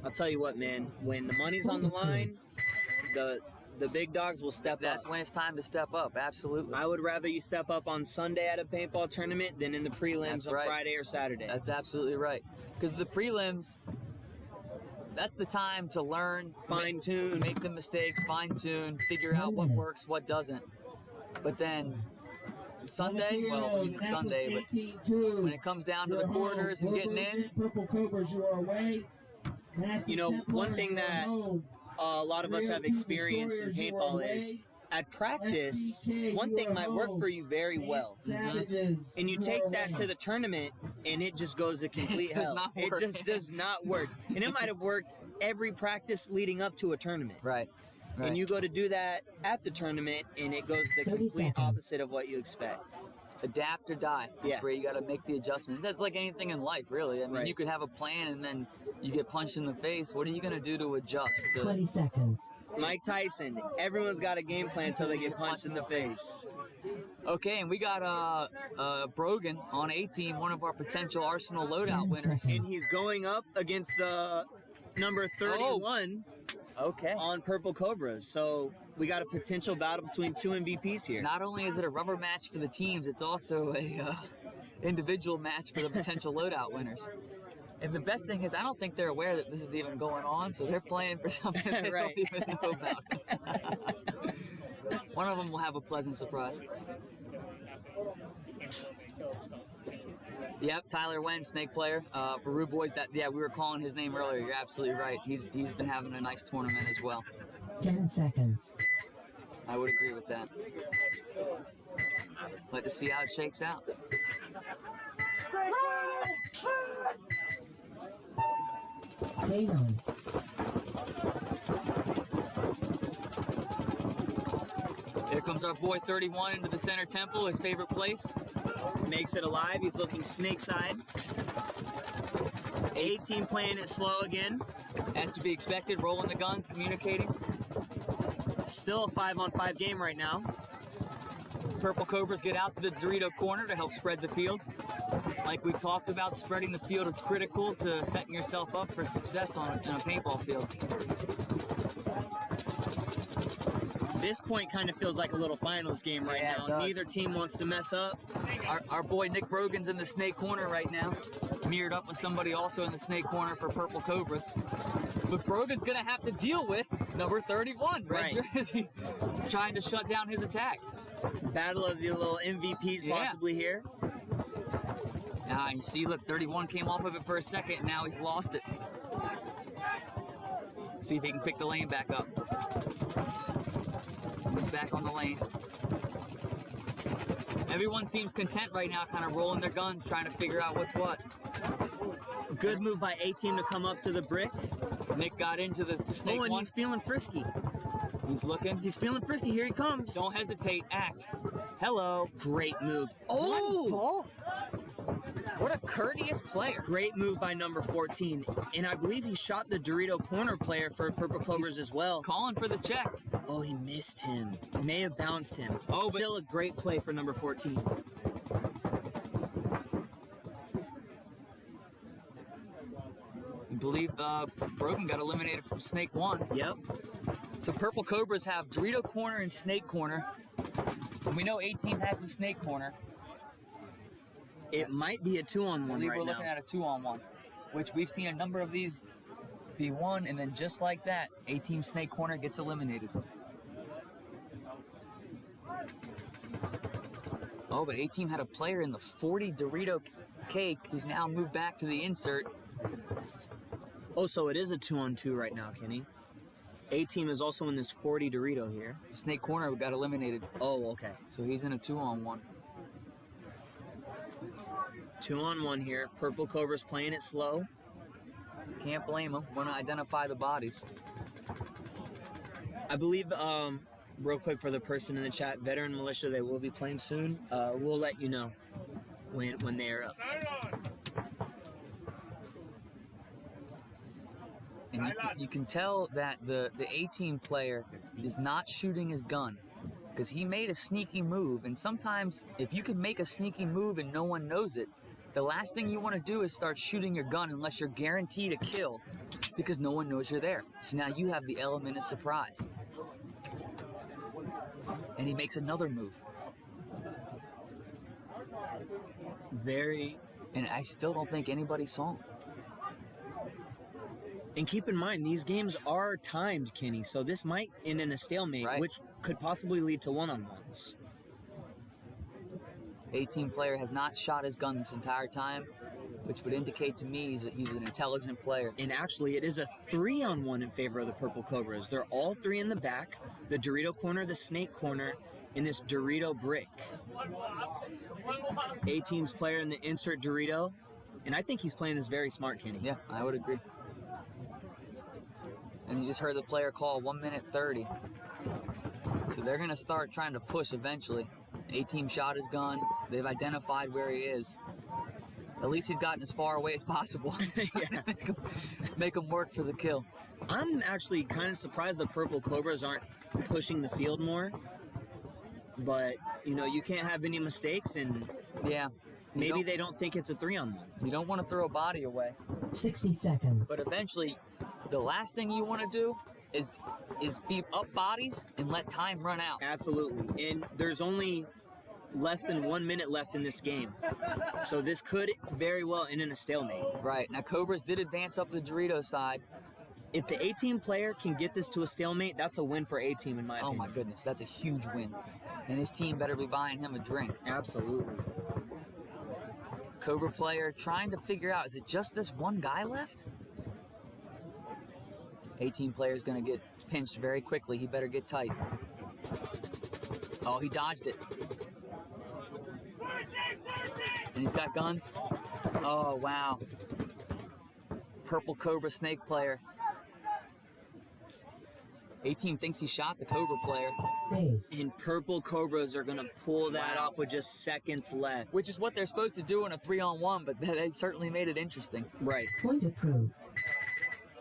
I'll tell you what, man. When the money's on the line, the big dogs will step up. That's when it's time to step up. Absolutely. I would rather you step up on Sunday at a paintball tournament than in the prelims on Friday or Saturday. That's absolutely right. Because the prelims, that's the time to learn, fine-tune, make the mistakes, fine-tune, figure out what works, what doesn't. But then Sunday, well, Sunday, but when it comes down to the quarters and getting in, Purple Cobras, you are away. Nasty You know, Templar, one thing you are that home. a lot of us have experienced in paintball is at practice, one thing might work for you very well. Savages, And you take that to the tournament, and it just goes to complete It does hell. not It work. just does not work. And it might have worked every practice leading up to a tournament. Right. And you go to do that at the tournament, and it goes the 30 complete seconds. opposite of what you expect. Adapt or die. That's Yeah. where you got to make the adjustments. That's like anything in life, really. I mean, Right. you could have a plan and then you get punched in the face. What are you going to do to adjust? 20 seconds. Mike Tyson, everyone's got a game plan until they get punched in the face. Okay, and we got Brogan on A team, one of our potential Arsenal loadout 10 winners. seconds. And he's going up against the number 31 Okay. on Purple Cobras. So we got a potential battle between two MVPs here. Not only is it a rubber match for the teams, it's also a individual match for the potential loadout winners. And the best thing is, I don't think they're aware that this is even going on, so they're playing for something they Right. don't even know about. One of them will have a pleasant surprise. Yep, Tyler Wen, Snake player for Rude Boys. We were calling his name earlier. You're absolutely right. He's been having a nice tournament as well. 10 seconds. I would agree with that. Let us see how it shakes out. Game on. Here comes our boy 31 into the center temple, his favorite place. Makes it alive. He's looking snake side. 18 playing it slow again. As to be expected, rolling the guns, communicating. Still a 5-on-5 game right now. Purple Cobras get out to the Dorito corner to help spread the field. Like we talked about, spreading the field is critical to setting yourself up for success in a paintball field. This point kind of feels like a little finals game right Yeah, it now. does. Neither team wants to mess up. Our boy Nick Brogan's in the snake corner right now, mirrored up with somebody also in the snake corner for Purple Cobras. But Brogan's gonna have to deal with number 31, Right. Red Jersey, trying to shut down his attack. Battle of the little MVPs Yeah. possibly here. Now you see, look, 31 came off of it for a second, now he's lost it. See if he can pick the lane back up. He's back on the lane. Everyone seems content right now, kind of rolling their guns, trying to figure out what's what. Good move by A-Team to come up to the brick. Nick got into the snake Oh, and one. he's feeling frisky. He's looking. He's feeling frisky. Here he comes. Don't hesitate, act. Hello. Great move. Oh! Ball. What a courteous player. Great move by number 14. And I believe he shot the Dorito corner player for Purple Cobras as well. Calling for the check. Oh, he missed him. May have bounced him. Oh, but still a great play for number 14. I believe Brogan got eliminated from Snake 1. Yep. So Purple Cobras have Dorito corner and Snake corner. And we know A-Team has the Snake corner. It might be a 2-on-1 I believe right we're now. looking at a 2-on-1, which we've seen a number of these be won, and then just like that, A-Team Snake corner gets eliminated. Oh, but A-Team had a player in the 40 Dorito cake. He's now moved back to the insert. Oh, so it is a 2-on-2 right now, Kenny. A-Team is also in this 40 Dorito here. Snake corner got eliminated. Oh, okay. So he's in a 2-on-1. 2-on-1 here. Purple Cobra's playing it slow. Can't blame him. Want to identify the bodies. I believe, real quick for the person in the chat, Veteran Militia, they will be playing soon. We'll let you know when they're up. And you can tell that the A-Team player is not shooting his gun because he made a sneaky move. And sometimes if you can make a sneaky move and no one knows it, the last thing you want to do is start shooting your gun unless you're guaranteed a kill because no one knows you're there. So now you have the element of surprise. And he makes another move. And I still don't think anybody saw him. And keep in mind, these games are timed, Kenny, so this might end in a stalemate, Right. which could possibly lead to 1-on-1s. A-team player has not shot his gun this entire time, which would indicate to me he's an intelligent player. And actually, it is a 3-on-1 in favor of the Purple Cobras. They're all three in the back, the Dorito corner, the Snake corner, and this Dorito brick. A-team's player in the insert Dorito, and I think he's playing this very smart, Kenny. Yeah, I would agree. And you just heard the player call 1 minute 30. So they're going to start trying to push eventually. A-team shot his gun. They've identified where he is. At least he's gotten as far away as possible. Make him work for the kill. I'm actually kind of surprised the Purple Cobras aren't pushing the field more. But, you know, you can't have any mistakes, and yeah, maybe they don't think it's a 3-on-1. You don't want to throw a body away. 60 seconds. But eventually, the last thing you want to do is beat up bodies and let time run out. Absolutely. And there's only less than 1 minute left in this game. So this could very well end in a stalemate. Right. Now, Cobras did advance up the Dorito side. If the A-team player can get this to a stalemate, that's a win for A-team in my opinion. Oh my goodness, that's a huge win. And his team better be buying him a drink. Absolutely. Cobra player trying to figure out, is it just this one guy left? A-team player is going to get pinched very quickly. He better get tight. Oh, he dodged it. And he's got guns. Oh, wow. Purple Cobra Snake player. A-team thinks he shot the Cobra player. And Purple Cobras are going to pull that off with just seconds left. Which is what they're supposed to do in a 3-on-1, but they certainly made it interesting. Right. Point approved.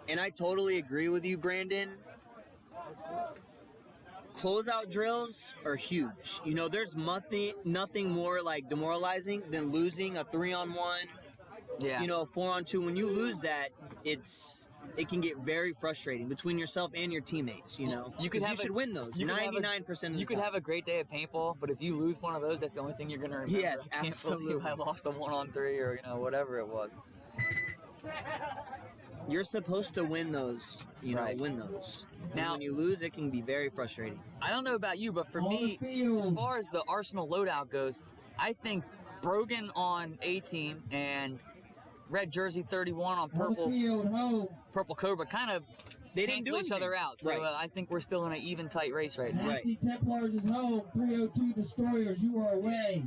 And I totally agree with you, Brandon. Closeout drills are huge. You know, there's nothing more like demoralizing than losing a 3-on-1. Yeah. You know, a 4-on-2. When you lose that, it can get very frustrating between yourself and your teammates. You know, you should win those 99% of the time. You could have a great day at paintball, but if you lose one of those, that's the only thing you're going to remember. Yes, absolutely. I lost a 1-on-3 or whatever it was. You're supposed to win those, win those. Now, when you lose, it can be very frustrating. I don't know about you, but for me, as far as the Arsenal loadout goes, I think Brogan on A-team and red jersey 31 on Purple Cobra kind of cancel each other out. So I think we're still in an even tight race right now. Nasty Templars is home. 302 Destroyers, you are away.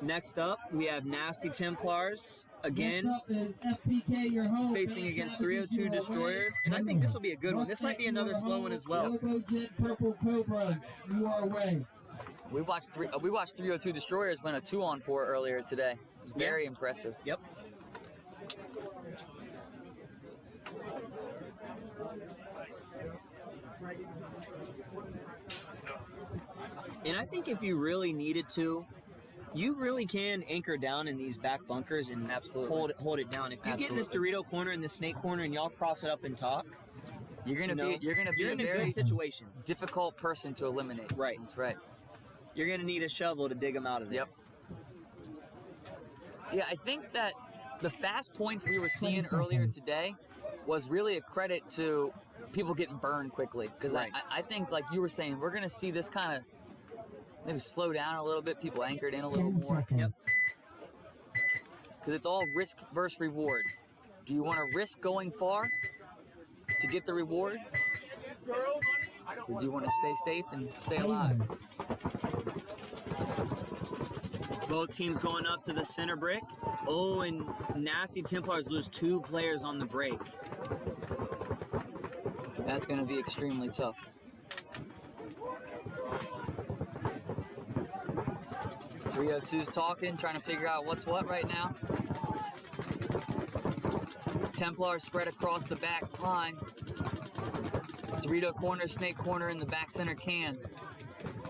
Next up, we have Nasty Templars. Again, Next up is FPK, your home. Facing against 302 Destroyers. And I think this will be a good one. This might be another slow one as well. Purple Cobras, you are away. We watched 302 Destroyers win a 2-on-4 earlier today. It was very impressive. Yep. And I think if you really needed to, you really can anchor down in these back bunkers and hold it down. If you get in this Dorito corner and the Snake corner and y'all cross it up and talk, you're gonna be in a very good situation. Difficult person to eliminate. Right. That's right. You're gonna need a shovel to dig them out of there. Yep. Yeah, I think that the fast points we were seeing earlier today was really a credit to people getting burned quickly. Because I think, like you were saying, we're going to see this kind of maybe slow down a little bit, people anchored in a little more. Yep. Because it's all risk versus reward. Do you want to risk going far to get the reward? Or do you want to stay safe and stay alive? Both teams going up to the center brick. Oh, and Nasty Templars lose 2 players on the break. That's going to be extremely tough. .302's talking, trying to figure out what's what right now. Templars spread across the back line. Dorito corner, Snake corner in the back center can.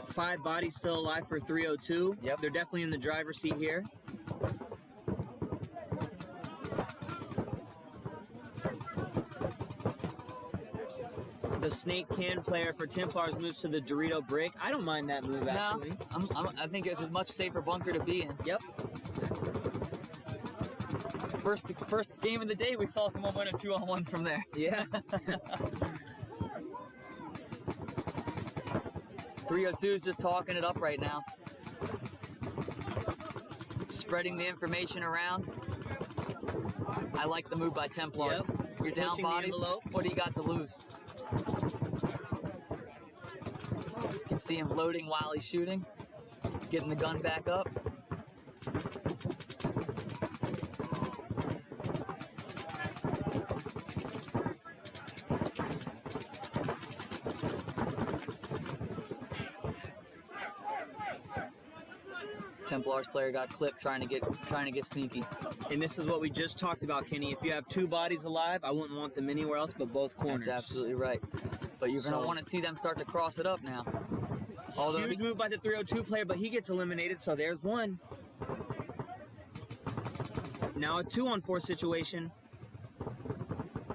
5 bodies still alive for 302. Yep. They're definitely in the driver's seat here. The Snake can player for Templars moves to the Dorito brick. I don't mind that move, actually. No, I think it's a much safer bunker to be in. Yep. First game of the day, we saw someone win a 2-on-1 from there. Yeah. 302 is just talking it up right now. spreading the information around. I like the move by Templars. Yep. You're down Pushing the bodies. envelope. What do you got to lose? You can see him loading while he's shooting, getting the gun back up. Templars player got clipped trying to get sneaky. And this is what we just talked about, Kenny. If you have two bodies alive, I wouldn't want them anywhere else but both corners. That's absolutely right. But you're going to want to see them start to cross it up now. Although Huge move by the 302 player, but he gets eliminated, so there's one. Now a 2-on-4 situation.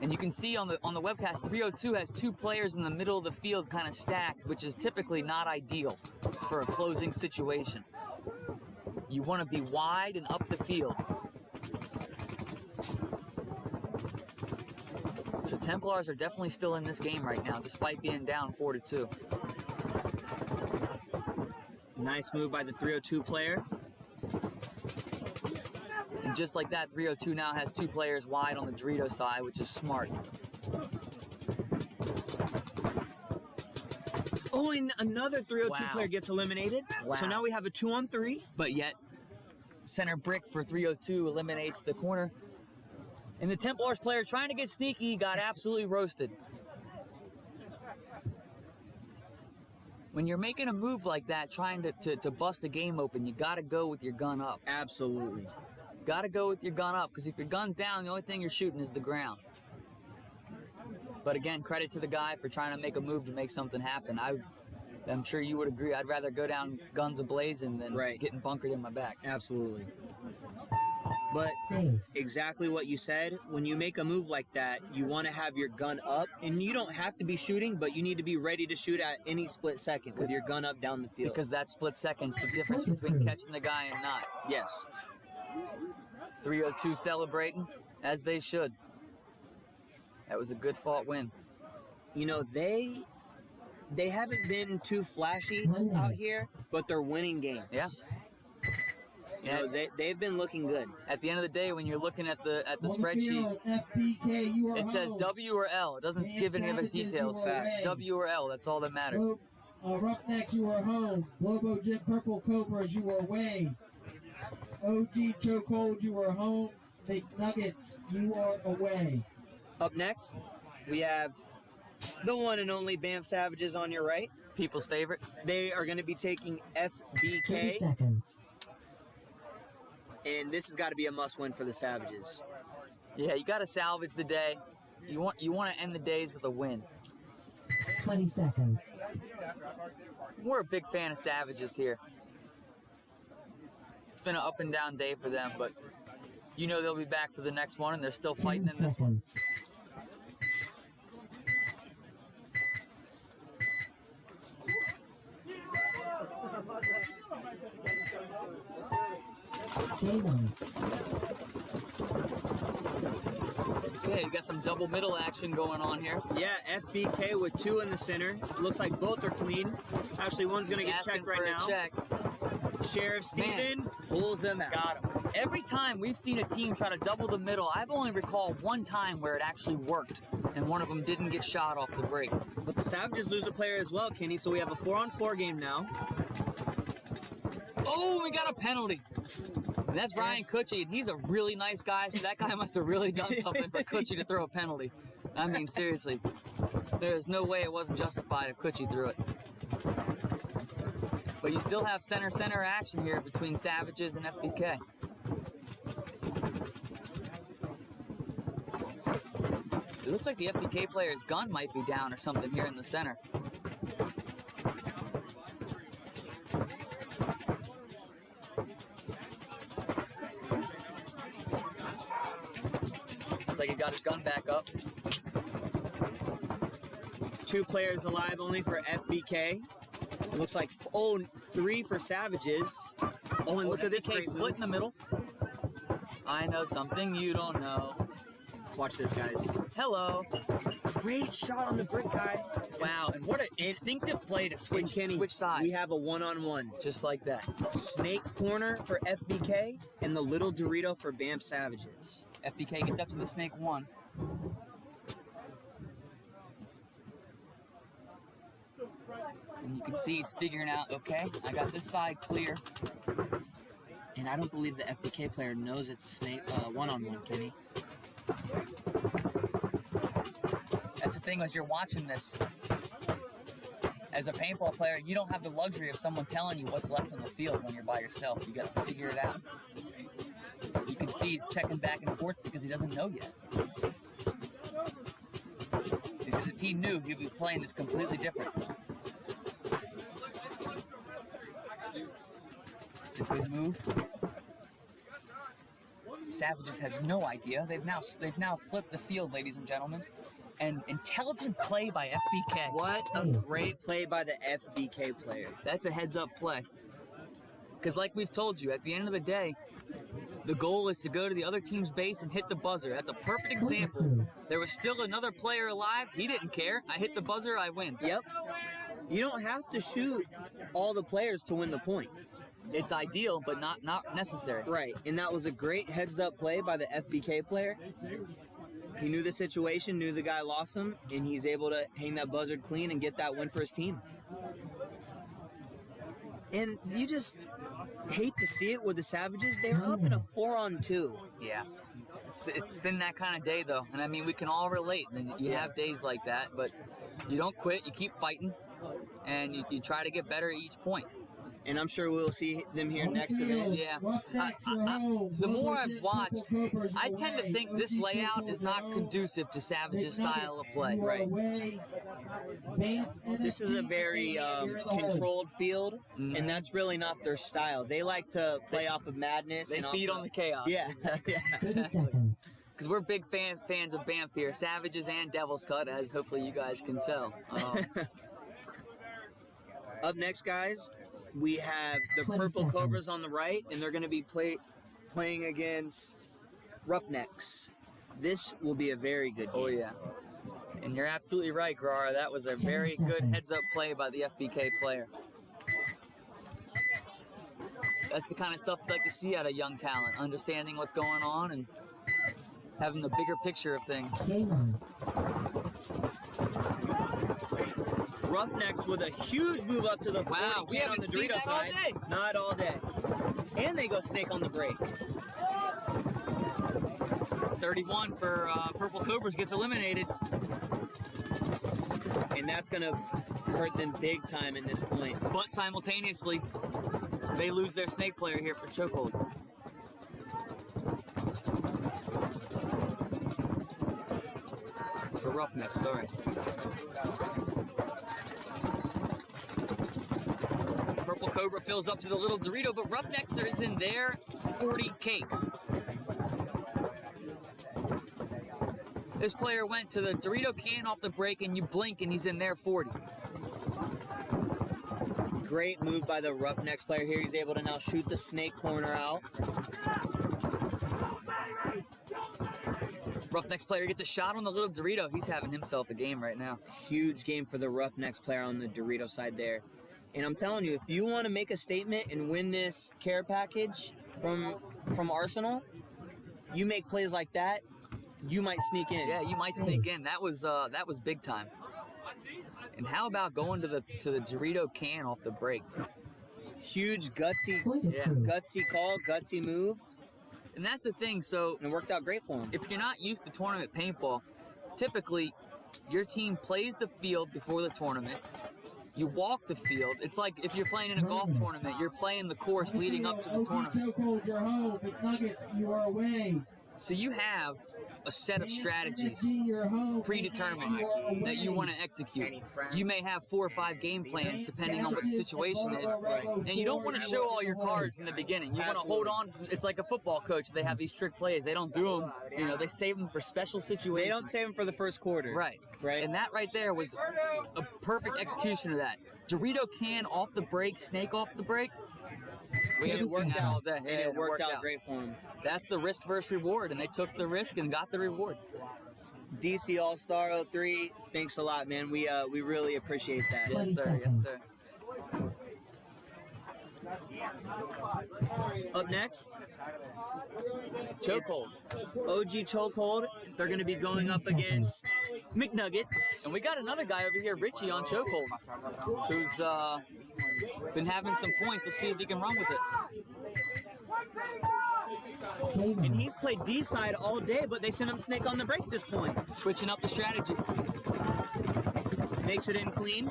And you can see on the webcast, 302 has two players in the middle of the field kind of stacked, which is typically not ideal for a closing situation. You want to be wide and up the field. So Templars are definitely still in this game right now, despite being down 4-2. Nice move by the 302 player. And just like that, 302 now has two players wide on the Dorito side, which is smart. Oh, and another 302 Wow. player gets eliminated. Wow. So now we have a 2-on-3. But yet, center brick for 302 eliminates the corner. And the Templars player trying to get sneaky got absolutely roasted. When you're making a move like that, trying to bust a game open, you got to go with your gun up. Absolutely. Got to go with your gun up, because if your gun's down, the only thing you're shooting is the ground. But again, credit to the guy for trying to make a move to make something happen. I'm sure you would agree. I'd rather go down guns a-blazing than getting bunkered in my back. Absolutely. But exactly what you said, when you make a move like that, you want to have your gun up, and you don't have to be shooting, but you need to be ready to shoot at any split second with your gun up down the field. Because that split second's the difference between catching the guy and not. Yes. 302 celebrating, as they should. That was a good fought win. You know, they haven't been too flashy out here, but they're winning games. Yeah. You know, they've been looking good. At the end of the day, when you're looking at the On the spreadsheet, field, FPK, you are it says home. W or L. It doesn't give any other details. Facts. W or L, that's all that matters. Roughnecks, you are home. Lobo Jim Purple Cobras, you are away. OG Chokehold, you are home. McNuggets, you are away. Up next, we have the one and only Banff Savages on your right. People's favorite. They are going to be taking 30 FBK, seconds. and this has got to be a must-win for the Savages. Yeah, you got to salvage the day. You want to end the days with a win. 20 seconds. We're a big fan of Savages here. It's been an up and down day for them, but you know they'll be back for the next one, and they're still 10 fighting in this one. seconds. Game on. Okay, you got some double middle action going on here. Yeah, FBK with two in the center. Looks like both are clean. Actually, one's going to get Asking checked right for a now. check. Sheriff Steven pulls him out. Got him. Every time we've seen a team try to double the middle, I've only recalled one time where it actually worked, and one of them didn't get shot off the break. But the Savages lose a player as well, Kenny, so we have a 4-on-4 game now. Oh, we got a penalty. And that's Ryan Kutchy, and he's a really nice guy, so that guy must have really done something for Kutchy to throw a penalty. I mean, seriously. There's no way it wasn't justified if Kutchy threw it. But you still have center-center action here between Savages and FBK. It looks like the FBK player's gun might be down or something here in the center. Looks like he got his gun back up. 2 players alive only for FBK. Looks like, 3 for Savages. Oh, and look at this FBK great split move. in the middle. I know something you don't know. Watch this, guys. Hello. Great shot on the brick, guy. Wow, and what an instinctive play to switch sides. We have a one-on-one. Just like that. Snake corner for FBK and the little Dorito for Banff Savages. FBK gets up to the snake 1. And you can see he's figuring out, okay, I got this side clear. And I don't believe the FBK player knows it's a snake one-on-one, Kenny. That's the thing as you're watching this. As a paintball player, you don't have the luxury of someone telling you what's left on the field when you're by yourself. You got to figure it out. You can see he's checking back and forth because he doesn't know yet. Because if he knew, he'd be playing this completely different. It's a good move. Savages has no idea. They've now flipped the field, ladies and gentlemen. And intelligent play by FBK. What a great play by the FBK player. That's a heads-up play. Because like we've told you, at the end of the day, the goal is to go to the other team's base and hit the buzzer. That's a perfect example. There was still another player alive. He didn't care. I hit the buzzer, I win. Yep. You don't have to shoot all the players to win the point. It's ideal, but not necessary. Right, and that was a great heads-up play by the FBK player. He knew the situation, knew the guy lost him, and he's able to hang that buzzard clean and get that win for his team. And you just hate to see it with the Savages. They're up in a 4-on-2. Yeah. It's been that kind of day, though. And I mean, we can all relate. And you have days like that, but you don't quit. You keep fighting, and you try to get better at each point. And I'm sure we'll see them here next event. Yeah. The more I've watched, I tend to think this layout is not conducive to Savage's style of play. Right. This is a very controlled field, and that's really not their style. They like to play off of madness. They feed on the chaos. Yeah. Because we're big fans of Banff here, Savages and Devil's Cut, as hopefully you guys can tell. Up next, guys, we have the Purple Cobras on the right, and they're going to be playing against Roughnecks. This will be a very good game. Oh, yeah. And you're absolutely right, Grara. That was a very good heads-up play by the FBK player. That's the kind of stuff I'd like to see out of young talent, understanding what's going on and having the bigger picture of things. Roughnecks with a huge move up to the wow, we haven't on the seen Dorito that side. all day. Not all day. And they go snake on the break. 31 for Purple Cobras gets eliminated. And that's going to hurt them big time in this point. But simultaneously, they lose their snake player here for chokehold. For Roughnecks, sorry. Purple Cobra fills up to the little Dorito, but Roughnecks is in their 40 cake. This player went to the Dorito can off the break, and you blink, and he's in their 40. Great move by the Roughnecks player here. He's able to now shoot the snake corner out. Roughnecks player gets a shot on the little Dorito. He's having himself a game right now. Huge game for the Roughnecks player on the Dorito side there. And I'm telling you, if you want to make a statement and win this care package from Arsenal, you make plays like that, you might sneak in. Yeah, you might sneak in. That was big time. And how about going to the Dorito can off the break? Huge gutsy call, gutsy move. And that's the thing, so and it worked out great for him. If you're not used to tournament paintball, typically your team plays the field before the tournament. You walk the field. It's like if you're playing in a golf tournament, you're playing the course leading up to the tournament. So you have a set of strategies predetermined that you want to execute. You may have 4 or 5 game plans depending on what the situation is, and you don't want to show all your cards in the beginning. You want to hold on to it's like a football coach. They have these trick plays. They don't do them. You know, they save them for special situations. They don't save them for the first quarter. Right. And that right there was a perfect execution of that. Dorito can off the break, snake off the break. We haven't seen that all day. And it worked out great for them. That's the risk versus reward, and they took the risk and got the reward. DC All-Star 03, thanks a lot, man. We really appreciate that. Yes, 20 sir. Yes, seconds. sir. Up next, Chokehold. OG Chokehold. They're going to be going up against McNuggets. And we got another guy over here, Richie, on chokehold, who's been having some points. Let's see if he can run with it. And he's played D-side all day, but they sent him Snake on the break this point. Switching up the strategy. Makes it in clean.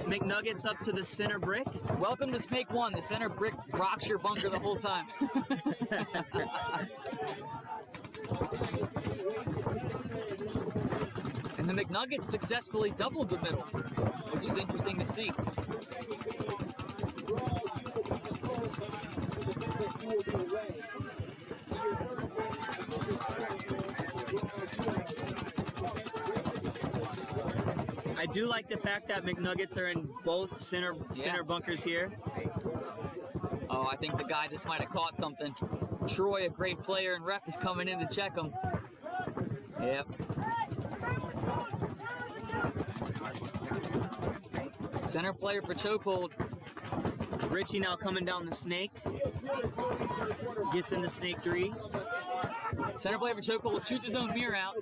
McNuggets up to the center brick. Welcome to Snake 1. The center brick rocks your bunker the whole time. And the McNuggets successfully doubled the middle, which is interesting to see. I do like the fact that McNuggets are in both center bunkers here. Oh, I think the guy just might have caught something. Troy, a great player, and ref is coming in to check him. Yep. Center player for chokehold. Richie now coming down the Snake. Gets in the Snake 3. Center player for chokehold shoots his own mirror out.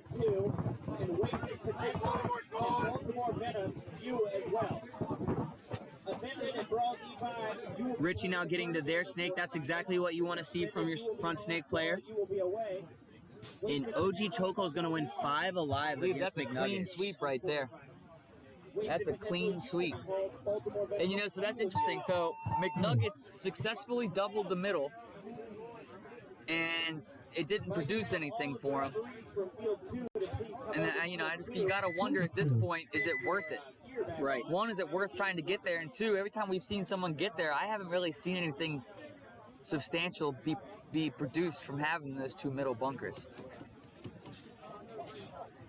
Richie now getting to their Snake. That's exactly what you want to see from your front Snake player. And OG Chokehold is going to win 5 alive I believe against that's a McNuggets. clean sweep right there. That's a clean sweep. And you know, so that's interesting. So McNuggets successfully doubled the middle, and it didn't produce anything for him. And then, you know, you gotta wonder at this point, is it worth it? Right. One, is it worth trying to get there? And two, every time we've seen someone get there, I haven't really seen anything substantial be produced from having those two middle bunkers.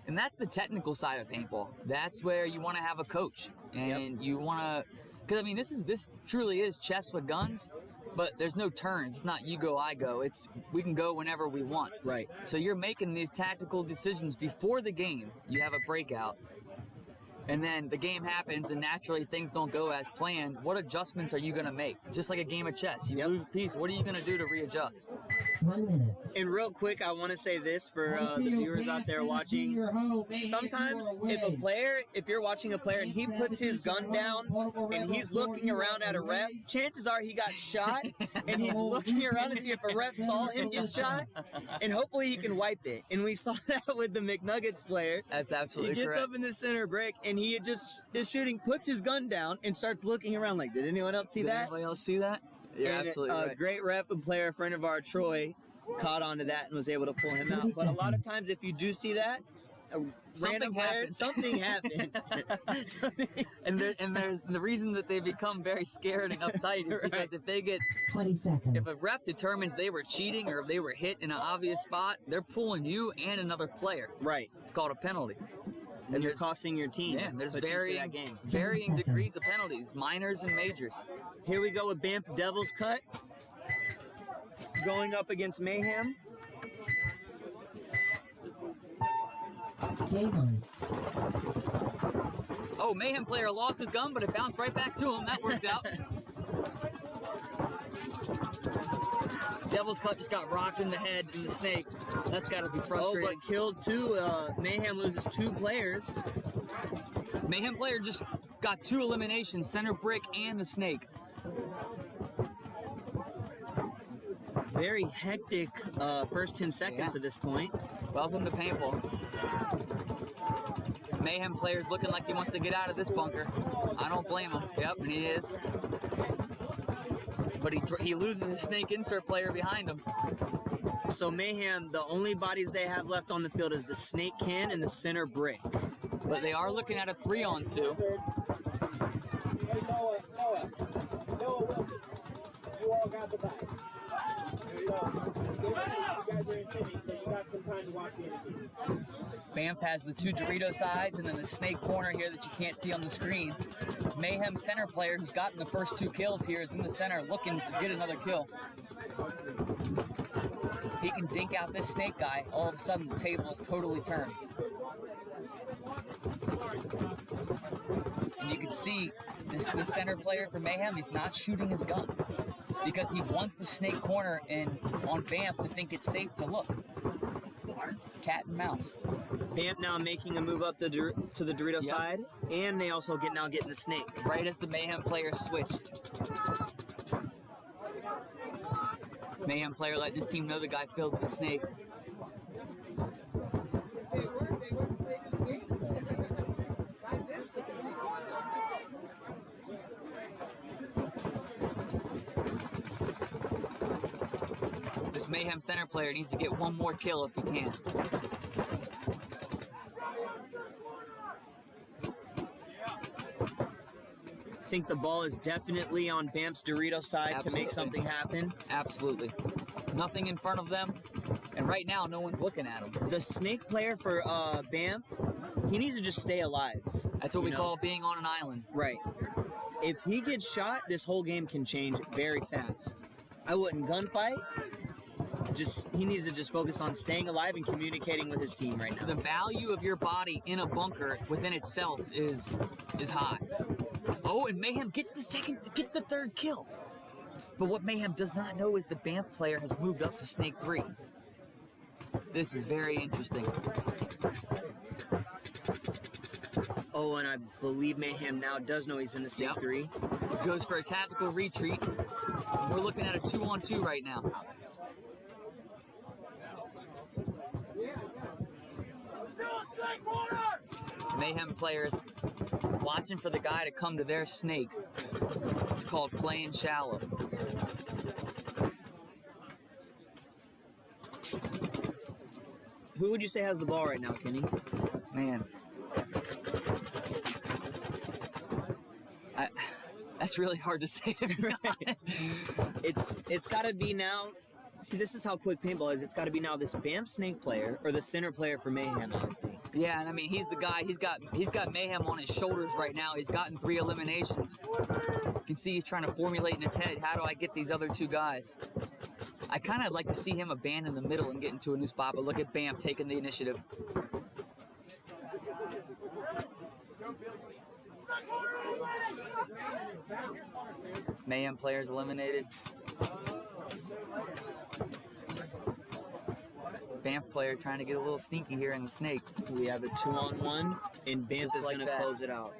And that's the technical side of paintball. That's where you want to have a coach, and you want to, because I mean, this truly is chess with guns, but there's no turns. It's not you go, I go. It's we can go whenever we want. Right. So you're making these tactical decisions before the game. You have a breakout, and then the game happens, and naturally things don't go as planned. What adjustments are you going to make? Just like a game of chess, you lose a piece. What are you going to do to readjust? 1 minute. And real quick, I want to say this for the viewers out there watching. Sometimes if you're watching a player and he puts his gun down and he's looking around at a ref, chances are he got shot, and he's looking around to see if a ref saw him get shot, and hopefully he can wipe it. And we saw that with the McNuggets player. That's absolutely correct. He gets correct. up in the center brick, and he just is shooting, puts his gun down, and starts looking around like, did anyone else see Did that? anybody else see that? Yeah, And absolutely right. great ref and player, a friend of our, Troy, caught on to that and was able to pull him out. But a lot of times, if you do see that, Something happened. Something happened. And there's the reason that they become very scared and uptight is because if they get 20 seconds. if a ref determines they were cheating or if they were hit in an obvious spot, they're pulling you and another player. Right. It's called a penalty. And you're costing your team. Yeah, there's potentially that game. varying degrees of penalties, minors and majors. Here we go with Banff Devil's Cut going up against Mayhem. Game on. Oh, Mayhem player lost his gun, but it bounced right back to him. That worked out. Devil's Cut just got rocked in the head in the Snake. That's got to be frustrating. Oh, but killed 2. Mayhem loses 2 players. Mayhem player just got 2 eliminations, center brick and the Snake. Very hectic first 10 seconds at this point. Welcome to paintball. Mayhem player's looking like he wants to get out of this bunker. I don't blame him. Yep, and he is. But he loses his Snake insert player behind him. So Mayhem, the only bodies they have left on the field is the Snake can and the center brick. But they are looking at a 3-on-2. Hey, Noah Wilson, you all got the dice. You guys are in Timmy, so you got some time to watch the interview. Banff has the 2 Dorito sides and then the Snake corner here that you can't see on the screen. Mayhem center player who's gotten the first 2 kills here is in the center looking to get another kill. he can dink out this snake guy, all of a sudden the table is totally turned. And you can see this center player for Mayhem, he's not shooting his gun because he wants the snake corner and on Banff to think it's safe to look. Cat and mouse. Banff now making a move up to the Dorito side, and they also getting the snake. Right as the Mayhem player switched. Mayhem player letting his team know the guy filled with the snake. This Mayhem center player needs to get one more kill if he can. I think the ball is definitely on Banff's Dorito side to make something happen. Absolutely. Nothing in front of them, and right now no one's looking at him. The snake player for Banff, he needs to just stay alive. That's what we call being on an island. Right. If he gets shot, this whole game can change very fast. I wouldn't gunfight. He needs to just focus on staying alive and communicating with his team right now. The value of your body in a bunker within itself is high. Oh, and Mayhem gets the third kill. But what Mayhem does not know is the Banff player has moved up to Snake 3. This is very interesting. Oh, and I believe Mayhem now does know he's in the Snake 3. Goes for a tactical retreat. We're looking at a 2-on-2 right now. Mayhem players watching for the guy to come to their snake. It's called playing shallow. Who would you say has the ball right now, Kenny? Man. That's really hard to say, to be honest. It's got to be now. See, this is how quick paintball is. It's got to be now this Banff snake player or the center player for Mayhem, I would think. Yeah, and I mean, he's the guy. He's got Mayhem on his shoulders right now. He's gotten 3 eliminations. You can see he's trying to formulate in his head, how do I get these other 2 guys? I kind of like to see him abandon the middle and get into a new spot, but look at Banff taking the initiative. Mayhem players eliminated. Banff player trying to get a little sneaky here in the snake. We have a 2-on-1, and Banff is going to close it out.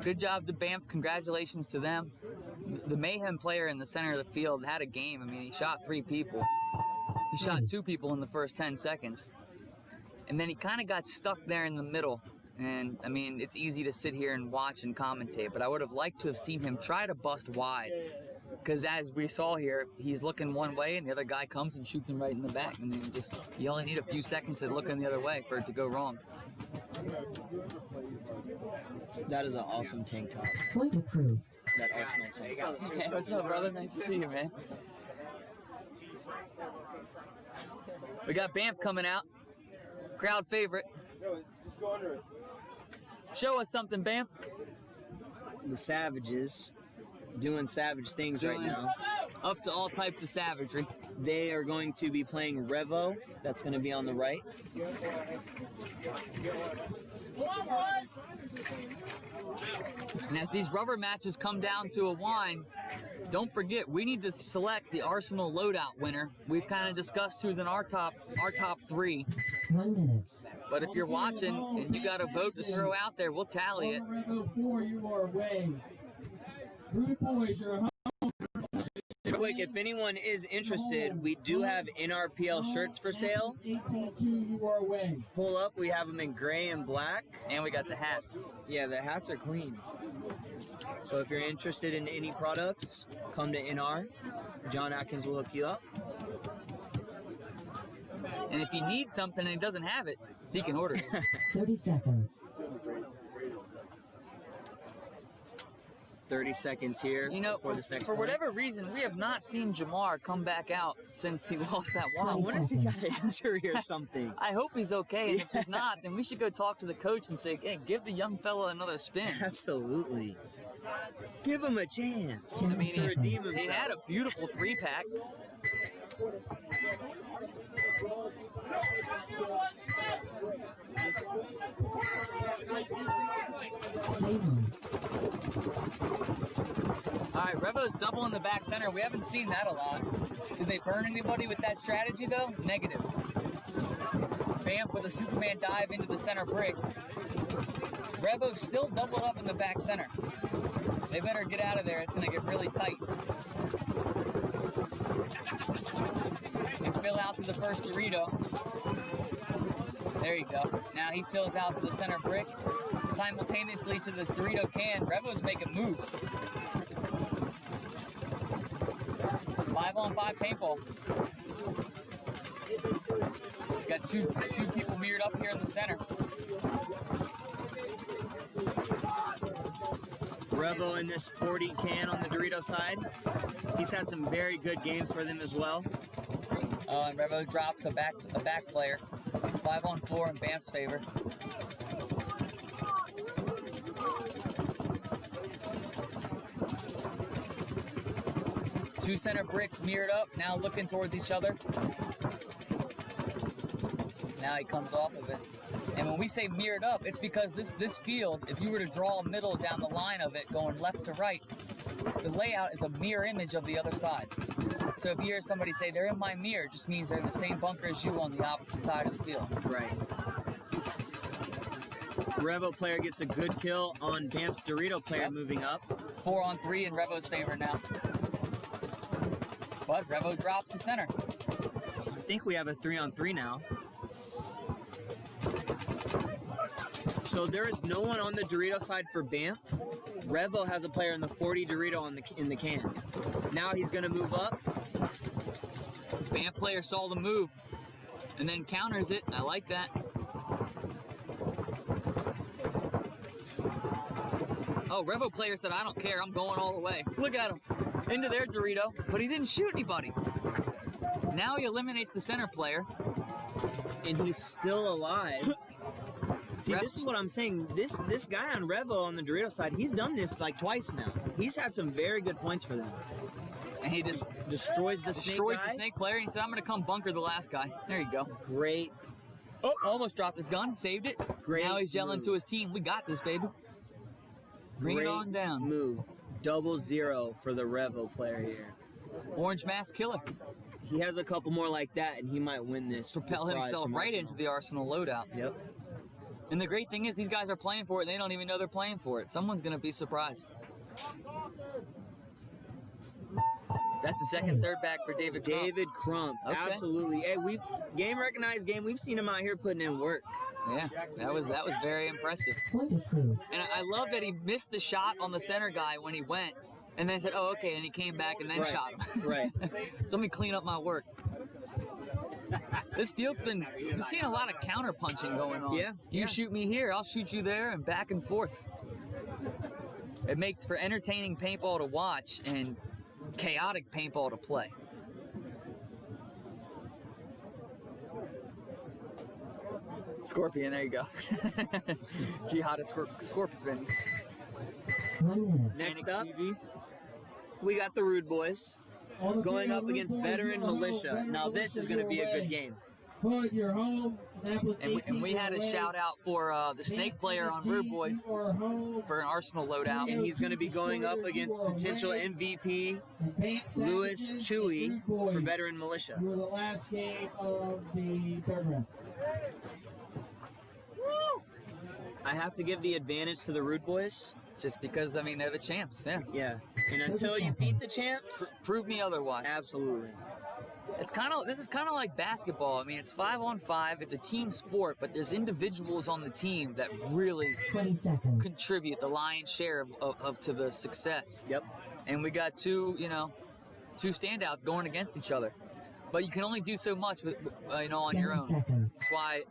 Good job to Banff. Congratulations to them. The Mayhem player in the center of the field had a game. I mean, he shot 3 people. He shot 2 people in the first 10 seconds. And then he kind of got stuck there in the middle. And, I mean, it's easy to sit here and watch and commentate, but I would have liked to have seen him try to bust wide. Because as we saw here, he's looking one way, and the other guy comes and shoots him right in the back. I mean, you only need a few seconds to look in the other way for it to go wrong. That is an awesome tank top. Point approved. That Arsenal tank top. Hey, what's up, brother? Nice to see you, man. We got Banff coming out. Crowd favorite. Show us something, Banff. The Savages doing savage things right now. Up to all types of savagery. They are going to be playing Revo. That's going to be on the right. And as these rubber matches come down to a whine, don't forget, we need to select the Arsenal loadout winner. We've kind of discussed who's in our top 3. 1 minute. But if you're watching and you got a vote to throw out there, we'll tally it. Revo 4, you are away. Rude boys, you're home. Quick, if anyone is interested, we do have NRPL shirts for sale. 18-2, you are away. Pull up, we have them in gray and black. And we got the hats. Yeah, the hats are clean. So if you're interested in any products, come to NR. John Atkins will hook you up. And if he needs something and he doesn't have it, he can order it. 30 seconds. 30 seconds here. You know, for this next for point. whatever reason, we have not seen Jamar come back out since he lost that I one. wonder if he got an injury or something. I hope he's okay, and if he's not, then we should go talk to the coach and say, hey, give the young fella another spin. Absolutely. Give him a chance. I mean, to redeem he himself. had a beautiful 3-pack. All right, Revo's double in the back center. We haven't seen that a lot. Did they burn anybody with that strategy, though? Negative. Vamp with a Superman dive into the center brick. Revo's still doubled up in the back center. They better get out of there. It's going to get really tight. And fill out to the first Dorito. There you go. Now he fills out to the center brick. Simultaneously to the Dorito can. Revo's making moves. 5-on-5 paintball. Got two people mirrored up here in the center. Revo in this 40 can on the Dorito side. He's had some very good games for them as well. And Revo drops a back player. 5-on-4 in Banff's favor. Two center bricks mirrored up, now looking towards each other. Now he comes off of it. And when we say mirrored up, it's because this field, if you were to draw a middle down the line of it going left to right, the layout is a mirror image of the other side. So if you hear somebody say, they're in my mirror, it just means they're in the same bunker as you on the opposite side of the field. Right. Revo player gets a good kill on Banff's Dorito player moving up. 4-on-3 in Revo's favor now. But Revo drops the center. So I think we have a 3-on-3 now. So there is no one on the Dorito side for Banff. Revo has a player in the 40 Dorito in the can. Now he's going to move up. Banff player saw the move and then counters it. I like that. Oh, Revo player said, I don't care. I'm going all the way. Look at him. Into their Dorito, but he didn't shoot anybody. Now he eliminates the center player. And he's still alive. See, this is what I'm saying. This guy on Revo on the Dorito side, he's done this like twice now. He's had some very good points for them. And he just destroys the snake player. And he said, I'm going to come bunker the last guy. There you go. Great. Oh, almost dropped his gun. Saved it. Great now he's yelling to his team, we got this, baby. Bring it on down. Move. 0-0 for the Revo player here. Orange mask killer. He has a couple more like that, and he might win this. Propel himself right into the Arsenal loadout. Yep. And the great thing is, these guys are playing for it, and they don't even know they're playing for it. Someone's going to be surprised. That's the second third back for David Crump. David Crump, okay. Absolutely. Hey, game recognized game. We've seen him out here putting in work. Yeah, that was very impressive. And I love that he missed the shot on the center guy when he went, and then said, "Oh, okay," and he came back and then shot him. Right. Let me clean up my work. This field's been seeing a lot of counter punching going on. Yeah. You shoot me here, I'll shoot you there, and back and forth. It makes for entertaining paintball to watch and chaotic paintball to play. Scorpion, there you go. Jihad Scorpion. Next up, we got the Rude Boys going up against Veteran Militia. Now this is going to be a good game. Put your home. And we had a shout out for the snake player on Rude Boys for an Arsenal loadout. And he's going to be going up against potential MVP Lewis Chewy for Veteran Militia. For the last game of the third round. I have to give the advantage to the Rude Boys. Just because, I mean, they're the champs, yeah. Yeah. And until you beat the champs, prove me otherwise. Absolutely. This is kind of like basketball. I mean, it's 5-on-5. It's a team sport, but there's individuals on the team that really contribute the lion's share of to the success. Yep. And we got two standouts going against each other. But you can only do so much with on your own. That's why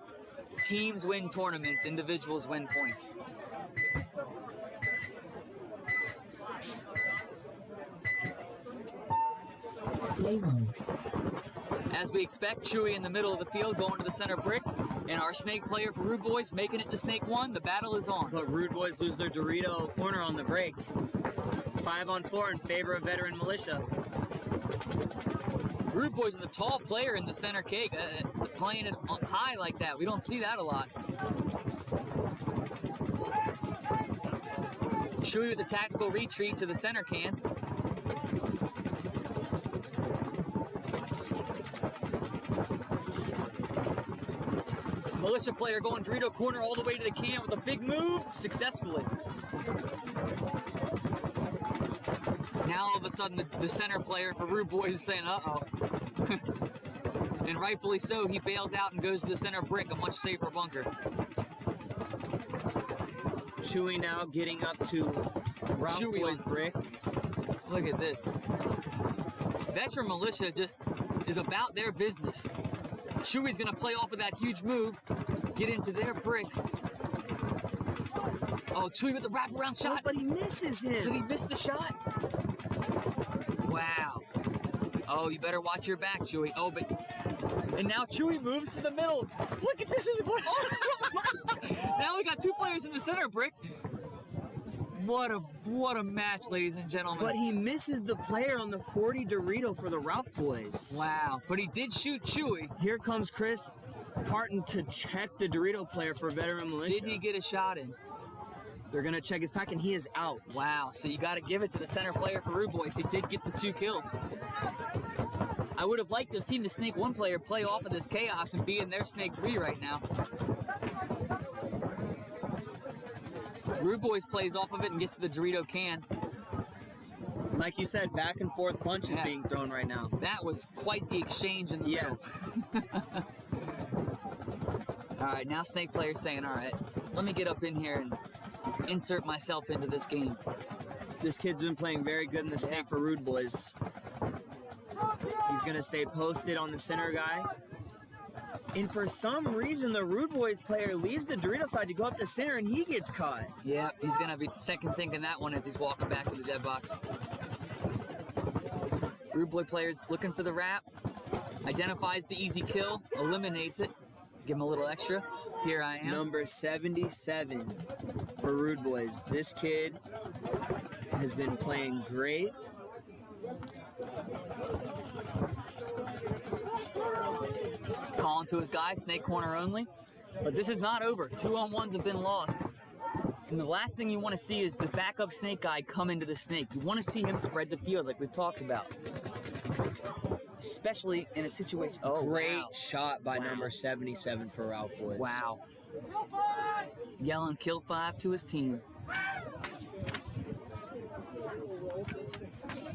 teams win tournaments, individuals win points. As we expect, Chewy in the middle of the field going to the center brick, and our snake player for Rude Boys making it to snake 1. The battle is on. But Rude Boys lose their Dorito corner on the break. 5-on-4 in favor of Veteran Militia. Rude Boys are the tall player in the center cake, playing it high like that. We don't see that a lot. Chewy with the tactical retreat to the center can. Militia player going Dorito corner all the way to the can with a big move, successfully. Now all of a sudden the center player for Rude Boys is saying, uh-oh. And rightfully so, he bails out and goes to the center brick, a much safer bunker. Chewy now getting up to Ralph Chewy Boy's on brick. Look at this. Veteran Militia just is about their business. Chewy's gonna play off of that huge move, get into their brick. Oh, Chewy with the wraparound shot. Oh, but he misses him. Did he miss the shot? Wow. Oh, you better watch your back, Chewy. Oh, but... And now Chewy moves to the middle. Look at this. Now we got two players in the center brick. What a match, ladies and gentlemen. But he misses the player on the 40 Dorito for the Ralph Boys. Wow. But he did shoot Chewy. Here comes Chris Parton to check the Dorito player for Veteran Militia. Did he get a shot in? They're going to check his pack, and he is out. Wow. So you got to give it to the center player for Rude Boys. He did get the 2 kills. I would have liked to have seen the Snake 1 player play off of this chaos and be in their Snake 3 right now. Rude Boys plays off of it and gets to the Dorito can. Like you said, back and forth punches being thrown right now. That was quite the exchange in the middle. All right, now Snake player's saying, all right, let me get up in here and insert myself into this game. This kid's been playing very good in the Snake for Rude Boys. He's going to stay posted on the center guy. And for some reason, the Rude Boys player leaves the Dorito side to go up the center, and he gets caught. Yeah, he's going to be second thinking that one as he's walking back to the dead box. Rude Boy player's looking for the wrap, identifies the easy kill, eliminates it, give him a little extra. Here I am. Number 77 for Rude Boys. This kid has been playing great. Calling to his guy, Snake corner only. But this is not over. 2-on-1s have been lost. And the last thing you want to see is the backup Snake guy come into the Snake. You want to see him spread the field like we've talked about. Especially in a situation... Oh, great wow. shot by number 77 for Ralph Boys. Wow. Yelling kill 5 to his team.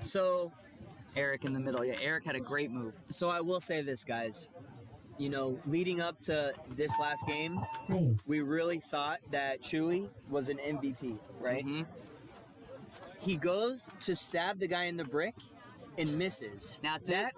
So... Eric in the middle. Yeah, Eric had a great move. So I will say this, guys. You know, leading up to this last game, we really thought that Chewy was an MVP, right? Mm-hmm. He goes to stab the guy in the brick and misses. Now, that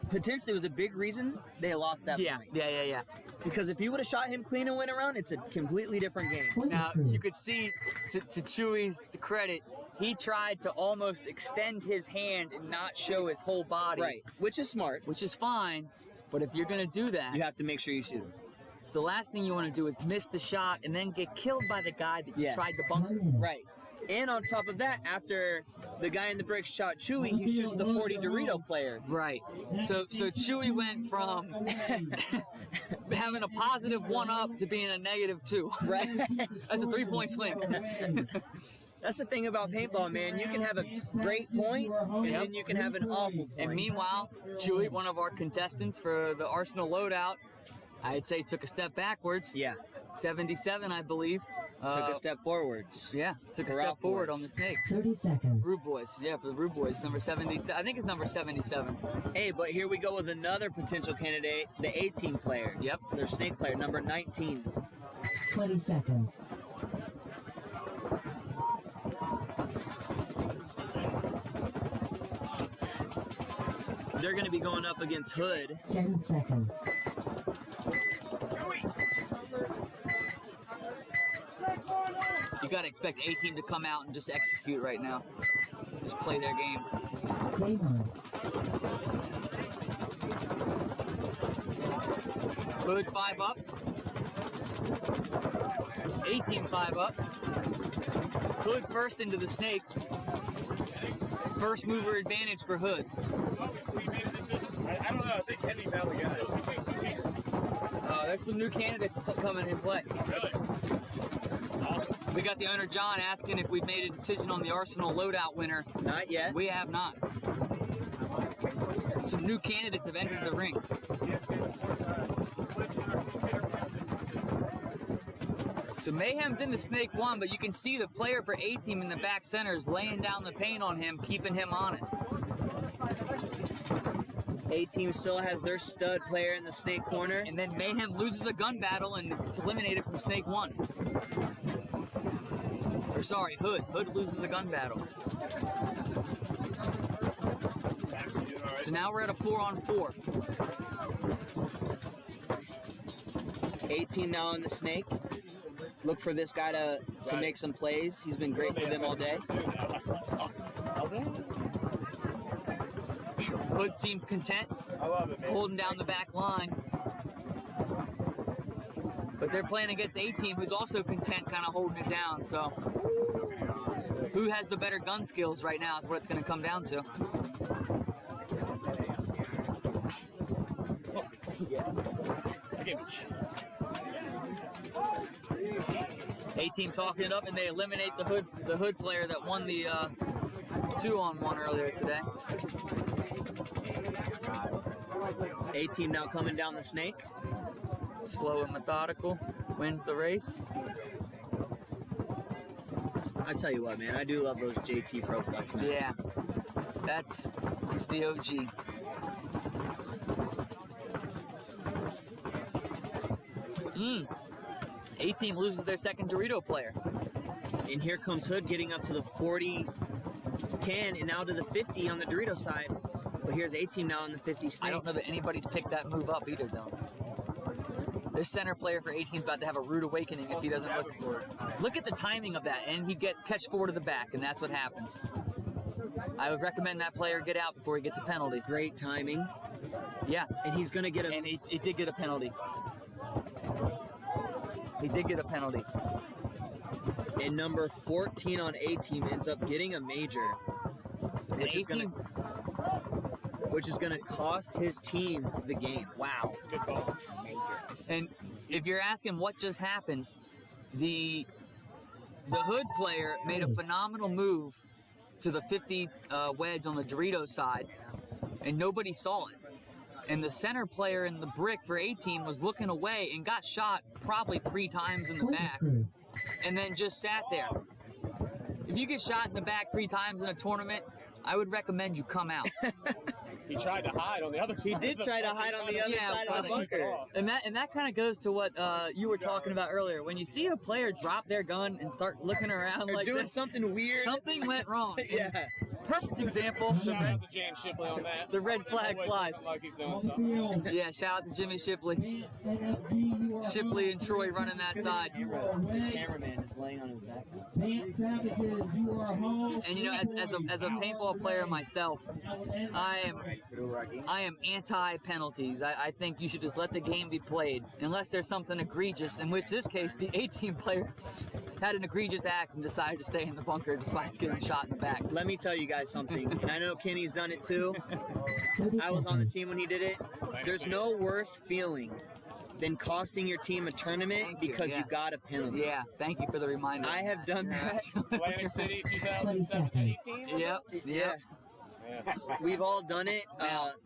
potentially was a big reason they lost that point. Yeah. Because if he would have shot him clean and went around, it's a completely different game. Now, you could see, to Chewy's credit, he tried to almost extend his hand and not show his whole body. Right, which is smart. Which is fine, but if you're going to do that... You have to make sure you shoot him. The last thing you want to do is miss the shot and then get killed by the guy that you tried to bunker. Right. And on top of that, after the guy in the brick shot Chewy, he shoots the 40 Dorito player. Right. So Chewy went from having a positive 1-up to being a negative 2. Right. That's a 3-point swing. That's the thing about paintball, man. You can have a great point, and then you can have an awful point. And meanwhile, Chewy, one of our contestants for the Arsenal loadout, I'd say took a step backwards. Yeah. 77, I believe. Took a step forwards. Yeah, took a step forward on the Snake. 30 seconds. Rude Boys. Yeah, for the Rude Boys, number 77. I think it's number 77. Hey, but here we go with another potential candidate, the 18 player. Yep. Their Snake player, number 19. 20 seconds. They're going to be going up against Hood. 10 seconds. You got to expect A-Team to come out and just execute right now. Just play their game. Game on. Hood 5 up. A-Team 5 up. Hood first into the Snake. First mover advantage for Hood. I think Henry Valley got it. There's some new candidates coming in play. Really? Awesome. We got the owner John asking if we've made a decision on the Arsenal loadout winner. Not yet. We have not. Some new candidates have entered the ring. So Mayhem's in the Snake 1, but you can see the player for A-Team in the back center is laying down the paint on him, keeping him honest. A-Team still has their stud player in the Snake corner. And then Mayhem loses a gun battle and is eliminated from Snake 1. Or sorry, Hood. Hood loses a gun battle. So now we're at a 4-on-4. A-Team now in the Snake. Look for this guy to make some plays. He's been great for them all day. Hood seems content, holding down the back line. But they're playing against A-Team, who's also content, kind of holding it down. So who has the better gun skills right now is what it's going to come down to. A-Team talking it up, and they eliminate the Hood player that won the 2-on-1 earlier today. A-Team now coming down the Snake. Slow and methodical, wins the race. I tell you what, man, I do love those JT Pro Flex, man. Yeah, it's the OG. A-Team loses their second Dorito player. And here comes Hood getting up to the 40 can and now to the 50 on the Dorito side. But here's A-Team now on the 50 Snake. I don't know that anybody's picked that move up either, though. This center player for A-Team's about to have a rude awakening if he doesn't look at the timing of that, and he'd catch forward to the back, and that's what happens. I would recommend that player get out before he gets a penalty. Great timing. Yeah. And he's going to get a... And he did get a penalty. He did get a penalty. And number 14 on A-Team ends up getting a major. Which is going to cost his team the game. Wow. It's a good ball. And if you're asking what just happened, the Hood player made a phenomenal move to the 50 wedge on the Dorito side, and nobody saw it. And the center player in the brick for A-Team was looking away and got shot probably 3 times in the back, and then just sat there. If you get shot in the back 3 times in a tournament, I would recommend you come out. He tried to hide on the other side. He did try to hide on the other side of the bunker. And that kind of goes to what you were talking about earlier. When you see a player drop their gun and start looking around Or like doing this, something weird. something went wrong. Yeah. Perfect example. Shout out to James Shipley on that. The red flag flies. Like he's doing something. Yeah, shout out to Jimmy Shipley. Shipley and Troy running that side. His cameraman is laying on his back. And you know, as a paintball player myself, I am anti-penalties. I think you should just let the game be played, unless there's something egregious, in which this case the A-Team player had an egregious act and decided to stay in the bunker despite getting shot in the back. Let me tell you guys something, and I know Kenny's done it too. I was on the team when he did it. There's no worse feeling than costing your team a tournament because you got a penalty. Yeah, thank you for the reminder. I have done that. Atlantic City 2017. Yep. Yeah. We've all done it.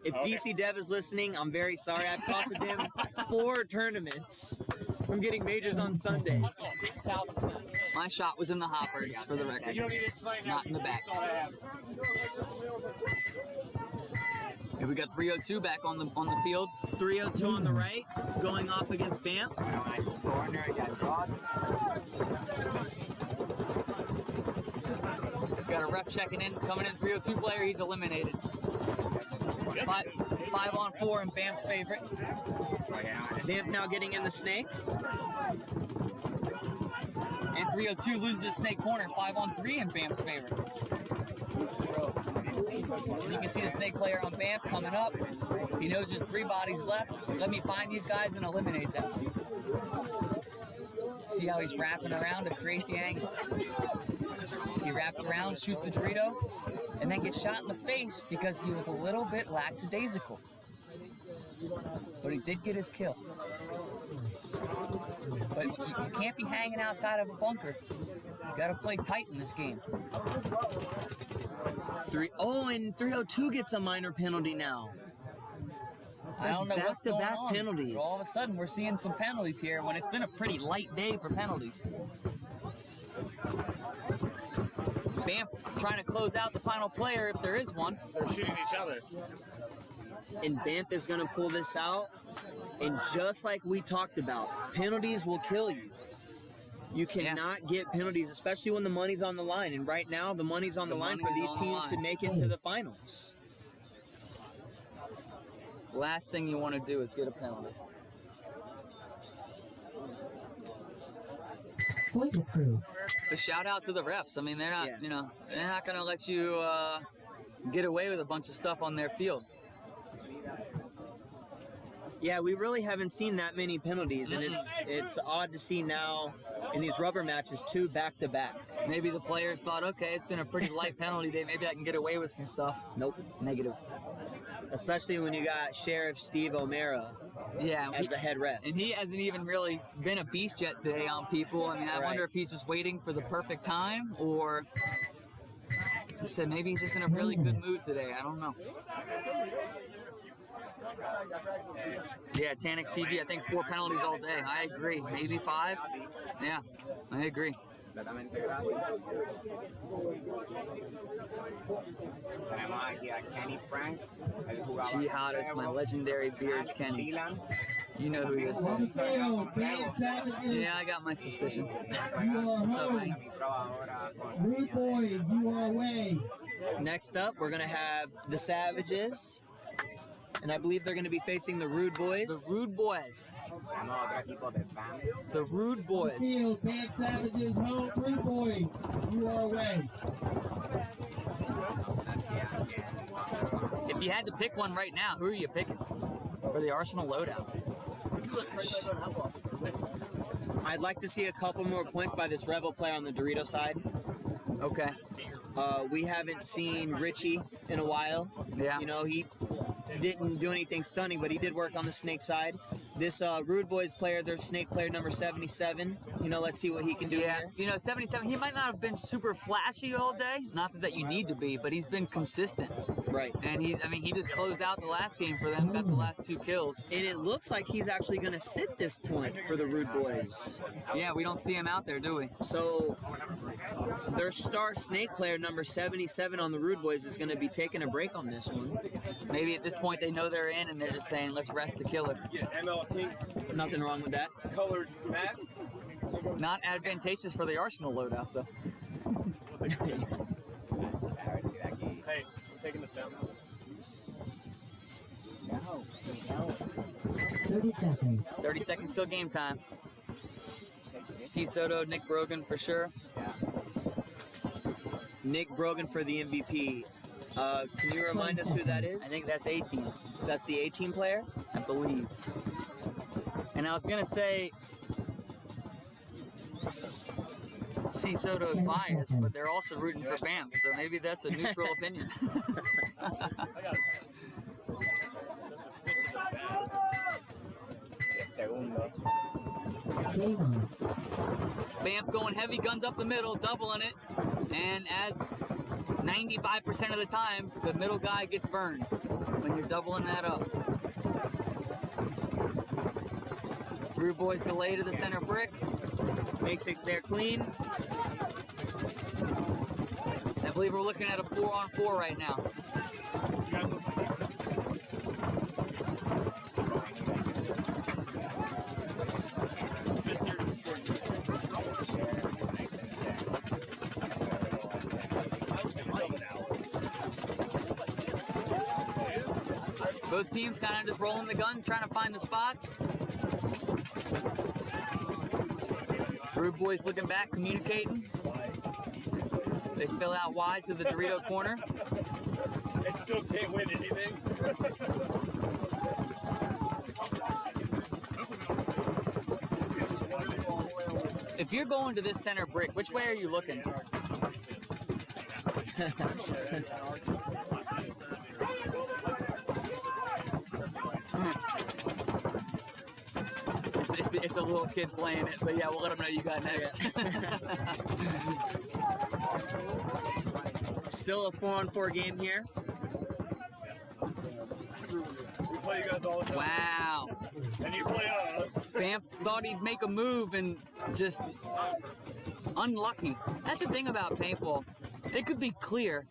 If DC Dev is listening, I'm very sorry. I've costed him 4 tournaments from getting majors on Sundays. My shot was in the hopper, just for the record. You don't need to explain Not in the back. Here we got 302 back on the field. 302 on the right, going off against Banff. Got a ref checking in, coming in 302 player, he's eliminated. 5-on-4 in Banff's favorite. Banff now getting in the Snake. And 302 loses the Snake corner, 5-on-3 in Banff's favorite. And you can see the Snake player on Banff coming up. He knows there's 3 bodies left. Let me find these guys and eliminate them. See how he's wrapping around to create the angle. He wraps around, shoots the Dorito, and then gets shot in the face because he was a little bit lackadaisical. but he did get his kill. But you can't be hanging outside of a bunker. You gotta play tight in this game. And 302 gets a minor penalty now. I don't know what's going back-to-back on. penalties. All of a sudden, we're seeing some penalties here when it's been a pretty light day for penalties. Banff trying to close out the final player if there is one. They're shooting each other. And Banff is going to pull this out. And just like we talked about, penalties will kill you. You cannot get penalties, especially when the money's on the line. And right now, the money's on the line for these teams to make it to the finals. Last thing you want to do is get a penalty. Point approved. But shout out to the refs. I mean, they're not, they're not going to let you get away with a bunch of stuff on their field. Yeah, we really haven't seen that many penalties, and it's odd to see now in these rubber matches 2 back-to-back. Maybe the players thought, okay, it's been a pretty light penalty day. Maybe I can get away with some stuff. Nope, negative. Especially when you got Sheriff Steve O'Mara as the head ref. And he hasn't even really been a beast yet today on people. I mean, I wonder if he's just waiting for the perfect time, or he said maybe he's just in a really good mood today. I don't know. Yeah, Tanix TV, I think 4 penalties all day. I agree. Maybe 5. Yeah, I agree. Jihadis, my legendary beard Kenny. You know who this is. Yeah, I got my suspicion. What's up, man? Rude boys, you are away. Next up, we're going to have the Savages. And I believe they're going to be facing the Rude Boys. The Rude Boys. The Rude Boys. Field, Banff Savages home. Rude boys, you are away. If you had to pick one right now, who are you picking for the Arsenal loadout? I'd like to see a couple more points by this Rebel player on the Dorito side. Okay. We haven't seen Richie in a while. Yeah. You know, he didn't do anything stunning, but he did work on the Snake side. This Rude Boys player, their Snake player number 77. You know, let's see what he can do here. You know, 77, he might not have been super flashy all day. Not that you need to be, but he's been consistent. Right. And he just closed out the last game for them, got the last 2 kills. And it looks like he's actually going to sit this point for the Rude Boys. Yeah, we don't see him out there, do we? So their star Snake player number 77 on the Rude Boys is going to be taking a break on this one. Maybe at this point they know they're in and they're just saying, let's rest the killer. Yeah, ML pink. Nothing wrong with that. Colored masks. Not advantageous for the Arsenal loadout, though. Hey, I'm taking this down. 30 seconds. 30 seconds till game time. C. Soto, Nick Brogan for sure. Nick Brogan for the MVP. Can you remind us who that is? I think that's 18. That's the 18 player? I believe. And I was going to say C. Soto's biased, but they're also rooting for Banff, so maybe that's a neutral opinion. Game on. Banff going heavy guns up the middle, doubling it, and as 95% of the times, the middle guy gets burned when you're doubling that up. Rude Boys delay to the center brick. Makes it there clean. I believe we're looking at a 4-on-4 right now. Both teams kind of just rolling the gun, trying to find the spots. Rude Boys looking back, communicating. They fill out wide to the Dorito corner. It still can't win anything. If you're going to this center brick, which way are you looking? It's a little kid playing it, but yeah, we'll let him know you got next. Still a 4-on-4 game here. We play you guys all the time. Wow. And you play us. Banff thought he'd make a move and just unlucky. That's the thing about paintball. It could be clear,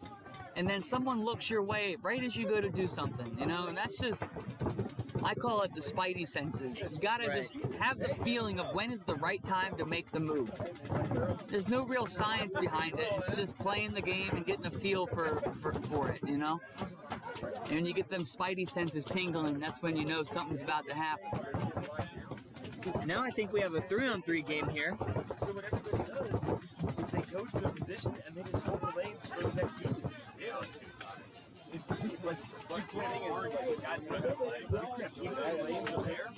and then someone looks your way right as you go to do something, you know? And that's just, I call it the spidey senses. You gotta just have the feeling of when is the right time to make the move. There's no real science behind it. It's just playing the game and getting a feel for it, you know? And when you get them spidey senses tingling, that's when you know something's about to happen. Now I think we have a 3-on-3 game here. So what everybody does is they go to their position and they just hold the lanes for the next team. Yeah. Like planning is guys put up like you can't keep all lanes there.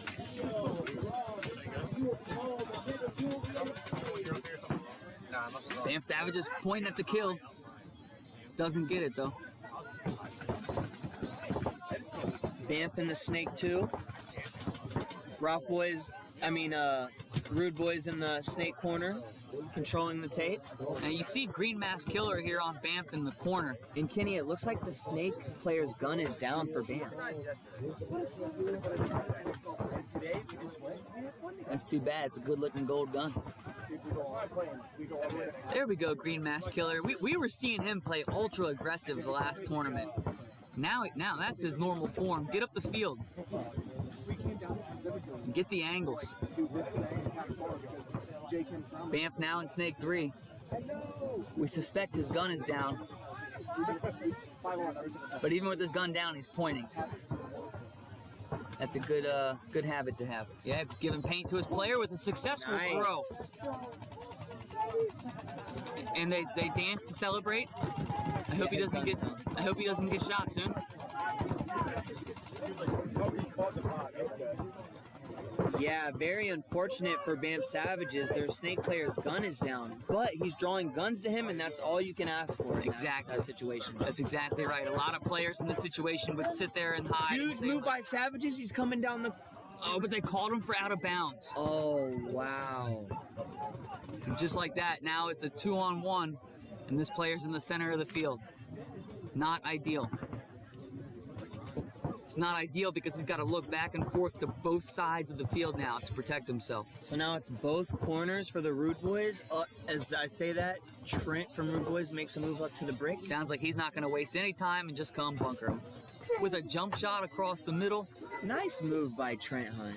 Banff Savages pointing at the kill. Doesn't get it though. Banff in the Snake 2. Rude Boys in the Snake corner, controlling the tape. Now you see Green Mask Killer here on Banff in the corner. And Kenny, it looks like the Snake player's gun is down for Banff. That's too bad. It's a good-looking gold gun. There we go, Green Mask Killer. We were seeing him play ultra aggressive the last tournament. Now that's his normal form. Get up the field. Get the angles. Banff now in Snake 3. We suspect his gun is down. But even with his gun down, he's pointing. That's a good habit to have. Yeah, he's giving paint to his player with a successful throw. And they dance to celebrate. I hope he doesn't get shot soon. Yeah, very unfortunate for Banff Savages. Their Snake player's gun is down, but he's drawing guns to him, and that's all you can ask for in that situation. That's exactly right. A lot of players in this situation would sit there and hide. Huge move by Savages. He's coming down the... Oh, but they called him for out of bounds. Oh, wow. And just like that, now it's a 2-on-1, and this player's in the center of the field. Not ideal. It's not ideal because he's got to look back and forth to both sides of the field now to protect himself. So now it's both corners for the Rude Boys. As I say that, Trent from Rude Boys makes a move up to the brick. Sounds like he's not going to waste any time and just come bunker him. With a jump shot across the middle. Nice move by Trent Hunt.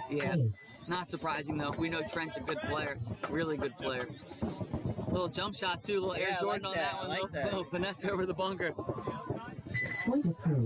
Yeah, not surprising though. We know Trent's a good player, really good player. Little jump shot too, little Air Jordan on that one, little finesse over the bunker. Point approved.